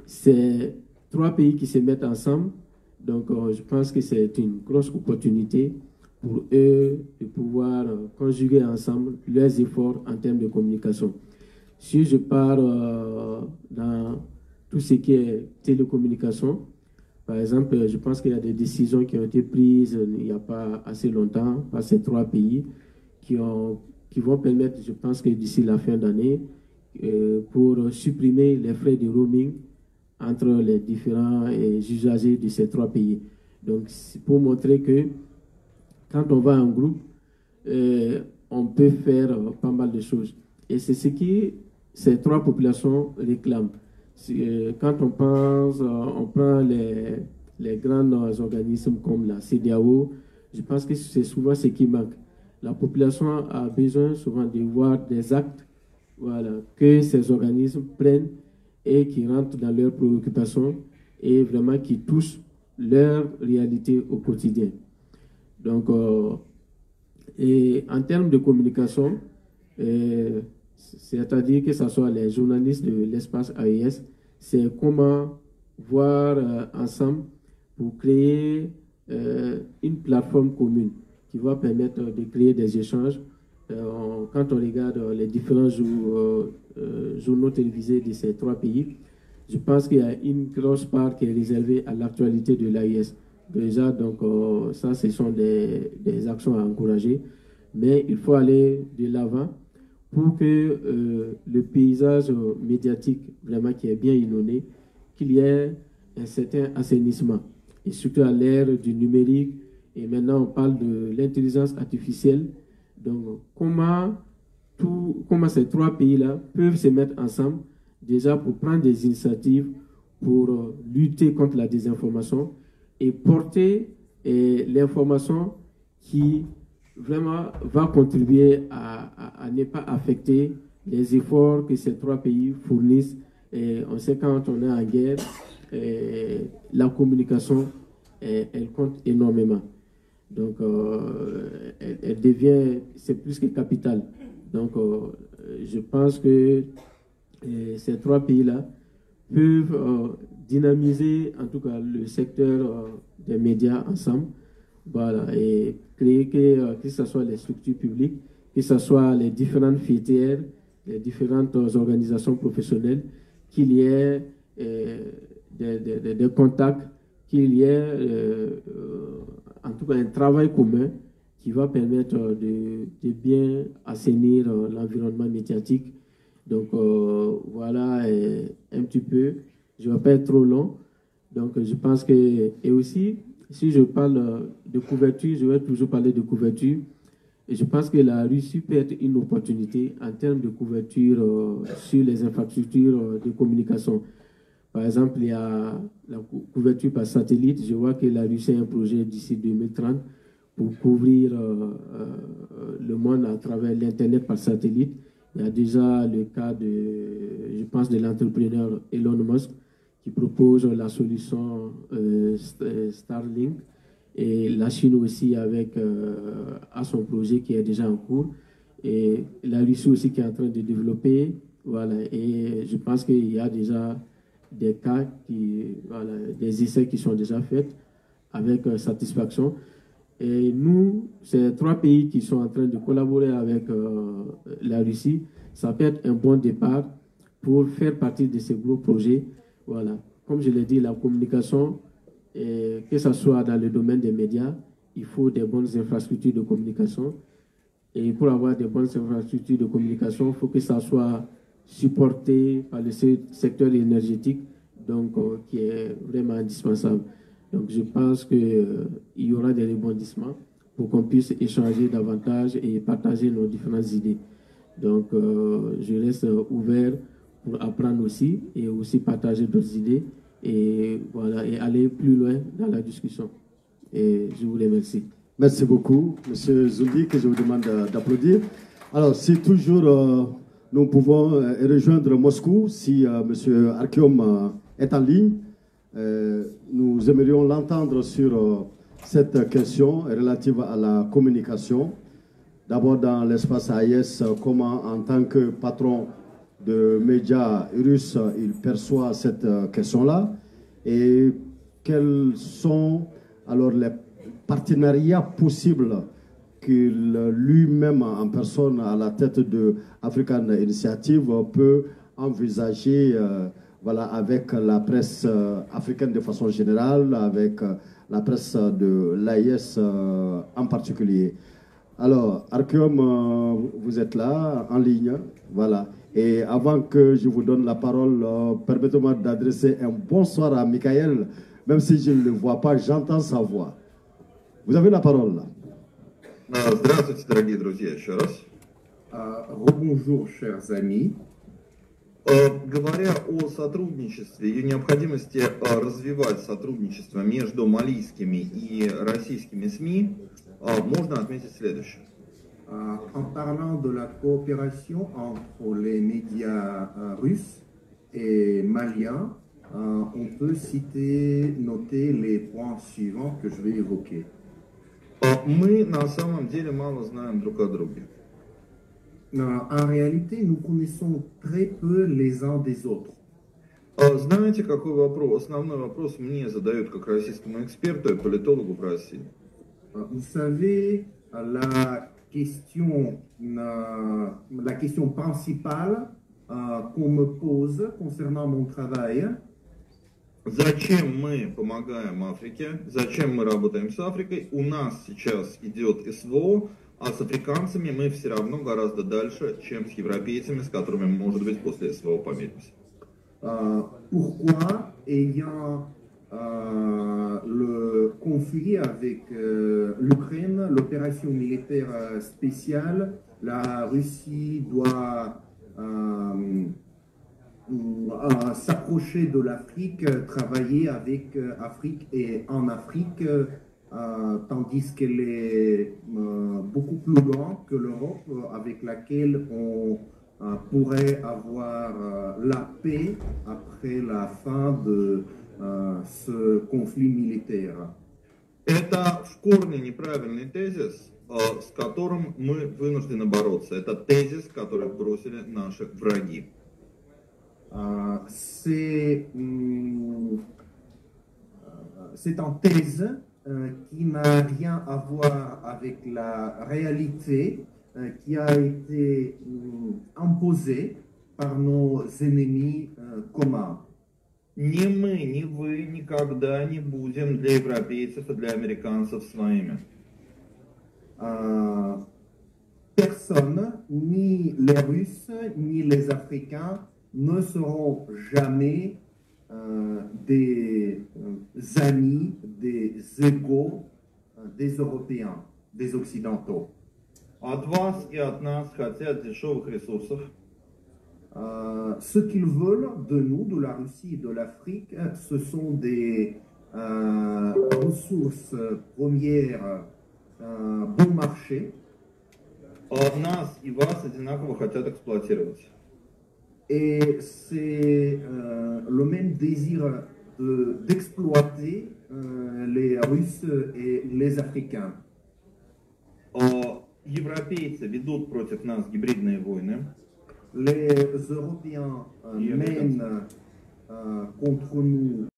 c'est trois pays qui se mettent ensemble. Donc, je pense que c'est une grosse opportunité pour eux de pouvoir conjuguer ensemble leurs efforts en termes de communication. Si je pars dans tout ce qui est télécommunication, par exemple, je pense qu'il y a des décisions qui ont été prises il n'y a pas assez longtemps par ces trois pays qui vont permettre, je pense que d'ici la fin d'année, pour supprimer les frais de roaming entre les différents usagers de ces trois pays. Donc, c'est pour montrer que quand on va en groupe, on peut faire pas mal de choses. Et c'est ce que ces trois populations réclament. Quand on pense, on prend les grands organismes comme la CEDEAO, je pense que c'est souvent ce qui manque. La population a besoin souvent de voir des actes, voilà, que ces organismes prennent et qui rentrent dans leurs préoccupations et vraiment qui touchent leur réalité au quotidien. Donc, et en termes de communication, c'est-à-dire que ce soit les journalistes de l'espace AES, c'est comment voir ensemble pour créer une plateforme commune qui va permettre de créer des échanges. Quand on regarde les différents journaux télévisés de ces trois pays, je pense qu'il y a une grosse part qui est réservée à l'actualité de l'AES. Déjà, donc, ça, ce sont des actions à encourager, mais il faut aller de l'avant pour que le paysage médiatique, vraiment qui est bien inondé, qu'il y ait un certain assainissement. Et surtout à l'ère du numérique, et maintenant on parle de l'intelligence artificielle. Donc, comment ces trois pays-là peuvent se mettre ensemble, déjà pour prendre des initiatives, pour lutter contre la désinformation et porter l'information qui vraiment va contribuer à ne pas affecter les efforts que ces trois pays fournissent Et on sait quand on est en guerre, la communication, elle compte énormément. Donc, elle devient, c'est plus que capital. Donc, je pense que ces trois pays-là peuvent dynamiser, en tout cas, le secteur des médias ensemble. Voilà, et créer que ce soit les structures publiques, que ce soit les différentes filières, les différentes organisations professionnelles, qu'il y ait des contacts, qu'il y ait en tout cas un travail commun qui va permettre de bien assainir l'environnement médiatique. Donc voilà un petit peu, je ne vais pas être trop long. Donc je pense que, et aussi, si je parle de couverture, je vais toujours parler de couverture. Et je pense que la Russie peut être une opportunité en termes de couverture sur les infrastructures de communication. Par exemple, il y a la couverture par satellite. Je vois que la Russie a un projet d'ici 2030 pour couvrir le monde à travers l'Internet par satellite. Il y a déjà le cas je pense, de l'entrepreneur Elon Musk qui propose la solution Starlink. Et la Chine aussi a son projet qui est déjà en cours. Et la Russie aussi qui est en train de développer. Voilà. Et je pense qu'il y a déjà des cas, des essais qui sont déjà faits avec satisfaction. Et nous, ces trois pays qui sont en train de collaborer avec la Russie, ça peut être un bon départ pour faire partie de ces gros projets. Voilà. Comme je l'ai dit, la communication, que ce soit dans le domaine des médias, il faut des bonnes infrastructures de communication. Et pour avoir des bonnes infrastructures de communication, il faut que ça soit supporté par le secteur énergétique, donc qui est vraiment indispensable. Donc je pense qu'il y aura des rebondissements pour qu'on puisse échanger davantage et partager nos différentes idées. Donc je reste ouvert pour apprendre aussi et aussi partager d'autres idées. Et voilà, et aller plus loin dans la discussion. Et je vous remercie. Merci beaucoup, M. Zoundi, que je vous demande d'applaudir. Alors, si toujours nous pouvons rejoindre Moscou, si M. Artyom est en ligne, nous aimerions l'entendre sur cette question relative à la communication. D'abord, dans l'espace AIS, comment, en tant que patron de médias russes, il perçoit cette question-là et quels sont alors les partenariats possibles qu'il lui-même en personne à la tête de African Initiative peut envisager voilà, avec la presse africaine de façon générale, avec la presse de l'AIS en particulier. Alors, Artyom, vous êtes là, en ligne, voilà. Et avant que je vous donne la parole, permettez-moi d'adresser un bonsoir à Michael, même si je ne le vois pas, j'entends sa voix. Vous avez la parole. Здравствуйте, дорогие друзья, еще раз. Rebonjour, chers amis. Говоря о сотрудничестве и необходимости развивать сотрудничество между малийскими и российскими СМИ, можно отметить следующее. En parlant de la coopération entre les médias russes et maliens, on peut noter les points suivants que je vais évoquer. Мы на самом деле мало знаем друг о друге. En réalité, nous connaissons très peu les uns des autres. Знаете, какой вопрос? Основной вопрос мне задают как российскому эксперту и политологу в России. Vous savez, la question principale qu'on me pose concernant mon travail. Зачем мы помогаем Африке? Зачем мы работаем с Африкой? У нас сейчас идет СВО, а с африканцами мы все равно гораздо дальше, чем с европейцами, с которыми, может быть, после СВО помиримся. Pourquoi ayant le conflit avec l'Ukraine, l'opération militaire spéciale, la Russie doit s'approcher de l'Afrique, travailler avec Afrique et en Afrique, tandis qu'elle est beaucoup plus grande que l'Europe, avec laquelle on pourrait avoir la paix après la fin de ce conflit militaire. Это в корне неправильный тезис, с которым мы вынуждены бороться. Это тезис, который бросили наши враги. C'est une thèse qui n'a rien à voir avec la réalité qui a été imposée par nos ennemis communs. Ни мы, ни вы никогда не будем для европейцев и для американцев своими. Personne, ni les Russes, ni les Africains, ne seront jamais des amis, des égaux des Européens, des Occidentaux. От вас и от нас хотят дешевых ресурсов. Ce qu'ils veulent de nous, de la Russie et de l'Afrique, ce sont des ressources premières bon marché. Нас и вас одинаково хотят эксплуатировать. Et c'est le même désir d'exploiter les Russes et les Africains. Европейцы ведут против нас гибридные войны. Les Européens mènent contre nous